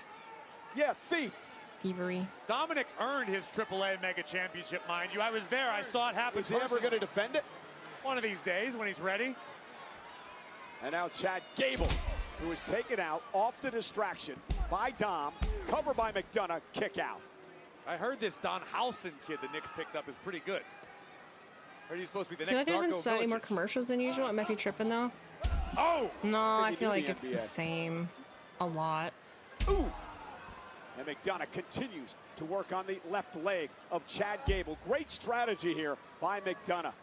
B: Yeah, thief.
A: Thievery.
F: Dominic earned his AAA Mega Championship, mind you. I was there. I saw it happen.
B: Was he ever going to defend it?
F: One of these days when he's ready.
B: And now Chad Gable, who was taken out off the distraction by Dom, covered by McDonough, kick out.
F: I heard this Don Housen kid the Knicks picked up is pretty good. Heard he's supposed to be the
A: I feel like
F: next
A: there's been
F: Darko
A: slightly more
F: Milicic.
A: commercials than usual. I might be tripping though.
F: Oh!
A: No, I
B: Pretty
A: feel
B: new,
A: like
B: the
A: it's the
B: NBA.
A: same. A lot.
B: Ooh! And McDonough continues to work on the left leg of Chad Gable. Great strategy here by McDonough.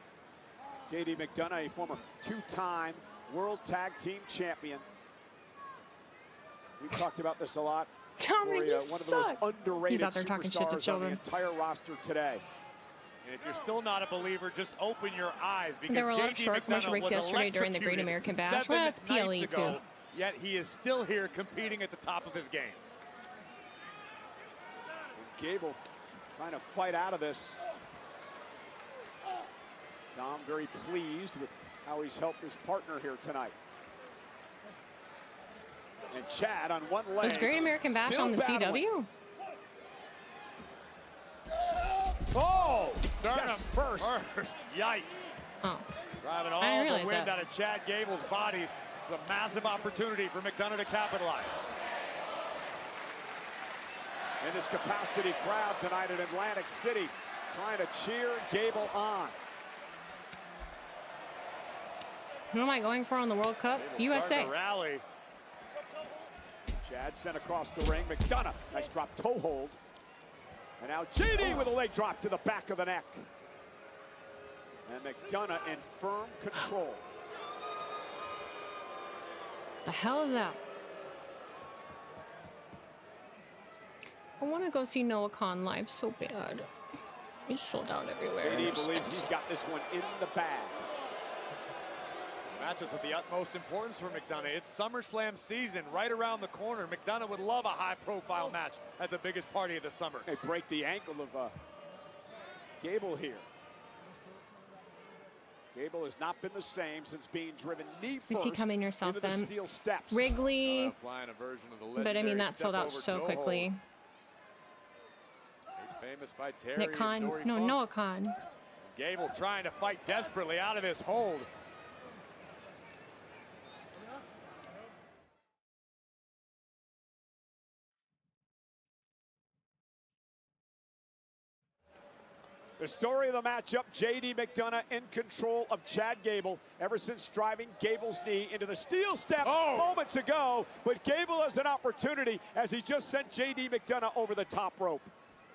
B: J.D. McDonough, a former two-time World Tag Team Champion. We've talked about this a lot.
A: Dominic, you
B: one of the most
A: suck.
B: underrated
A: He's out there talking shit to
B: superstars on the
A: children.
B: entire roster today.
F: And if you're still not a believer, just open your eyes, because
A: There were a lot of
F: JD
A: short commercial
F: McDonough
A: breaks
F: was
A: yesterday during the Great
F: electrocuted
A: American Bash.
F: 7
A: Well, that's PLE
F: nights ago,
A: too.
F: Yet he is still here competing at the top of his game.
B: And Gable trying to fight out of this. Dom very pleased with how he's helped his partner here tonight. And Chad on one leg.
A: Was Great American Bash
B: still
A: on the
B: battling.
A: CW?
B: Oh!
F: Sternum
B: Chest first.
F: Yikes.
A: Oh.
F: Driving
A: I
F: all
A: didn't
F: the
A: realize
F: wind
A: that.
F: out of Chad Gable's body. It's a massive opportunity for McDonough to capitalize.
B: In this capacity crowd tonight in Atlantic City, trying to cheer Gable on.
A: Who am I going for on the World Cup?
F: Gable
A: USA.
F: starting to rally.
B: Chad sent across the ring. McDonough, nice drop toe hold. And now JD with a leg drop to the back of the neck. And McDonough in firm control.
A: The hell is that? I want to go see Noah Khan live so bad. He's sold out everywhere.
B: JD believes he's got this one in the bag.
F: This matchup's of the utmost importance for McDonough. It's SummerSlam season right around the corner. McDonough would love a high-profile match at the biggest party of the summer.
B: They break the ankle of Gable here. Gable has not been the same since being driven knee
A: You
B: first
A: see coming yourself
B: into the
A: then.
B: steel steps.
A: Wrigley.
F: Applying a version of the
A: But I
F: legendary
A: mean, that sold out
F: step
A: so
F: over toe
A: quickly.
F: hold. Made famous by Terry
A: Nick
F: and
A: Khan.
F: Dory
A: No,
F: Funk.
A: Noah Khan.
F: Gable trying to fight desperately out of this hold.
B: The story of the matchup, J.D. McDonough in control of Chad Gable ever since driving Gable's knee into the steel step moments ago. But Gable has an opportunity as he just sent J.D. McDonough over the top rope.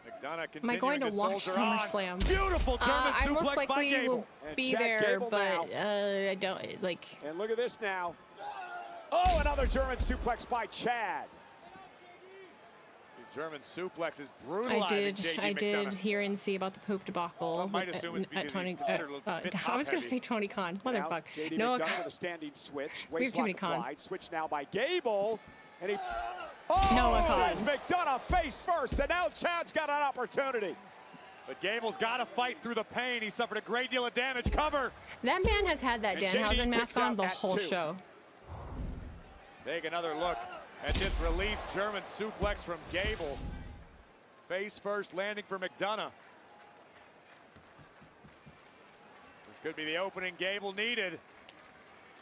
F: McDonough
A: Am I going to watch SummerSlam?
F: Beautiful German
A: I most
F: suplex by
A: likely
F: Gable.
A: will
B: And
A: be
B: Chad
A: there,
B: Gable
A: but
B: now.
A: I don't like.
B: And look at this now. Oh, another German suplex by Chad.
F: His German suplex is brutalizing J.D.
A: I did
F: McDonough.
A: hear and see about the poop debacle.
F: I might assume it's because he's considered a little bit
A: I was going
F: top-heavy.
A: to say Tony Khan.
B: Now,
A: Motherfucker.
B: J.D.
A: Noah
B: McDonough with a standing switch.
A: We have too many
B: Waistlock
A: cons.
B: applied. Switch now by Gable. And he
A: Noah
B: says
A: Khan.
B: McDonough face first. And now Chad's got an opportunity.
F: But Gable's got to fight through the pain. He suffered a great deal of damage. Cover.
A: That man has had that
F: And
A: Danhausen
F: JD
A: mask
F: kicks
A: on
F: out
A: the
F: at
A: whole
F: 2.
A: show.
F: Take another look at this release German suplex from Gable. Face first landing for McDonough. This could be the opening Gable needed.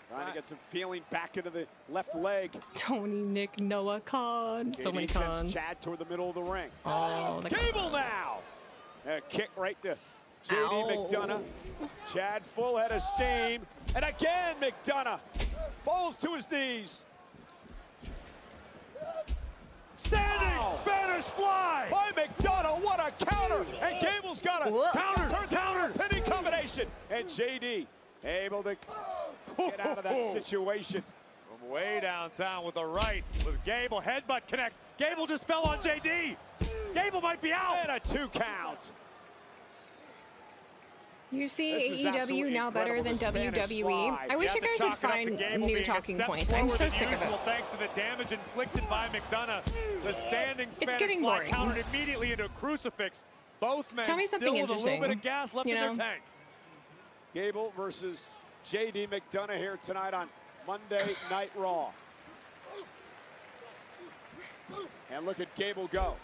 B: Trying to get some feeling back into the left leg.
A: Tony, Nick, Noah Khan. So many
B: JD sends
A: cons.
B: Chad toward the middle of the ring.
A: Oh, the
B: Gable now. A kick right to J.D.
A: Ow.
B: McDonough. Chad full head of steam. And again, McDonough falls to his knees.
F: Standing Spanish fly
B: by McDonough. What a counter! And Gable's got a
F: counter.
B: Penny combination. And JD able to get out of that situation.
F: From way downtown with the right was Gable. Headbutt connects. Gable just fell on JD. Gable might be out.
B: And a 2 count.
A: You see
B: This is
A: AEW
B: absolutely
A: now better than
B: incredible, the Spanish
A: WWE.
B: fly.
A: I wish
F: Yeah,
A: you guys
F: to
A: would
F: chalk it up to
A: find
F: Gable
A: new
F: being a
A: talking
F: step
A: points. I'm
F: slower
A: so
F: than
A: sick of it.
F: usual Thanks to the damage inflicted by McDonough. The standing Spanish
A: getting
F: fly
A: boring.
F: countered immediately into a crucifix. Both men
A: Tell me
F: still
A: something
F: with a little bit
A: interesting.
F: of gas left
A: You
F: in
A: know?
F: their tank.
B: Gable versus J.D. McDonough here tonight on Monday Night Raw. And look at Gable go.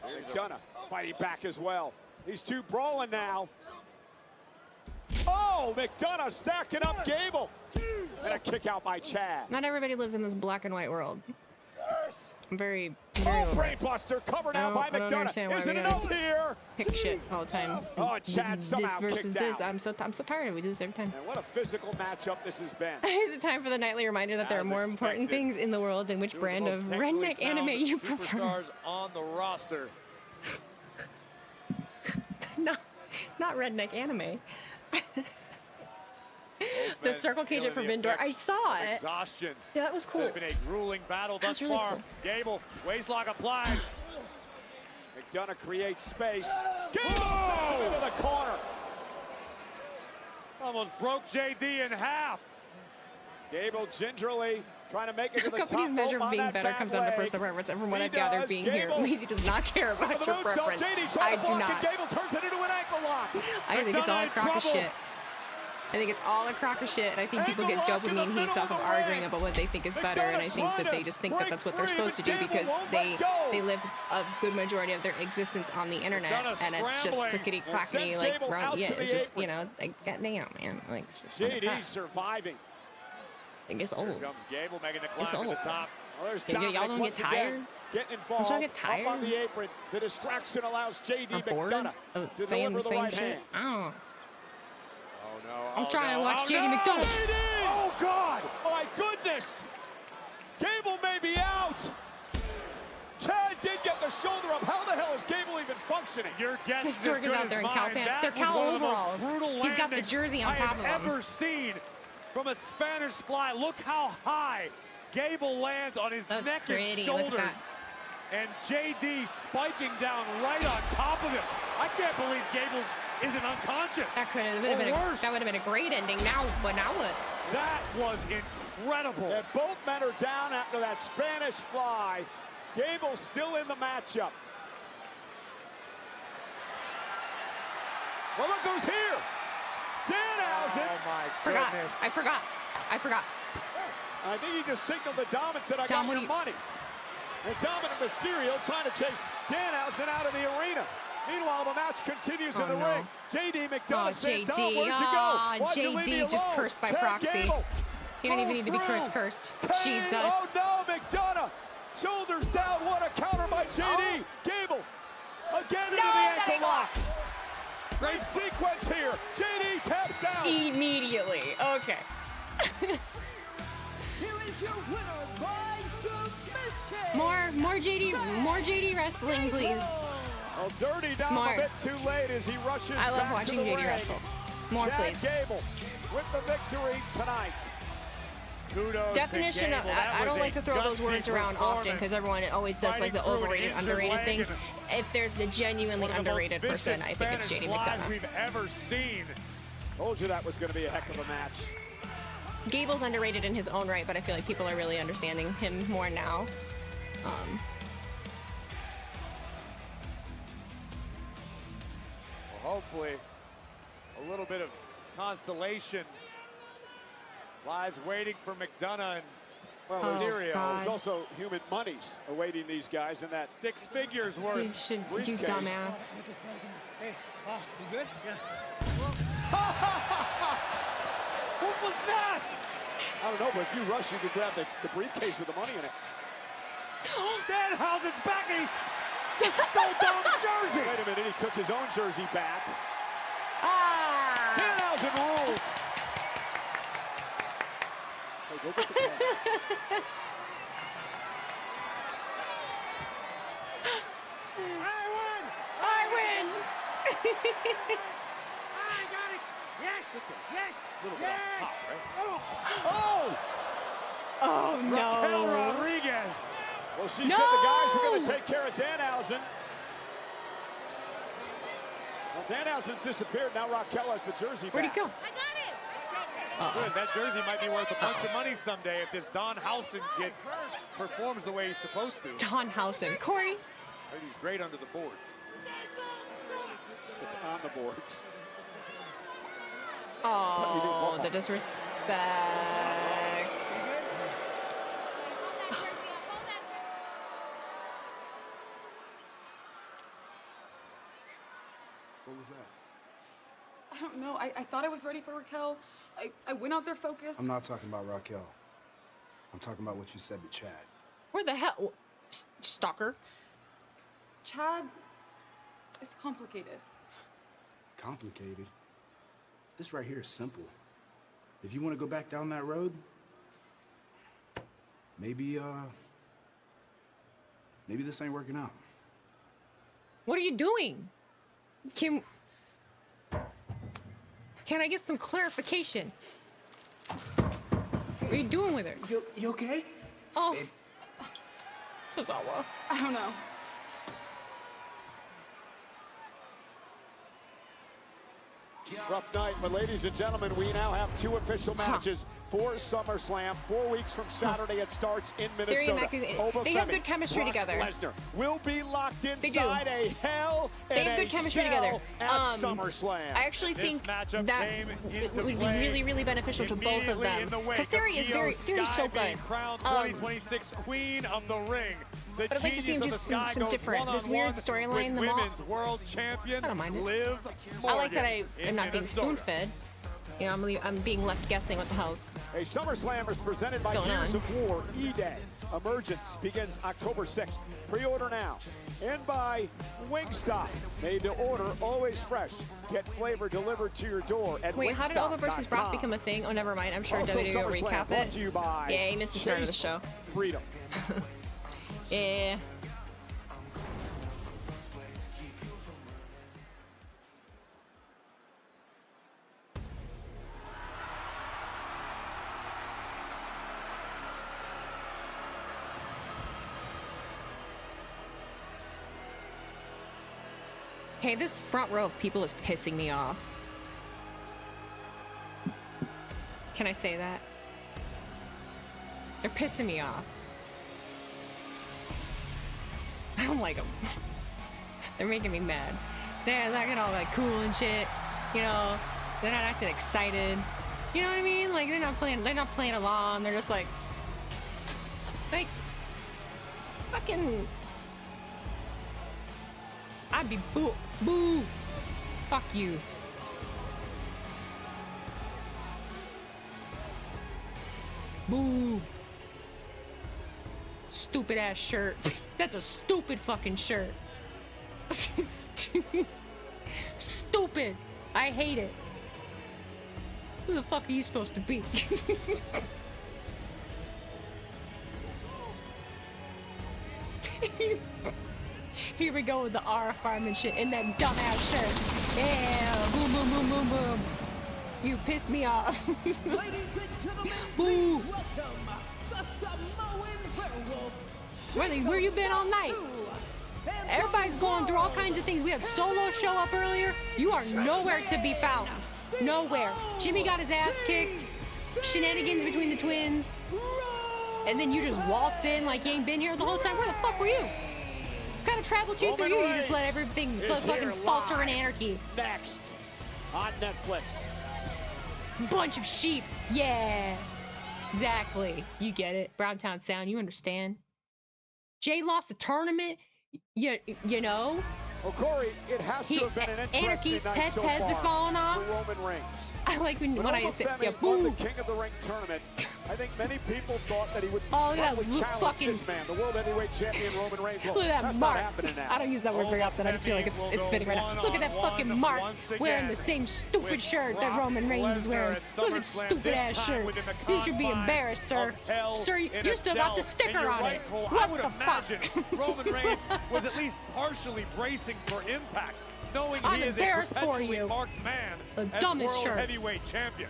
B: McDonough fighting back as well. These two brawling now. Oh, McDonough stacking up Gable. And a kick out by Chad.
A: Not everybody lives in this black and white world. I'm very
B: Oh,
A: over it.
B: brainbuster covered out by
A: I don't understand
B: McDonough.
A: why
B: Isn't
A: we
B: enough
A: gotta
B: here?
A: Pick shit all the time.
B: Oh, Chad
A: This
B: somehow
A: versus
B: kicked
A: this.
B: out.
A: I'm so tired of it. We do this every time.
B: And what a physical matchup this has been.
A: Is it time for the nightly reminder that there are
F: As
A: more important
F: expected.
A: things in the world than which
F: Two
A: brand
F: the
A: of
F: most technically
A: redneck anime
F: sound
A: you prefer?
F: Superstars on the roster.
A: No, not redneck anime. The
F: men
A: circle cage
F: feeling
A: at
F: the
A: Forbidden Door. I
F: effects
A: saw
F: of
A: it.
F: Exhaustion.
A: Yeah, that was cool.
F: It's been a grueling battle thus
A: That's really
F: far.
A: cool.
F: Gable, waistlock applied.
B: McDonough creates space. Gable sends him into the corner.
F: Almost broke JD in half.
B: Gable gingerly trying to make it to
A: The
B: the
A: company's
B: top
A: measure
B: rope
A: of
B: on
A: being
B: that
A: better
B: back
A: comes down to
B: leg.
A: personal preference. And from what
B: He
A: I've gathered
B: does.
A: being
B: Gable.
A: here, Lazy does not care about
B: The
A: your
B: moonsault.
A: preference.
B: JD
A: I
B: trying to
A: do
B: block
A: not.
B: it. Gable turns it into an ankle lock.
A: I think it's all a
F: McDonough in
A: crock of
F: trouble.
A: shit. I think it's all a crock of shit, and I think people get
B: Ankle lock in the
A: dopamine hits
B: middle
A: off
B: of
A: of
B: the
A: arguing
B: ring.
A: about what they think is better, and I think that they just think that that's what they're supposed to do because they live a good majority of their existence on the internet,
F: McDonough
A: and it's just
F: scrambling
A: clickety
B: and sends
A: clackety, like
B: Gable out
A: yeah,
B: to the
A: it's just
B: apron.
A: like goddamn man, like it's just not a
B: JD
A: crap.
B: surviving.
A: It gets
F: Here
A: old.
F: comes Gable making the
A: It's
F: climb to
A: old.
F: the top.
B: Well, there's
A: Yeah, y'all
B: Dominic
A: don't get
B: once again
A: tired?
B: getting
A: Don't
B: involved.
A: y'all get
B: Up on
A: tired?
B: the apron. The distraction allows J.D.
A: Or bored
B: McDonough
A: of
B: to
A: saying
B: deliver
A: the
B: the
A: same
B: right
A: shit.
B: hand.
A: I don't know.
F: Oh no.
A: I'm
F: oh,
A: trying
F: no.
A: to watch
F: oh,
A: JD
F: no.
A: McDonough.
B: Oh, God! Oh, my goodness! Gable may be out. Chad did get the shoulder up. How the hell is Gable even functioning?
F: Your guess
A: His
F: is
A: Stork
F: as
A: is
F: good
A: out
F: as
A: there in
F: mine.
A: cow pants.
F: That
A: They're
F: was
A: cow
F: one of the most
A: overalls.
F: brutal
A: He's got the
F: landings
A: jersey on
F: I
A: top
F: have
A: of him.
F: ever seen from a Spanish fly. Look how high Gable lands on his
A: That's
F: neck
A: pretty.
F: and
A: Look at
F: shoulders.
A: that.
F: And JD spiking down right on top of him. I can't believe Gable isn't unconscious.
A: That could have
F: Or
A: been
F: worse.
A: that would have been a great ending. Now, but now what?
F: That was incredible.
B: And both men are down after that Spanish fly. Gable still in the matchup. Well, look who's here. Danhausen.
F: Oh my
A: Forgot.
F: goodness.
A: I forgot.
B: I think he just signaled to Dom and said, I
A: Dom,
B: got
A: what
B: your
A: do you-
B: money. And Dominic Mysterio trying to chase Danhausen out of the arena. Meanwhile, the match continues in the
A: no.
B: ring. J.D. McDonough
A: Oh,
B: said, Dom,
A: JD.
B: where'd you go?
A: Ah,
B: Why'd you leave me
A: JD just
B: alone?
A: cursed by
B: Chad
A: proxy.
B: Gable
A: He didn't even
B: goes
A: need to be
B: through.
A: cursed.
B: Pain.
A: Jesus.
B: Oh, no, McDonough. Shoulders down. What a counter by J.D.
A: Oh.
B: Gable. Again. ankle lock. Great sequence here. JD taps out.
A: Immediately. Okay.
U: Here is your winner by submission.
A: More JD wrestling, please.
B: Well, Dirty Dom a bit too late as he rushes
A: I love
B: back
A: watching
B: to the
A: JD
B: ring.
A: wrestle. More,
B: Chad
A: please.
B: Gable with the victory tonight.
F: Kudos
A: Definition
F: to
A: of,
F: Gable. That
A: I don't
F: was
A: like to throw those
F: gutsy
A: words around often because everyone always does like the
F: Fighting through
A: overrated,
F: an injured
A: underrated
F: leg
A: things.
F: and
A: If there's a genuinely
F: one of the most
A: underrated person,
F: vicious
A: I think it's
F: Spanish
A: JD
F: flies
A: McDonough.
F: we've ever seen.
B: Told you that was going to be a heck of a match.
A: Gable's underrated in his own right, but I feel like people are really understanding him more now.
F: Well, hopefully, a little bit of consolation lies waiting for McDonough and
B: Well,
F: Mysterio.
B: there's also human monies awaiting these guys in that
F: 6 figures worth.
A: You should, you
B: briefcase.
A: dumbass.
I: Hey, you good? Yeah.
F: What was that?
B: I don't know, but if you rush, you could grab the briefcase with the money in it.
F: Danhausen's back and he just stole Dom's jersey.
B: Wait a minute, he took his own jersey back.
A: Ah!
B: Danhausen rules. Hey, go get the pen.
A: I win!
I: I got it. Yes. Yes.
B: Little bit
I: Yes.
B: off top, right? Oh!
A: Oh,
F: Raquel
A: no.
F: Rodriguez.
B: Well, she said the guys were going to take care of Danhausen. Well, Danhausen's disappeared. Now Raquel has the jersey
A: Where'd he
B: back.
A: go?
F: Good. That jersey might be worth a bunch of money someday if this Don Housen kid performs the way he's supposed to.
A: Don Housen. Corey?
F: Heard he's great under the boards.
B: It's on the boards.
A: Oh, the disrespect.
J: What was that?
V: I don't know. I thought I was ready for Raquel. I went out there focused.
J: I'm not talking about Raquel. I'm talking about what you said to Chad.
A: Where the hell? Stalker.
V: Chad is complicated.
J: Complicated? This right here is simple. If you want to go back down that road, maybe this ain't working out.
A: What are you doing? Can I get some clarification? What are you doing with her?
J: You okay?
A: Oh. Tozawa.
V: I don't know.
B: Rough night, but ladies and gentlemen, we now have 2 official matches for SummerSlam. 4 weeks from Saturday, it starts in Minnesota.
A: They have good chemistry
B: Brock
A: together.
B: Lesnar will be locked
A: They
B: inside
A: do.
B: a hell
A: They
B: and
A: have good
B: a
A: chemistry
B: cell
A: together.
B: at SummerSlam.
A: I actually think that would be
F: play
A: really, really beneficial to both of them. Because Theory is Theory's so good.
F: Crowned 2026 Queen of the Ring. The
A: But I'd like to see him do
F: genius of the
A: some
F: sky goes
A: different, this weird
F: one-on-one
A: storyline.
F: with women's world champion
A: I don't mind it.
F: Liv
A: I like that
F: Morgan
A: I'm
F: in
A: not being
F: Minnesota.
A: spoon-fed. You know, I'm being left guessing what the hell's
B: A SummerSlam is presented by
A: going
B: Gears
A: on.
B: of War E-Day. Emergence begins October 6th. Pre-order now. And by Wingstop. Made to order, always fresh. Get flavor delivered to your door at
A: Wait, how did Alva versus Brock
B: wingstop.com.
A: become a thing? Oh, never mind. I'm sure
B: Also,
A: WWE will
B: SummerSlam
A: recap
B: brought
A: it.
B: to you by
A: Yeah, he missed the start of the
B: Chase
A: show.
B: Freedom.
A: Yeah. Hey, this front row of people is pissing me off. Can I say that? They're pissing me off. I don't like them. They're making me mad. They're acting all like cool and shit. You know, they're not acting excited. You know what I mean? Like they're not playing along. They're just like fucking. I'd be boo. Fuck you. Boo. Stupid ass shirt. That's a stupid fucking shirt. Stupid. I hate it. Who the fuck are you supposed to be? Here we go with the R fireman shit in that dumbass shirt. Yeah, boom, boom, boom, boom, boom. You pissed me off.
U: Ladies and gentlemen,
A: Boo.
U: please welcome the Samoan Werewolf.
A: Where you been all night? Everybody's going through all kinds of things. We had Solo show up earlier. You are nowhere to be found. Nowhere. Jimmy got his ass kicked. Shenanigans between the twins. And then you just waltz in like you ain't been here the whole time. Where the fuck were you? What kind of travel cheat through you? You just let everything fucking falter in anarchy.
B: Next on Netflix.
A: Bunch of sheep. Yeah. Exactly. You get it. Browntown Sound. You understand. Jay lost a tournament. You know.
B: Well, Corey, it has to have been an interesting
A: Anarchy,
B: night
A: pets'
B: so
A: heads
B: far
A: are falling off.
B: for Roman Reigns.
A: I like when I say, yeah,
B: won
A: boo.
B: the King of the Ring tournament. I think many people thought that he would
A: Oh, look at
B: probably
A: that
B: challenge
A: fucking-
B: this man, the World Heavyweight Champion Roman Reigns. Well,
A: Look at that
B: that's
A: mark.
B: not happening now.
A: I don't use that word very often. I just feel like it's fitting right now. Look at that fucking mark wearing the same stupid shirt that Roman Reigns is wearing. Look at that stupid ass shirt. You should be embarrassed, sir. Sir, you still got the sticker on it.
F: I would
A: What the
F: imagine
A: fuck?
F: Roman Reigns was at least partially bracing for impact, knowing
A: I'm
F: he is a
A: embarrassed for
F: perpetually
A: you.
F: marked man
A: The
F: as
A: dumbest
F: World
A: shirt.
F: Heavyweight Champion.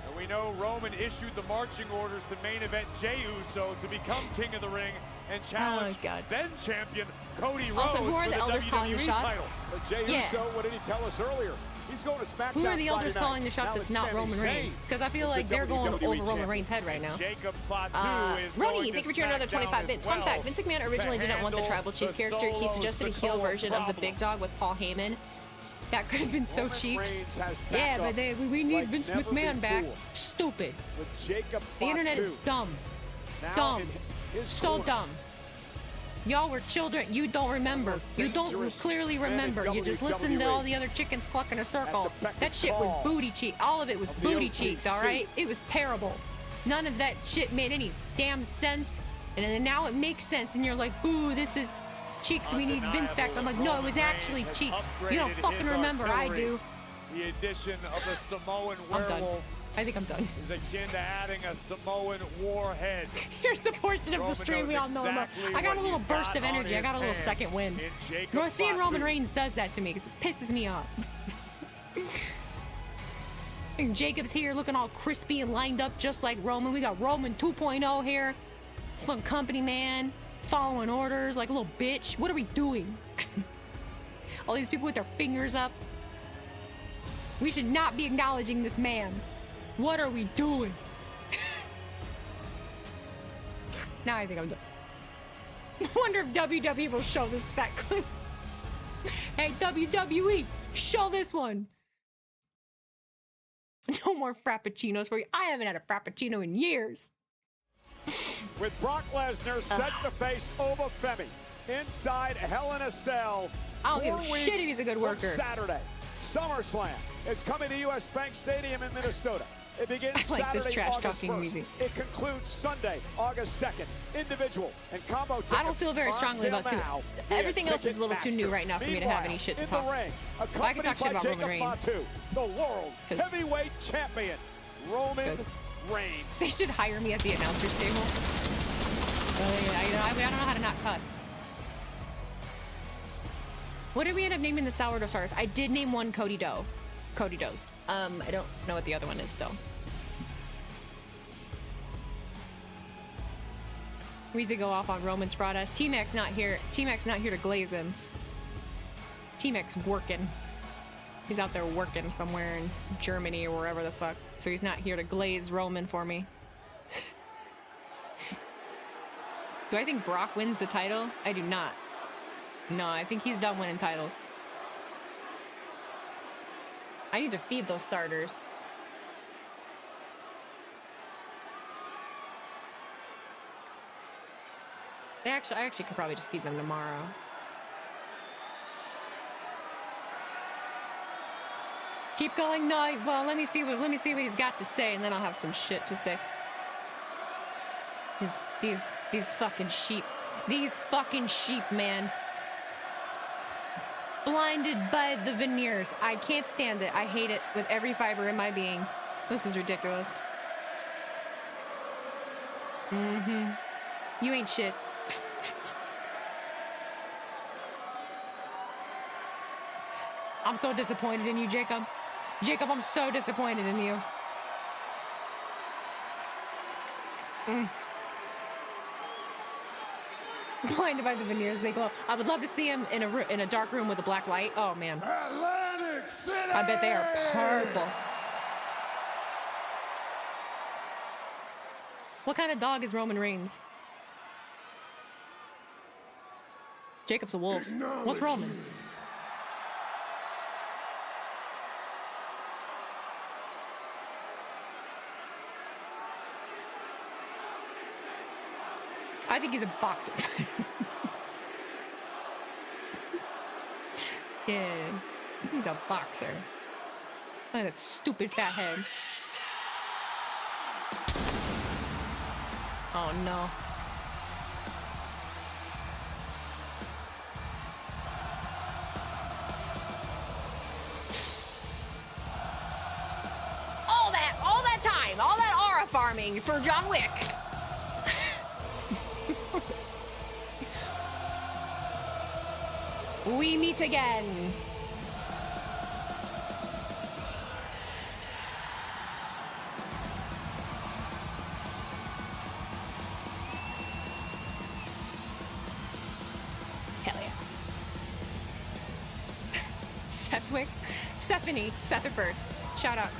F: And we know Roman issued the marching orders to main event Jey Uso to become King of the Ring and challenge then champion Cody Rhodes
A: Also, who are
F: for
A: the elders
F: WWE
A: calling the shots?
F: title.
B: But Jey
A: Yeah.
B: Uso, what did he tell us earlier? He's going to SmackDown.
A: Who are the elders
B: Friday
A: calling the
B: night.
A: shots
B: Now
A: that's
B: it's
A: not
B: Sami
A: Roman
B: Zayn
A: Reigns? Because I feel
B: as
A: like
B: the
A: they're going
B: WWE
A: over Roman
B: champion.
A: Reigns' head right now.
F: Jacob Fatu is
A: Roni,
F: going
A: thank you
F: to
A: for your another
F: SmackDown
A: 25 bits. Fun
F: as
A: fact,
F: well
A: Vince McMahon
F: to
A: originally didn't want the
F: handle
A: Tribal Chief
F: the
A: character. He
F: Solo
A: suggested a heel
F: Sikoa
A: version of the
F: problem.
A: Big Dog with Paul Heyman. That could have been so
B: Roman
A: cheeks.
B: Reigns has
A: Yeah,
B: backup
A: but we need
B: like
A: Vince
B: never
A: McMahon back.
B: before.
A: Stupid.
B: With Jacob
A: The internet is
B: Fatu
A: dumb.
B: now
A: Dumb.
B: in his
A: So
B: corner.
A: dumb. Y'all were children. You don't remember. You don't
B: dangerous
A: clearly
B: men in
A: remember. You just listened to
B: WWE.
A: all the other chickens cluck in a circle.
B: beck and
A: That shit was
B: call
A: booty cheek. All of it was
B: of the
A: booty
B: OTC.
A: cheeks, all right? It was terrible. None of that shit made any damn sense. And then now it makes sense. And you're like, boo, this is cheeks. We need Vince back. I'm like, no, it was actually cheeks. You don't fucking remember. I do.
F: The addition of the Samoan
A: I'm done.
F: werewolf
A: I think I'm done.
F: is akin to adding a Samoan warhead.
A: Here's the portion of the
F: Roman
A: stream we
F: knows
A: all know.
F: exactly
A: I got a
F: what
A: little
F: he's
A: burst
F: got
A: of
F: on
A: energy. I
F: his
A: got a little
F: hands
A: second wind.
F: in Jacob
A: No, seeing
F: Fatu.
A: Roman Reigns does that to me because it pisses me off. And Jacob's here looking all crispy and lined up just like Roman. We got Roman 2.0 here. Fun company man. Following orders like a little bitch. What are we doing? All these people with their fingers up. We should not be acknowledging this man. What are we doing? Now I think I'm done. I wonder if WWE will show this that clip. Hey, WWE, show this one. No more frappuccinos for you. I haven't had a frappuccino in years.
B: With Brock Lesnar set to face Ova Femi inside Hell in a Cell.
A: I don't give a
B: 4
A: shit if
B: weeks
A: he's a good
B: from
A: worker.
B: Saturday, SummerSlam is coming to US Bank Stadium in Minnesota. It begins
A: I like this
B: Saturday,
A: trash
B: August
A: talking
B: 1st.
A: music.
B: It concludes Sunday, August 2nd. Individual and combo tickets
A: I don't feel very
B: are on
A: strongly
B: sale
A: about
B: now via
A: everything else is a little too new
B: Ticketmaster.
A: right now for me to have any shit to talk.
B: Meanwhile, in the ring,
A: Well, I can talk shit about
B: accompanied
A: Roman
B: by
A: Reigns.
B: Jacob Fatu, the world
A: 'Cause-
B: heavyweight champion, Roman Reigns.
A: They should hire me at the announcer's table. I don't know how to not cuss. What did we end up naming the sourdough starters? I did name one Cody Dough. Cody Doughs. I don't know what the other one is still. We used to go off on Roman's fraud ass. T-Mac's not here. T-Mac's not here to glaze him. T-Mac's working. He's out there working somewhere in Germany or wherever the fuck. So he's not here to glaze Roman for me. Do I think Brock wins the title? I do not. No, I think he's done winning titles. I need to feed those starters. I actually could probably just feed them tomorrow. Keep going. No, well, let me see what he's got to say, and then I'll have some shit to say. These fucking sheep These fucking sheep, man. Blinded by the veneers. I can't stand it. I hate it with every fiber in my being. This is ridiculous. You ain't shit. I'm so disappointed in you, Jacob. Jacob, I'm so disappointed in you. Blinded by the veneers, they glow. I would love to see him in a dark room with a black light. Oh man.
C: Atlantic City!
A: I bet they are purple. What kind of dog is Roman Reigns? Jacob's a wolf. What's Roman? I think he's a boxer. Yeah, he's a boxer. Look at that stupid fat head. Oh no. All that time, all that aura farming for John Wick. We meet again. Hell yeah. Sethwick, Stephanie, Sethiford. Shout out,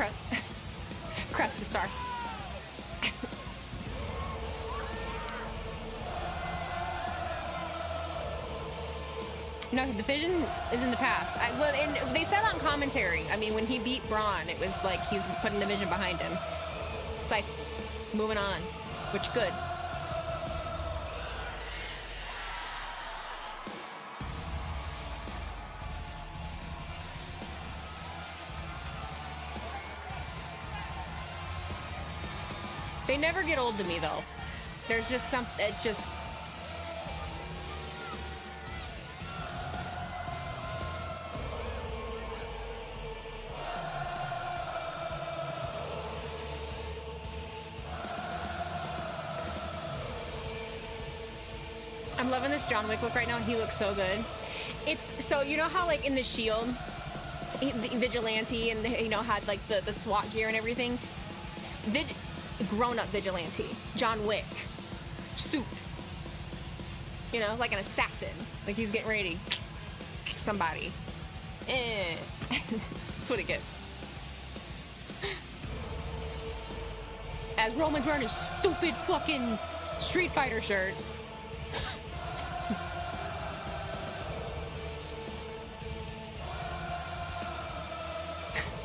A: Crest the Star. No, the Vision is in the past. Well, and they said on commentary, I mean, when he beat Braun, it was like he's putting the Vision behind him. Sights moving on, which good. They never get old to me, though. There's just some, it's just... I'm loving this John Wick look right now. He looks so good. It's so, you know how like in the Shield, the Vigilante and you know had like the SWAT gear and everything. Grown-up Vigilante, John Wick, suit. You know, like an assassin. Like he's getting ready to somebody. That's what it gets. As Roman's wearing his stupid fucking Street Fighter shirt.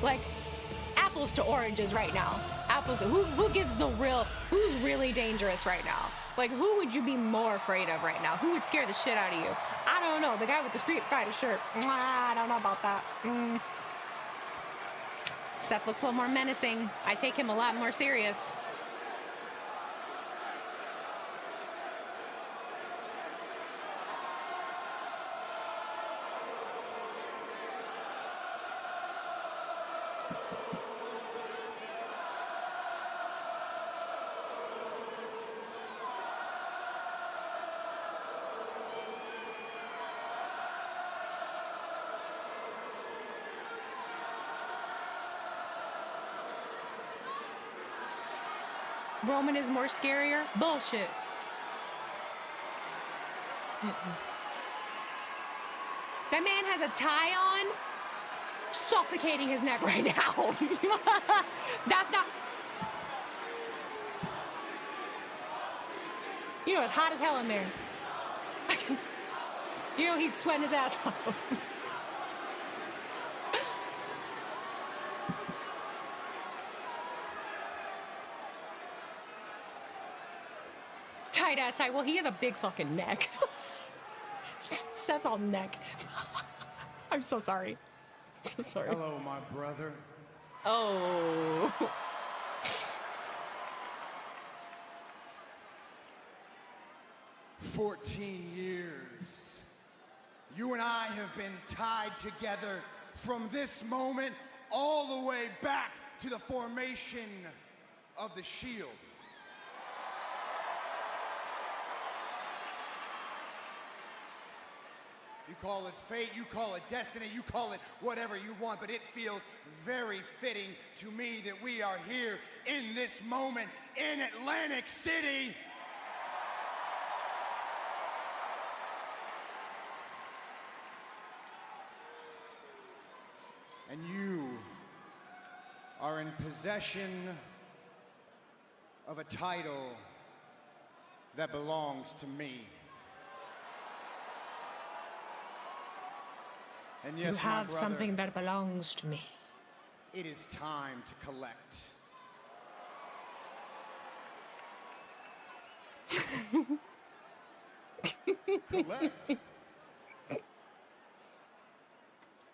A: Like, apples to oranges right now. Apples, who gives the real, who's really dangerous right now? Like, who would you be more afraid of right now? Who would scare the shit out of you? I don't know, the guy with the Street Fighter shirt. I don't know about that. Seth looks a little more menacing. I take him a lot more serious. Roman is more scarier? Bullshit. That man has a tie on, suffocating his neck right now. That's not... You know, it's hot as hell in there. You know, he's sweating his ass off. Tight ass tie. Well, he has a big fucking neck. Seth's all neck. I'm so sorry. I'm so sorry.
E: Hello, my brother.
A: Oh.
M: 14 years, you and I have been tied together from this moment all the way back to the formation of the Shield. You call it fate, you call it destiny, you call it whatever you want, but it feels very fitting to me that we are here in this moment in Atlantic City. And you are in possession of a title that belongs to me. And yes,
A: you have
M: my brother,
A: something that belongs to me.
M: It is time to collect.
C: Collect?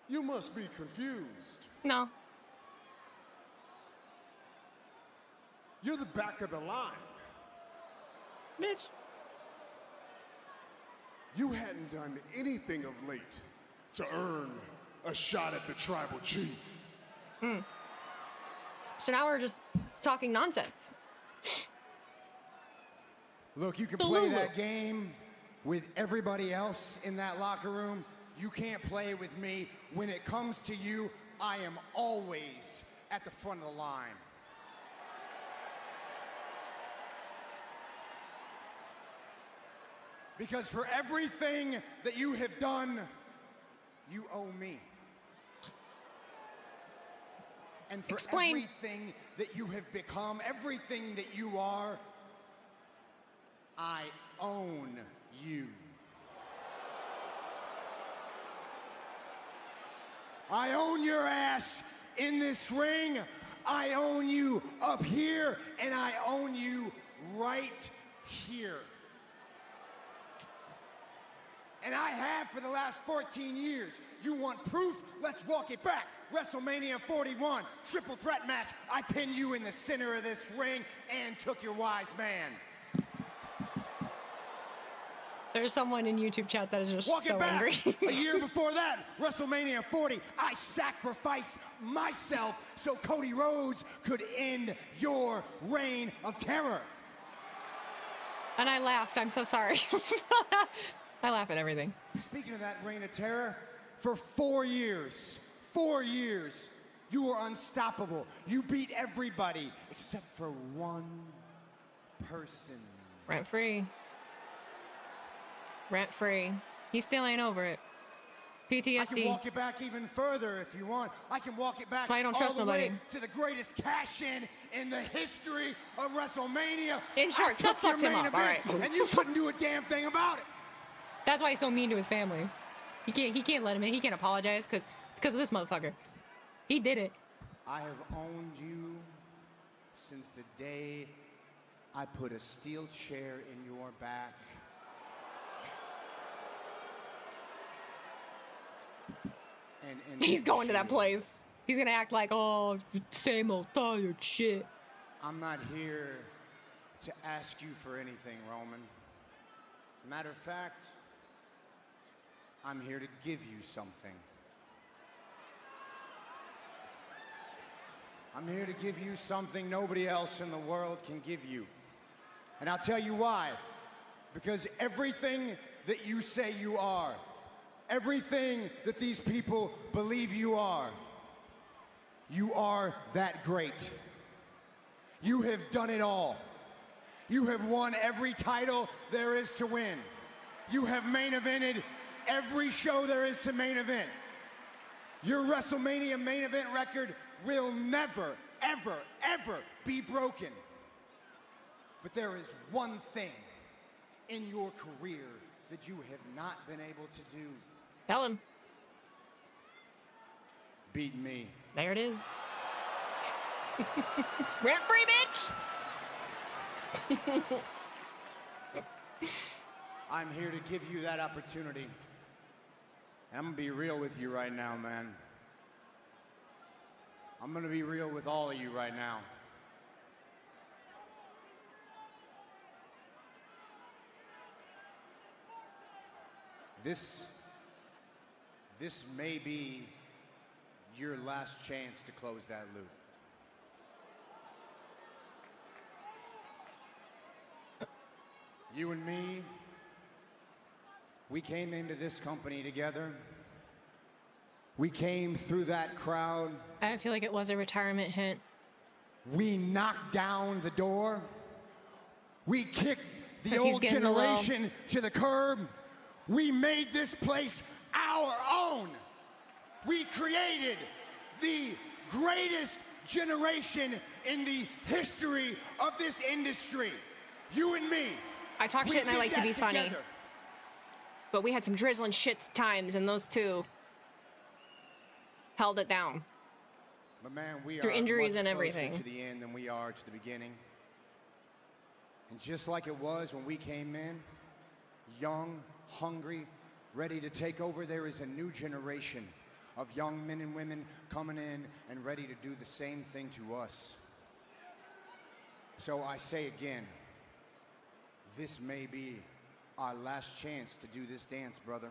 C: You must be confused.
A: No.
C: You're the back of the line.
A: Bitch.
C: You hadn't done anything of late to earn a shot at the tribal chief.
A: So now we're just talking nonsense.
M: Look, you can play that game with everybody else in that locker room. You can't play with me. When it comes to you, I am always at the front of the line. Because for everything that you have done, you owe me. And for everything that you have become, everything that you are, I own you. I own your ass in this ring. I own you up here, and I own you right here. And I have for the last 14 years. You want proof? Let's walk it back. WrestleMania 41, triple threat match. I pinned you in the center of this ring and took your wise man.
A: There's someone in YouTube chat that is just
M: Walk
A: so
M: it back.
A: angry.
M: A year before that, WrestleMania 40, I sacrificed myself so Cody Rhodes could end your reign of terror.
A: And I laughed. I'm so sorry. I laugh at everything.
M: Speaking of that reign of terror, for 4 years, you were unstoppable. You beat everybody except for one person.
A: Rent free. Rent free. He still ain't over it. PTSD.
M: I can walk it back even further if you want. I can walk it back
A: I don't
M: all
A: trust
M: the
A: nobody.
M: way to the greatest cash-in in the history of WrestleMania.
A: In short,
M: I took your
A: fucked him
M: main
A: up. All
M: event,
A: right.
M: and you couldn't do a damn thing about it.
A: That's why he's so mean to his family. He can't let him in. He can't apologize because of this motherfucker. He did it.
M: I have owned you since the day I put a steel chair in your back. And
A: He's going to that place. He's gonna act like, oh, same old tired shit.
M: I'm not here to ask you for anything, Roman. Matter of fact, I'm here to give you something. I'm here to give you something nobody else in the world can give you. And I'll tell you why. Because everything that you say you are, everything that these people believe you are that great. You have done it all. You have won every title there is to win. You have main evented every show there is to main event. Your WrestleMania main event record will never, ever, ever be broken. But there is one thing in your career that you have not been able to do.
A: Tell him.
M: Beat me.
A: There it is. Rent free, bitch!
M: I'm here to give you that opportunity. And I'm gonna be real with you right now, man. I'm gonna be real with all of you right now. This may be your last chance to close that loop. You and me, we came into this company together. We came through that crowd.
A: I feel like it was a retirement hint.
M: We knocked down the door. We kicked the old generation to the curb. We made this place our own. We created the greatest generation in the history of this industry. You and me.
A: I talk shit and I like to be funny. But we had some drizzling shit times, and those two held it down.
M: But man, we
A: through
M: are
A: injuries
M: much
A: and
M: closer
A: everything
M: to the end than we are to the beginning. And just like it was when we came in, young, hungry, ready to take over, there is a new generation of young men and women coming in and ready to do the same thing to us. So I say again, this may be our last chance to do this dance, brother.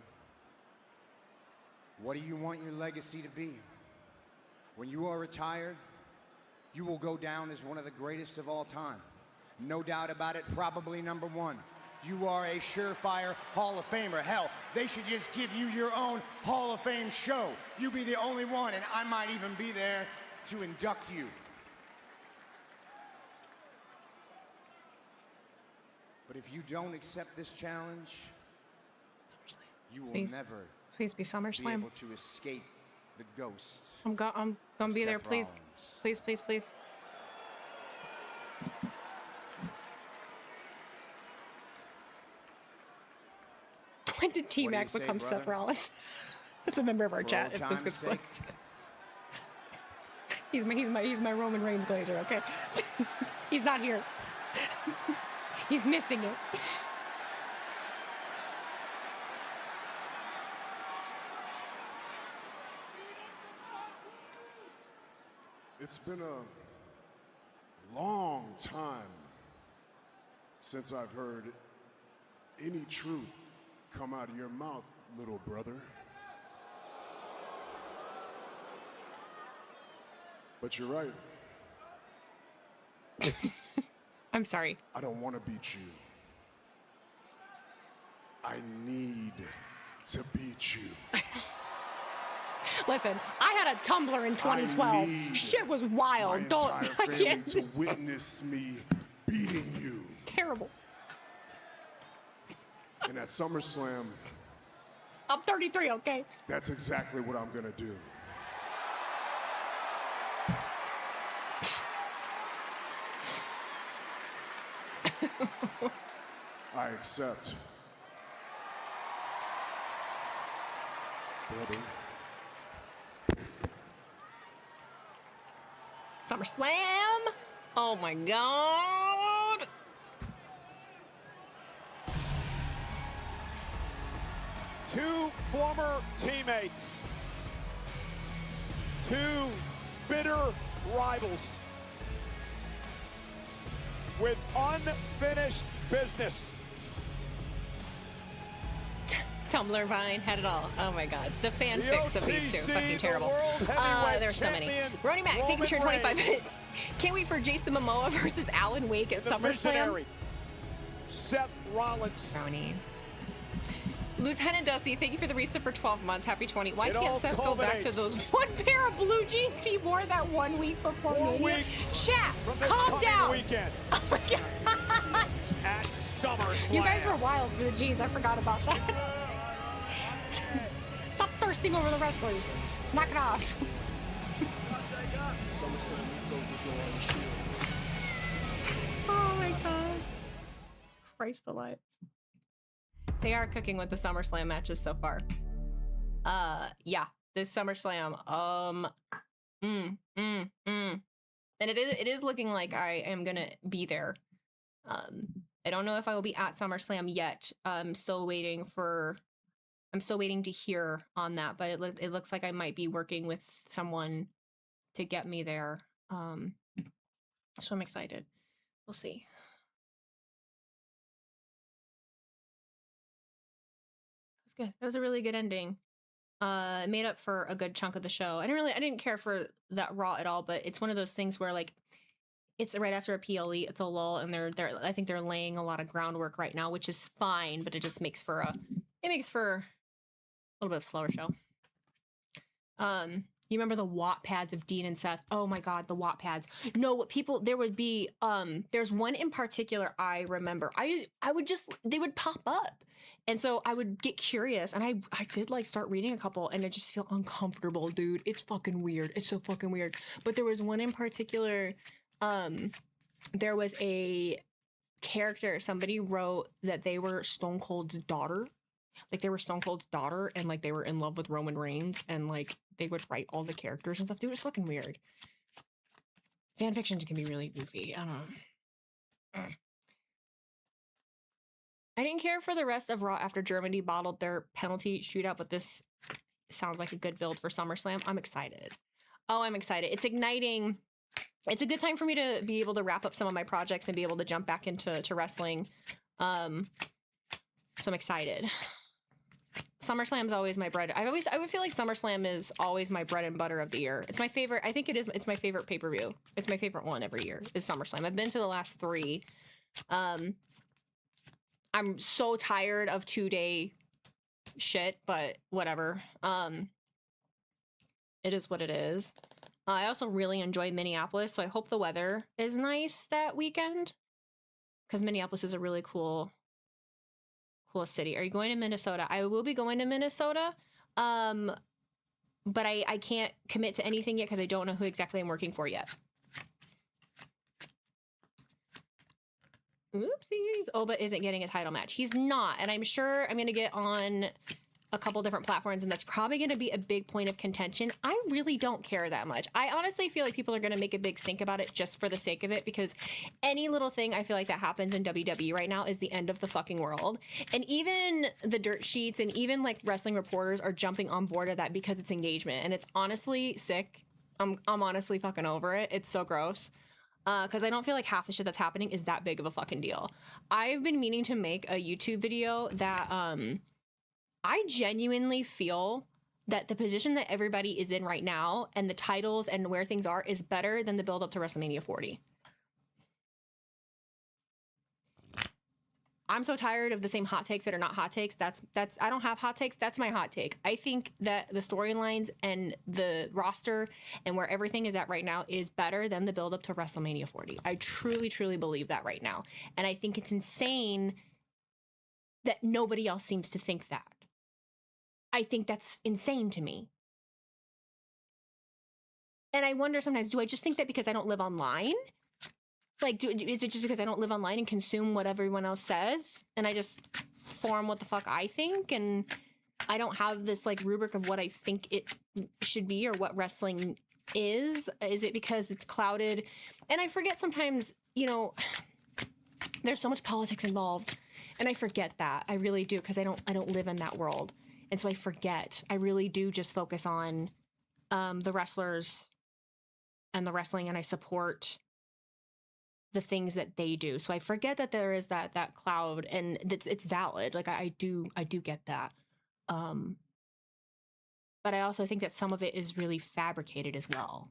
M: What do you want your legacy to be? When you are retired, you will go down as one of the greatest of all time. No doubt about it, probably number one. You are a surefire Hall of Famer. Hell, they should just give you your own Hall of Fame show. You be the only one, and I might even be there to induct you. But if you don't accept this challenge, you will never
A: please be SummerSlam.
M: able to escape the ghost.
A: I'm gonna be there,
M: Seth
A: please.
M: Rollins.
A: Please, please, please. When did T-Mac become Seth Rollins? That's a member of our chat, if this gets flipped. he's my Roman Reigns glazer, okay? He's not here. He's missing it.
C: It's been a long time since I've heard any truth come out of your mouth, little brother. But you're right.
A: I'm sorry.
C: I don't want to beat you. I need to beat you.
A: Listen, I had a Tumblr in 2012. Shit was wild.
C: My entire family to witness me beating you.
A: Terrible.
C: And at SummerSlam,
A: I'm 33, okay?
C: that's exactly what I'm gonna do. I accept. Brother.
A: SummerSlam! Oh my god!
B: Two former teammates. Two bitter rivals. With unfinished business.
A: Tumblr, Vine, had it all. Oh my god. The fanfics of these two. Fucking terrible. There's so many. Ronnie Mac, thank you for 25 minutes. Can't wait for Jason Momoa versus Alan Wake at SummerSlam.
B: Seth Rollins.
A: Ronnie. Lieutenant Dusty, thank you for the reset for 12 months. Happy 20. Why can't Seth go back to those one pair of blue jeans he wore that 1 week before Mania? Chat, calm down.
B: Weekend.
A: Oh my god.
B: At SummerSlam.
A: You guys were wild for the jeans. I forgot about that. Stop thirsting over the wrestlers. Knock it off. Oh my god. Christ alive. They are cooking with the SummerSlam matches so far. Yeah, this SummerSlam. And it is looking like I am gonna be there. I don't know if I will be at SummerSlam yet. I'm still waiting to hear on that, but it looks like I might be working with someone to get me there. So I'm excited. We'll see. good. It was a really good ending. It made up for a good chunk of the show. I didn't care for that Raw at all, but it's one of those things where like it's right after a PLE, it's a lull, and I think they're laying a lot of groundwork right now, which is fine, but it just makes for a little bit of a slower show. You remember the Wattpads of Dean and Seth? Oh my god, the Wattpads. No, what people there would be there's one in particular I remember. They would pop up. And so I would get curious, and I did like start reading a couple, and I just feel uncomfortable, dude. It's fucking weird. It's so fucking weird. But there was one in particular, there was a character, somebody wrote that they were Stone Cold's daughter. Like they were Stone Cold's daughter, and like they were in love with Roman Reigns, and like they would write all the characters and stuff. Dude, it's fucking weird. Fan fiction can be really goofy. I don't know. I didn't care for the rest of Raw after Germany bottled their penalty shootout, but this sounds like a good build for SummerSlam. I'm excited. Oh, I'm excited. It's igniting. It's a good time for me to be able to wrap up some of my projects and be able to jump back into wrestling. So I'm excited. SummerSlam's always my bread. I would feel like SummerSlam is always my bread and butter of the year. It's my favorite. I think it is. It's my favorite pay-per-view. It's my favorite one every year is SummerSlam. I've been to the last 3. I'm so tired of 2-day shit, but whatever. It is what it is. I also really enjoy Minneapolis, so I hope the weather is nice that weekend, because Minneapolis is a really cool city. Are you going to Minnesota? I will be going to Minnesota, but I can't commit to anything yet because I don't know who exactly I'm working for yet. Oopsies. Oba isn't getting a title match. He's not, and I'm sure I'm going to get on a couple different platforms, and that's probably going to be a big point of contention. I really don't care that much. I honestly feel like people are going to make a big stink about it just for the sake of it, because any little thing I feel like that happens in WWE right now is the end of the fucking world. And even the dirt sheets and even like wrestling reporters are jumping on board of that because it's engagement, and it's honestly sick. I'm honestly fucking over it. It's so gross. Because I don't feel like half the shit that's happening is that big of a fucking deal. I've been meaning to make a YouTube video that I genuinely feel that the position that everybody is in right now and the titles and where things are is better than the build up to WrestleMania 40. I'm so tired of the same hot takes that are not hot takes. That's I don't have hot takes. That's my hot take. I think that the storylines and the roster and where everything is at right now is better than the build up to WrestleMania 40. I truly, truly believe that right now. And I think it's insane that nobody else seems to think that. I think that's insane to me. And I wonder sometimes, do I just think that because I don't live online? Like, is it just because I don't live online and consume what everyone else says, and I just form what the fuck I think, and I don't have this like rubric of what I think it should be or what wrestling is? Is it because it's clouded? And I forget sometimes, you know, there's so much politics involved, and I forget that. I really do, because I don't live in that world, and so I forget. I really do just focus on the wrestlers and the wrestling, and I support the things that they do. So I forget that there is that cloud, and it's valid. Like I do get that. But I also think that some of it is really fabricated as well.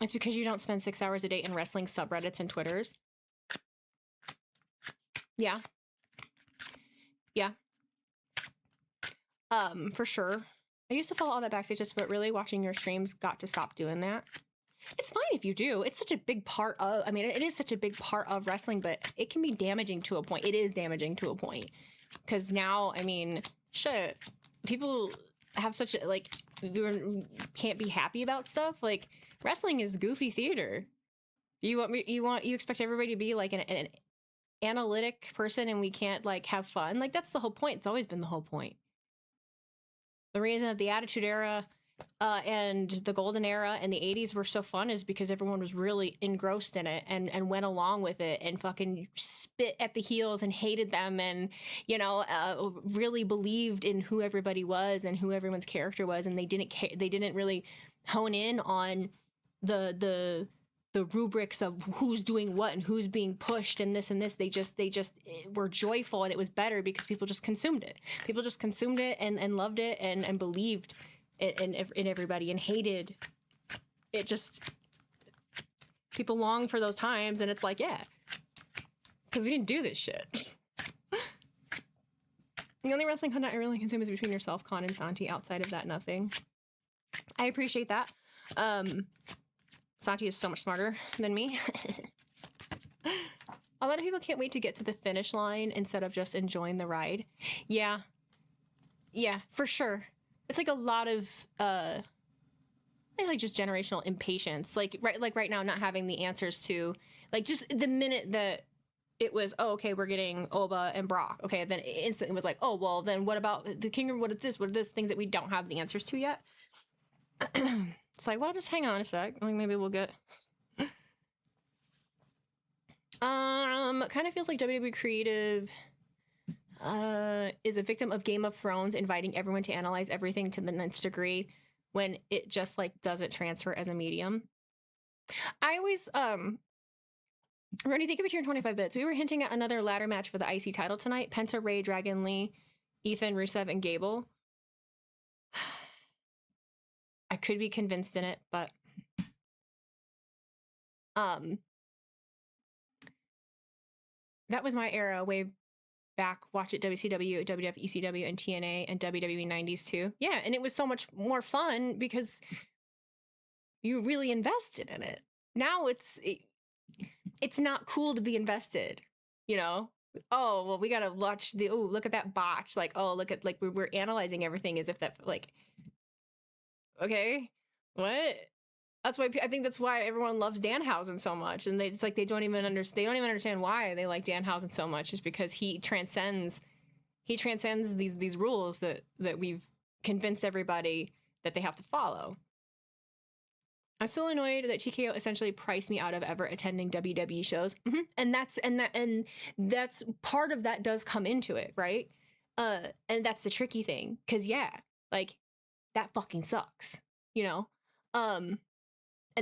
A: It's because you don't spend 6 hours a day in wrestling subreddits and Twitters. Yeah. Yeah. For sure. I used to follow all that backstage stuff, but really watching your streams got to stop doing that. It's fine if you do. It's such a big part of, I mean, it is such a big part of wrestling, but it can be damaging to a point. It is damaging to a point. Because now, I mean, shit, people have such a, like, you can't be happy about stuff. Like, wrestling is goofy theater. You expect everybody to be like an analytic person, and we can't like have fun. Like, that's the whole point. It's always been the whole point. The reason that the Attitude Era and the Golden Era and the 80s were so fun is because everyone was really engrossed in it and went along with it and fucking spit at the heels and hated them, and, you know, really believed in who everybody was and who everyone's character was, and they didn't really hone in on the the rubrics of who's doing what and who's being pushed and this and this. They just were joyful, and it was better because people just consumed it. People just consumed it and loved it and believed it in everybody and hated it. Just people long for those times, and it's like, yeah, because we didn't do this shit. The only wrestling content I really consume is between yourself, Khan, and Santi. Outside of that, nothing. I appreciate that. Santi is so much smarter than me. A lot of people can't wait to get to the finish line instead of just enjoying the ride. Yeah. Yeah, for sure. It's like a lot of like just generational impatience. Like right now, not having the answers to, like, just the minute that it was, oh, okay, we're getting Oba and Brock. Okay, then it instantly was like, oh, well, then what about the Kingdom? What is this? What are these things that we don't have the answers to yet? It's like, well, just hang on a sec. I mean, maybe we'll get. Kind of feels like WWE Creative is a victim of Game of Thrones, inviting everyone to analyze everything to the nth degree when it just like doesn't transfer as a medium. I always Randy, thank you for cheering 25 bits. We were hinting at another ladder match for the IC title tonight. Penta, Ray, Dragon Lee, Ethan, Rusev, and Gable. I could be convinced in it, but that was my era way back. Watch it, WCW, WWF, ECW, and TNA, and WWE 90s too. Yeah, and it was so much more fun because you really invested in it. Now it's not cool to be invested, you know? Oh, well, we gotta watch the, oh, look at that botch. Like, oh, look at, like, we're analyzing everything as if that, like, okay, what? That's why I think that's why everyone loves Danhausen so much, and it's like they don't even understand why they like Danhausen so much, is because he transcends these rules that we've convinced everybody that they have to follow. I'm still annoyed that TKO essentially priced me out of ever attending WWE shows, and that's part of that does come into it, right? And that's the tricky thing, because yeah, like, that fucking sucks, you know? And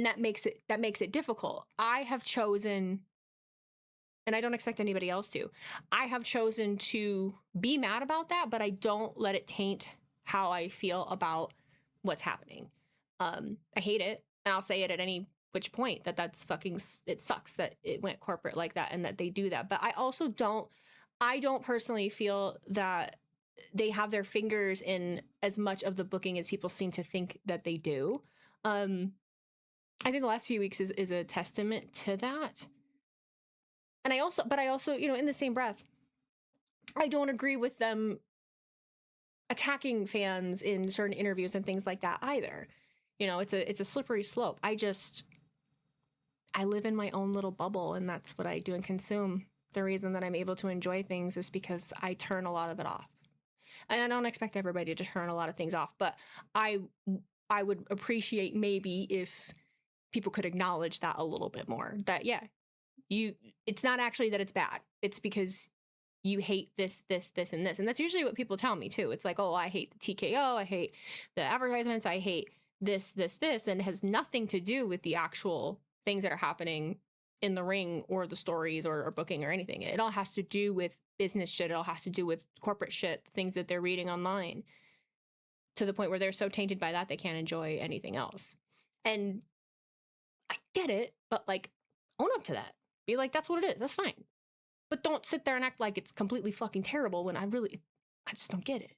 A: that makes it difficult. I have chosen, and I don't expect anybody else to, I have chosen to be mad about that, but I don't let it taint how I feel about what's happening. I hate it, and I'll say it at any which point that's fucking, it sucks that it went corporate like that and that they do that. But I also don't personally feel that they have their fingers in as much of the booking as people seem to think that they do. I think the last few weeks is a testament to that. And I also, you know, in the same breath, I don't agree with them attacking fans in certain interviews and things like that either. You know, it's a slippery slope. I live in my own little bubble, and that's what I do and consume. The reason that I'm able to enjoy things is because I turn a lot of it off. And I don't expect everybody to turn a lot of things off, but I would appreciate maybe if people could acknowledge that a little bit more. That, yeah, it's not actually that it's bad. It's because you hate this, this, this, and this. And that's usually what people tell me too. It's like, oh, I hate the TKO, I hate the advertisements, I hate this, this, this, and it has nothing to do with the actual things that are happening in the ring or the stories or booking or anything. It all has to do with business shit. It all has to do with corporate shit, things that they're reading online, to the point where they're so tainted by that they can't enjoy anything else. And I get it, but like, own up to that. Be like, that's what it is. That's fine. But don't sit there and act like it's completely fucking terrible when I just don't get it.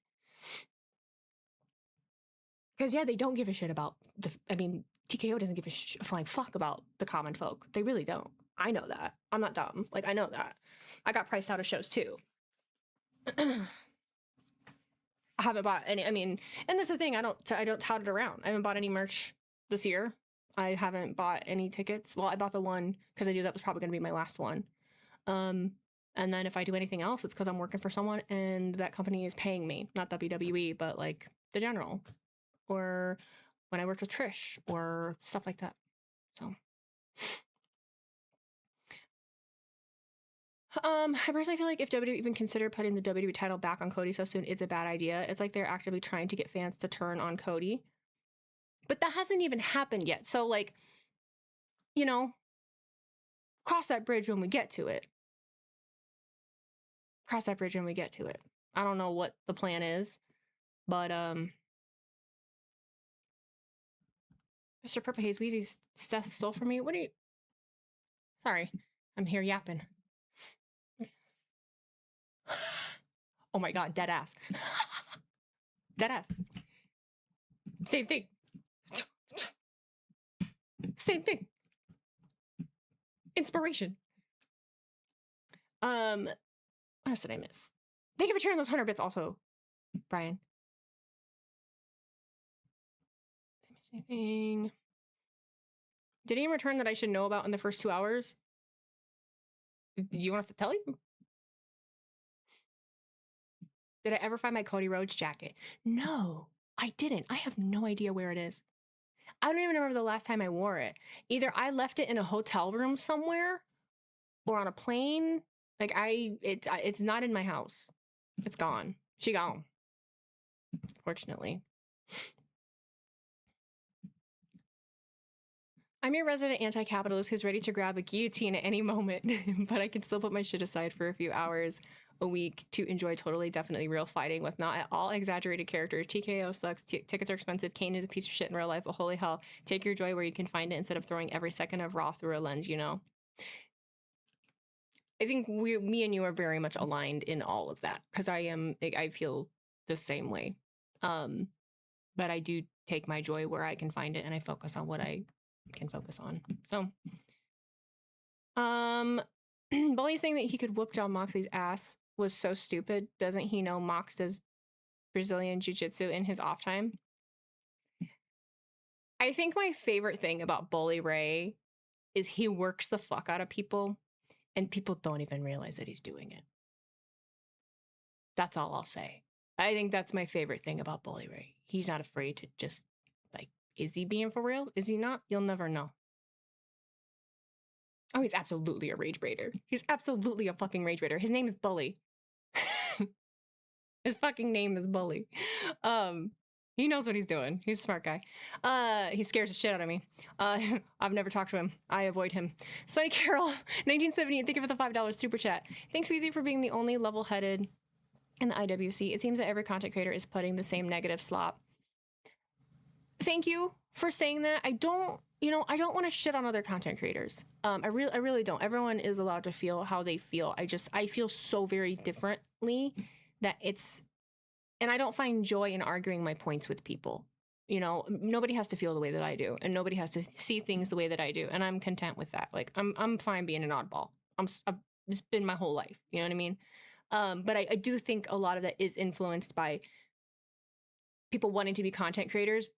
A: Because yeah, they don't give a shit about TKO doesn't give a flying fuck about the common folk. They really don't. I know that. I'm not dumb. Like, I know that. I got priced out of shows too. I haven't bought any, and that's the thing, I don't tout it around. I haven't bought any merch this year. I haven't bought any tickets. Well, I bought the one because I knew that was probably going to be my last one. And then if I do anything else, it's because I'm working for someone and that company is paying me. Not WWE, but like the general. Or when I worked with Trish or stuff like that. So I personally feel like if WWE even considered putting the WWE title back on Cody so soon, it's a bad idea. It's like they're actively trying to get fans to turn on Cody. But that hasn't even happened yet. So like, you know, cross that bridge when we get to it. Cross that bridge when we get to it. I don't know what the plan is, but Mr. Purple Haze Wheezy's Seth stole from me. What are you? Sorry, I'm here yapping. Oh my god, dead ass. Dead ass. Same thing. Same thing. Inspiration. What else did I miss? Thank you for sharing those 100 bits also, Brian. Anything? Did any return that I should know about in the first 2 hours? You want us to tell you? Did I ever find my Cody Rhodes jacket? No, I didn't. I have no idea where it is. I don't even remember the last time I wore it. Either I left it in a hotel room somewhere or on a plane. Like it's not in my house. It's gone. She gone. Fortunately. I'm your resident anti-capitalist who's ready to grab a guillotine at any moment, but I can still put my shit aside for a few hours a week to enjoy totally, definitely real fighting with not at all exaggerated characters. TKO sucks. Tickets are expensive. Kane is a piece of shit in real life, but holy hell, take your joy where you can find it instead of throwing every second of Raw through a lens, you know? I think me and you are very much aligned in all of that because I feel the same way. But I do take my joy where I can find it and I focus on what I can focus on. So, Bully saying that he could whoop John Moxley's ass was so stupid. Doesn't he know Mox does Brazilian Jiu-Jitsu in his off time? I think my favorite thing about Bully Ray is he works the fuck out of people and people don't even realize that he's doing it. That's all I'll say. I think that's my favorite thing about Bully Ray. He's not afraid to just, like, is he being for real? Is he not? You'll never know. Oh, he's absolutely a rage baiter. He's absolutely a fucking rage baiter. His name is Bully. His fucking name is Bully. He knows what he's doing. He's a smart guy. He scares the shit out of me. I've never talked to him. I avoid him. Sonny Carroll, 1978, thank you for the $5 super chat. Thanks, Weezy, for being the only level-headed in the IWC. It seems that every content creator is putting the same negative slop. Thank you for saying that. I don't want to shit on other content creators. I really don't. Everyone is allowed to feel how they feel. I feel so very differently that and I don't find joy in arguing my points with people. You know, nobody has to feel the way that I do, and nobody has to see things the way that I do, and I'm content with that. Like, I'm fine being an oddball. It's been my whole life. You know what I mean? But I do think a lot of that is influenced by people wanting to be content creators,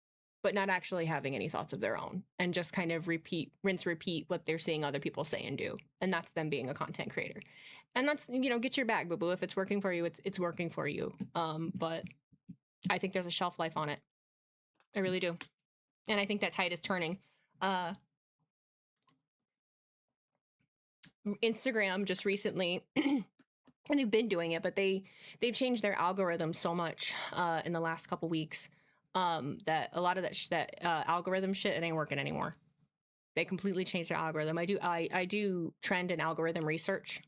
A: but not actually having any thoughts of their own, and just kind of rinse, repeat what they're seeing other people say and do. And that's them being a content creator. And that's, get your bag, boo-boo. If it's working for you, it's working for you. But I think there's a shelf life on it. I really do. And I think that tide is turning. Instagram just recently, and they've been doing it, but they've changed their algorithm so much in the last couple weeks that a lot of that algorithm shit, it ain't working anymore. They completely changed their algorithm. I do trend and algorithm research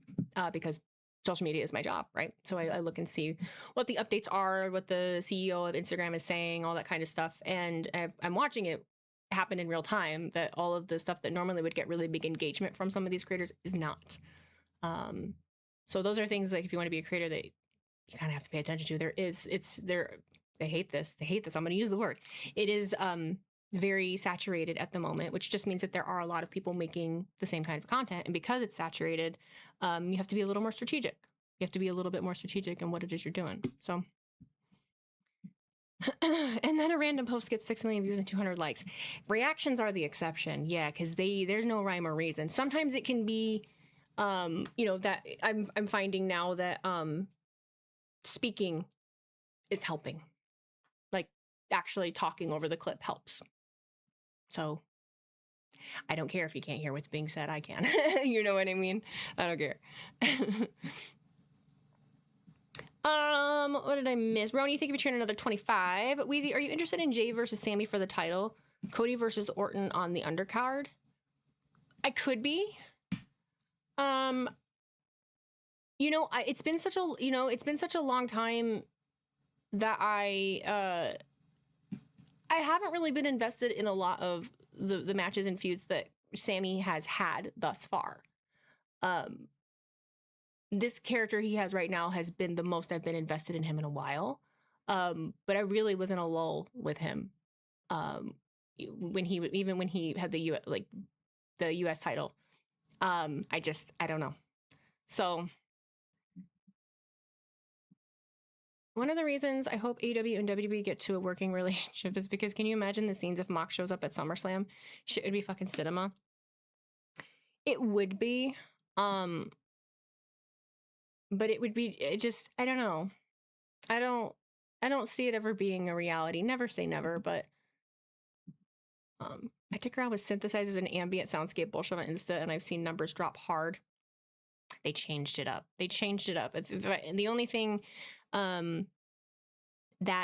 A: because social media is my job, right? So I look and see what the updates are, what the CEO of Instagram is saying, all that kind of stuff. And I'm watching it happen in real time, that all of the stuff that normally would get really big engagement from some of these creators is not. So those are things like if you want to be a creator that you kind of have to pay attention to. They hate this. I'm going to use the word. It is very saturated at the moment, which just means that there are a lot of people making the same kind of content. And because it's saturated, you have to be a little more strategic. You have to be a little bit more strategic in what it is you're doing. So, and then a random post gets 6 million views and 200 likes. Reactions are the exception. Yeah, because there's no rhyme or reason. Sometimes it can be, that I'm finding now that speaking is helping. Like actually talking over the clip helps. So I don't care if you can't hear what's being said. I can. You know what I mean? I don't care. What did I miss? Roni, thank you for sharing another 25. Weezy, are you interested in Jay versus Sammy for the title? Cody versus Orton on the undercard? I could be. You know, it's been such a long time that I haven't really been invested in a lot of the matches and feuds that Sammy has had thus far. This character he has right now has been the most I've been invested in him in a while. But I really was in a lull with him. When he had the US title. I don't know. So one of the reasons I hope AEW and WWE get to a working relationship is because can you imagine the scenes if Mox shows up at SummerSlam? Shit would be fucking cinema. It would be. But it would be I don't know. I don't see it ever being a reality. Never say never, but I took around with synthesizers and ambient soundscape bullshit on Insta, and I've seen numbers drop hard. They changed it up. And the only thing that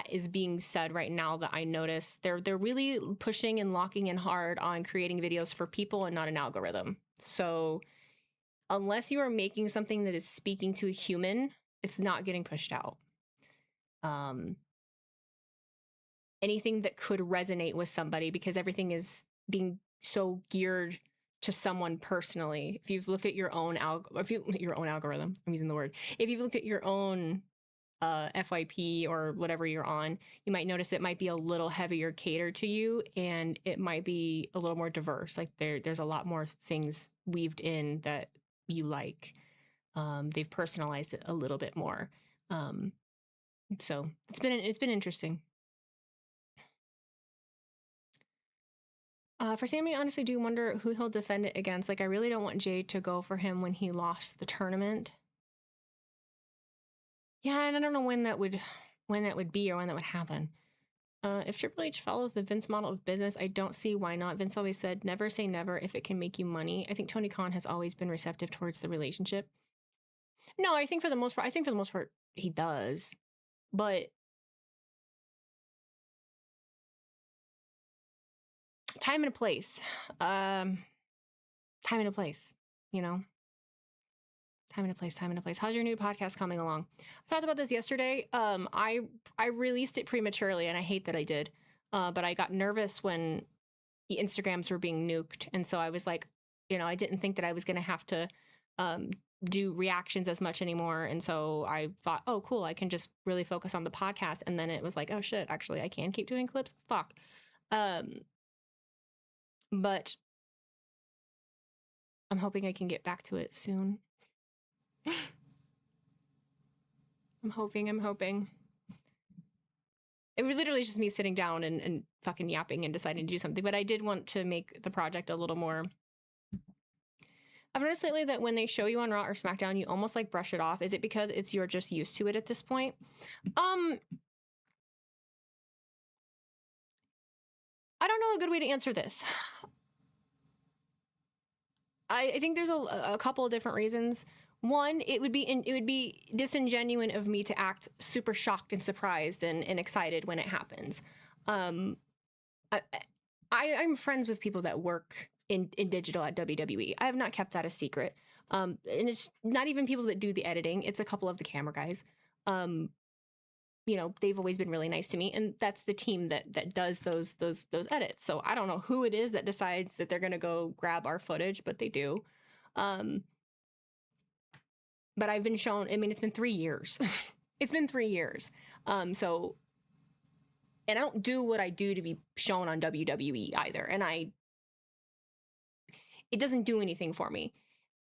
A: is being said right now that I notice, they're really pushing and locking in hard on creating videos for people and not an algorithm. So unless you are making something that is speaking to a human, it's not getting pushed out. Anything that could resonate with somebody, because everything is being so geared to someone personally. If you've looked at your own algorithm, I'm using the word. If you've looked at your own FYP or whatever you're on, you might notice it might be a little heavier catered to you, and it might be a little more diverse. Like there's a lot more things weaved in that you like. They've personalized it a little bit more. So it's been interesting. For Sammy, I honestly do wonder who he'll defend it against. Like, I really don't want Jay to go for him when he lost the tournament. Yeah, and I don't know when that would be or when that would happen. If Triple H follows the Vince model of business, I don't see why not. Vince always said, never say never if it can make you money. I think Tony Khan has always been receptive towards the relationship. No, I think for the most part, he does. But time and a place. Time and a place, you know? Time and a place. How's your new podcast coming along? I talked about this yesterday. I released it prematurely, and I hate that I did. But I got nervous when the Instagrams were being nuked. And so I was like, I didn't think that I was going to have to do reactions as much anymore. And so I thought, oh, cool, I can just really focus on the podcast. And then it was like, oh, shit, actually, I can keep doing clips. Fuck. But I'm hoping I can get back to it soon. I'm hoping. It was literally just me sitting down and fucking yapping and deciding to do something. But I did want to make the project a little more. I've noticed lately that when they show you on Raw or SmackDown, you almost like brush it off. Is it because you're just used to it at this point? I don't know a good way to answer this. I think there's a couple of different reasons. One, it would be disingenuous of me to act super shocked and surprised and excited when it happens. I'm friends with people that work in digital at WWE. I have not kept that a secret. And it's not even people that do the editing. It's a couple of the camera guys. They've always been really nice to me, and that's the team that does those edits. So I don't know who it is that decides that they're gonna go grab our footage, but they do. But I've been shown. I mean, it's been 3 years. It's been 3 years. And I don't do what I do to be shown on WWE either. And it doesn't do anything for me.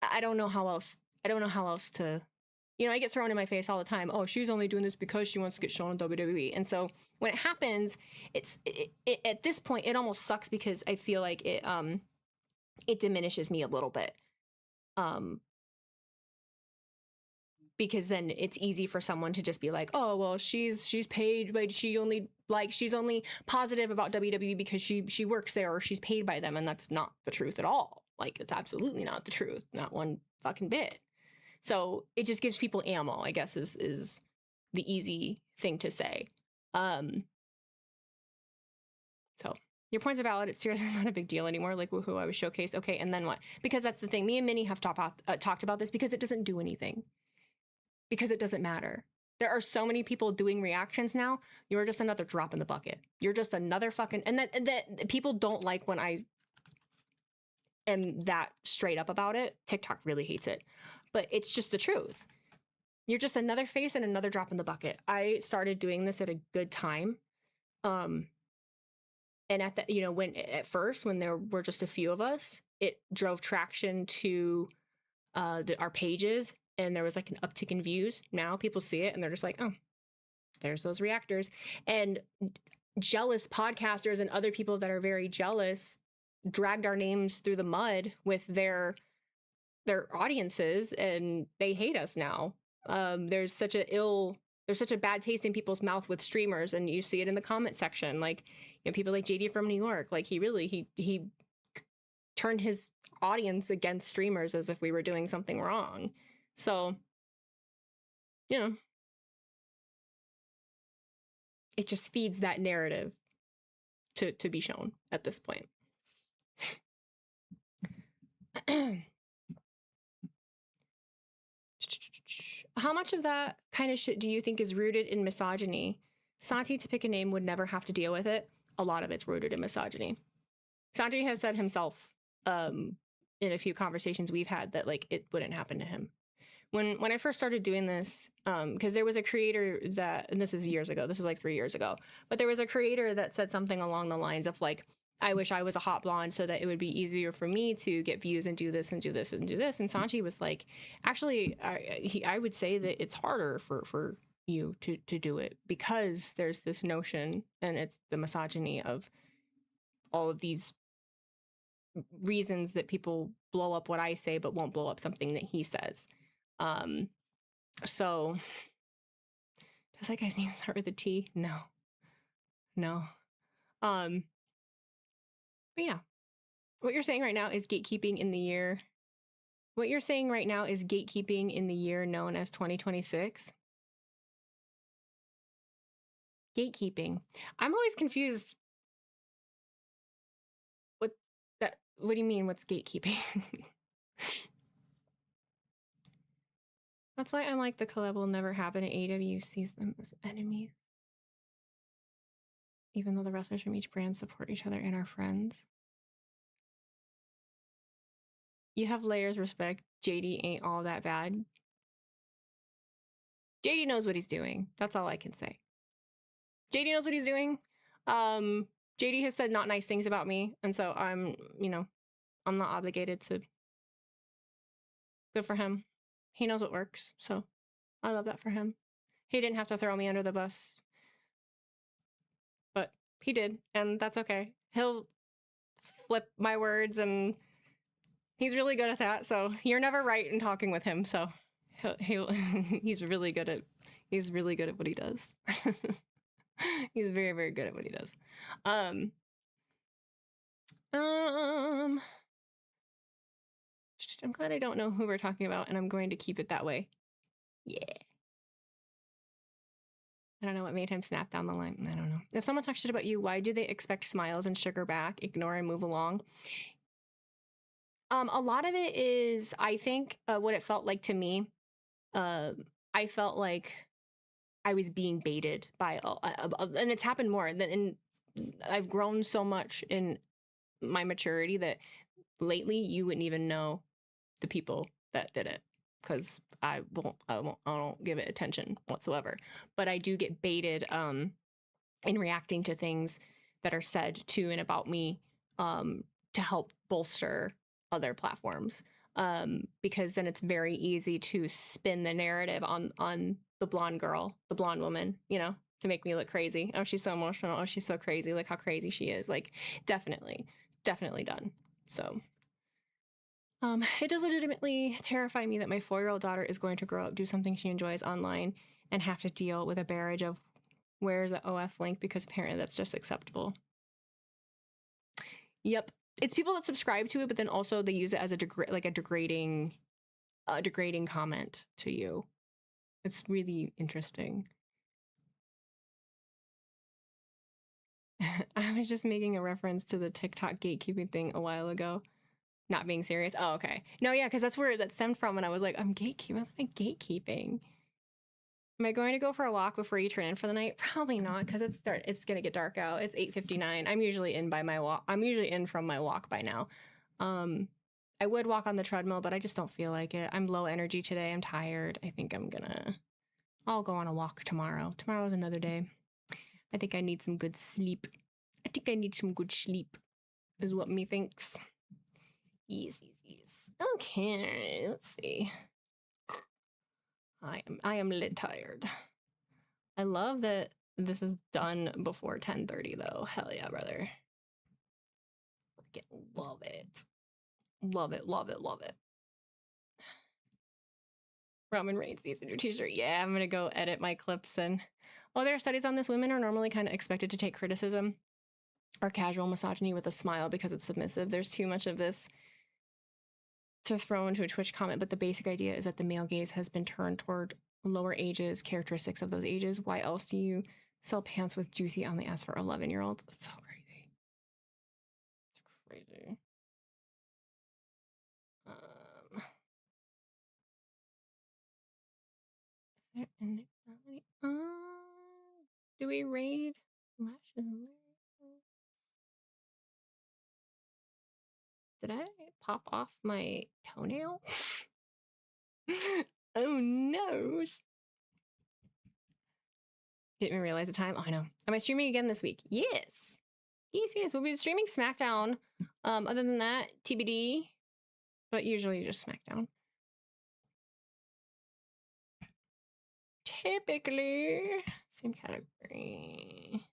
A: I don't know how else to. I get thrown in my face all the time. Oh, she's only doing this because she wants to get shown on WWE. And so when it happens, it at this point, it almost sucks because I feel like it diminishes me a little bit. Because then it's easy for someone to just be like, oh, well, she's paid, but she's only positive about WWE because she works there or she's paid by them. And that's not the truth at all. Like, it's absolutely not the truth. Not one fucking bit. So it just gives people ammo, I guess, is the easy thing to say. So Your points are valid. It's seriously not a big deal anymore. Like, woohoo, I was showcased. Okay, and then what? Because that's the thing. Me and Minnie have talked about this because it doesn't do anything. Because it doesn't matter. There are so many people doing reactions now. You're just another drop in the bucket. You're just another fucking... And that people don't like when I am that straight up about it. TikTok really hates it. But it's just the truth. You're just another face and another drop in the bucket. I started doing this at a good time. And at the, at first, when there were just a few of us, it drove traction to our pages, and there was like an uptick in views. Now people see it and they're just like, oh, there's those reactors. And jealous podcasters and other people that are very jealous dragged our names through the mud with their audiences, and they hate us now. There's such a bad taste in people's mouth with streamers, and you see it in the comment section. Like, people like JD from New York, like he turned his audience against streamers as if we were doing something wrong. So, it just feeds that narrative to be shown at this point. How much of that kind of shit do you think is rooted in misogyny? Santi, to pick a name, would never have to deal with it. A lot of it's rooted in misogyny. Santi has said himself in a few conversations we've had that, like, it wouldn't happen to him. When I first started doing this, because there was a creator that, and this is years ago, this is like 3 years ago, but there was a creator that said something along the lines of, like, I wish I was a hot blonde so that it would be easier for me to get views and do this and do this and do this. And Sanchi was like, actually, I would say that it's harder for you to do it, because there's this notion, and it's the misogyny of all of these reasons that people blow up what I say but won't blow up something that he says. So does that guy's name start with a T? No. But yeah, what you're saying right now is gatekeeping in the year. What you're saying right now is gatekeeping in the year known as 2026. Gatekeeping. I'm always confused. What do you mean? What's gatekeeping? That's why I'm like, the collab will never happen, and AEW sees them as enemies. Even though the wrestlers from each brand support each other and are friends. You have layers, respect. JD ain't all that bad. JD knows what he's doing. That's all I can say. JD knows what he's doing. JD has said not nice things about me, and so I'm not obligated to. Good for him. He knows what works, so I love that for him. He didn't have to throw me under the bus, but he did, and that's okay. He'll flip my words, and he's really good at that. So you're never right in talking with him. So he's really good at what he does. He's very, very good at what he does. I'm glad I don't know who we're talking about, and I'm going to keep it that way. Yeah. I don't know what made him snap down the line. I don't know. If someone talks shit about you, why do they expect smiles and sugar back, ignore and move along? A lot of it is, I think, what it felt like to me. I felt like I was being baited by, and it's happened more. And I've grown so much in my maturity that lately you wouldn't even know the people that did it, because I don't give it attention whatsoever. But I do get baited in reacting to things that are said to and about me to help bolster other platforms, because then it's very easy to spin the narrative on the blonde girl, the blonde woman, to make me look crazy. Oh, she's so emotional. Oh, she's so crazy. Look how crazy she is. Like, definitely done. So it does legitimately terrify me that my 4-year-old daughter is going to grow up, do something she enjoys online, and have to deal with a barrage of where's the OF link, because apparently that's just acceptable. Yep. It's people that subscribe to it, but then also they use it as a degrading comment to you. It's really interesting. I was just making a reference to the TikTok gatekeeping thing a while ago. Not being serious. Oh, okay. No, yeah, because that's where that stemmed from. And I was like, I'm gatekeeping. What am I gatekeeping? Am I going to go for a walk before you turn in for the night? Probably not, because it's gonna get dark out. It's 8:59. I'm usually in by my walk. I'm usually in from my walk by now. I would walk on the treadmill, but I just don't feel like it. I'm low energy today. I'm tired. I think I'll go on a walk tomorrow. Tomorrow's another day. I think I need some good sleep. I think I need some good sleep, is what me thinks. Yes. Okay, let's see. I am lit tired. I love that this is done before 10:30 though. Hell yeah, brother. Freaking love it. Love it. Roman Reigns needs a new t-shirt. Yeah, I'm gonna go edit my clips. And while there are studies on this, women are normally kind of expected to take criticism or casual misogyny with a smile because it's submissive. There's too much of this to throw into a Twitch comment, but the basic idea is that the male gaze has been turned toward lower ages, characteristics of those ages. Why else do you sell pants with juicy on the ass for 11-year-olds? It's so crazy. It's crazy. Is there anybody? Do we raid lashes? Did I pop off my toenail? Oh no. Didn't even realize the time. Oh, I know. Am I streaming again this week? Yes. Yes. We'll be streaming SmackDown. Other than that, TBD. But usually just SmackDown. Typically. Same category.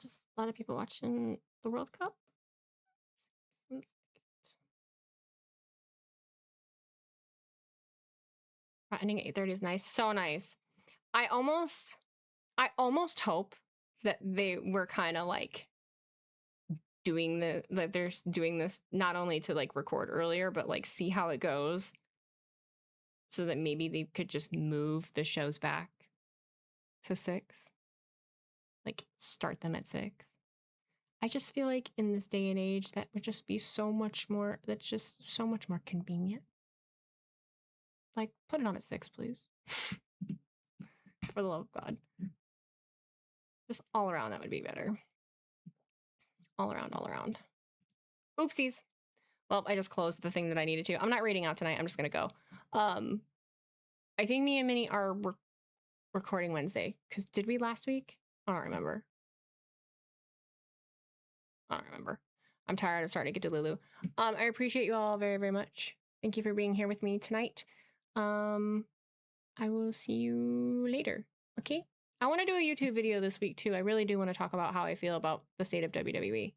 A: Just a lot of people watching the World Cup. Ending at 8:30 is nice. So nice. I almost hope that they were kind of like doing that they're doing this not only to like record earlier, but like see how it goes. So that maybe they could just move the shows back to 6. Like start them at 6. I just feel like in this day and age that would just be so much more, that's just so much more convenient. Like, put it on at 6, please. For the love of God. Just all around, that would be better. All around. Oopsies. Well, I just closed the thing that I needed to. I'm not raiding out tonight. I'm just going to go. I think me and Minnie are recording Wednesday. Because did we last week? I don't remember. I'm tired of starting to get to Lulu. I appreciate you all very, very much. Thank you for being here with me tonight. I will see you later. Okay? I want to do a YouTube video this week too. I really do want to talk about how I feel about the state of WWE.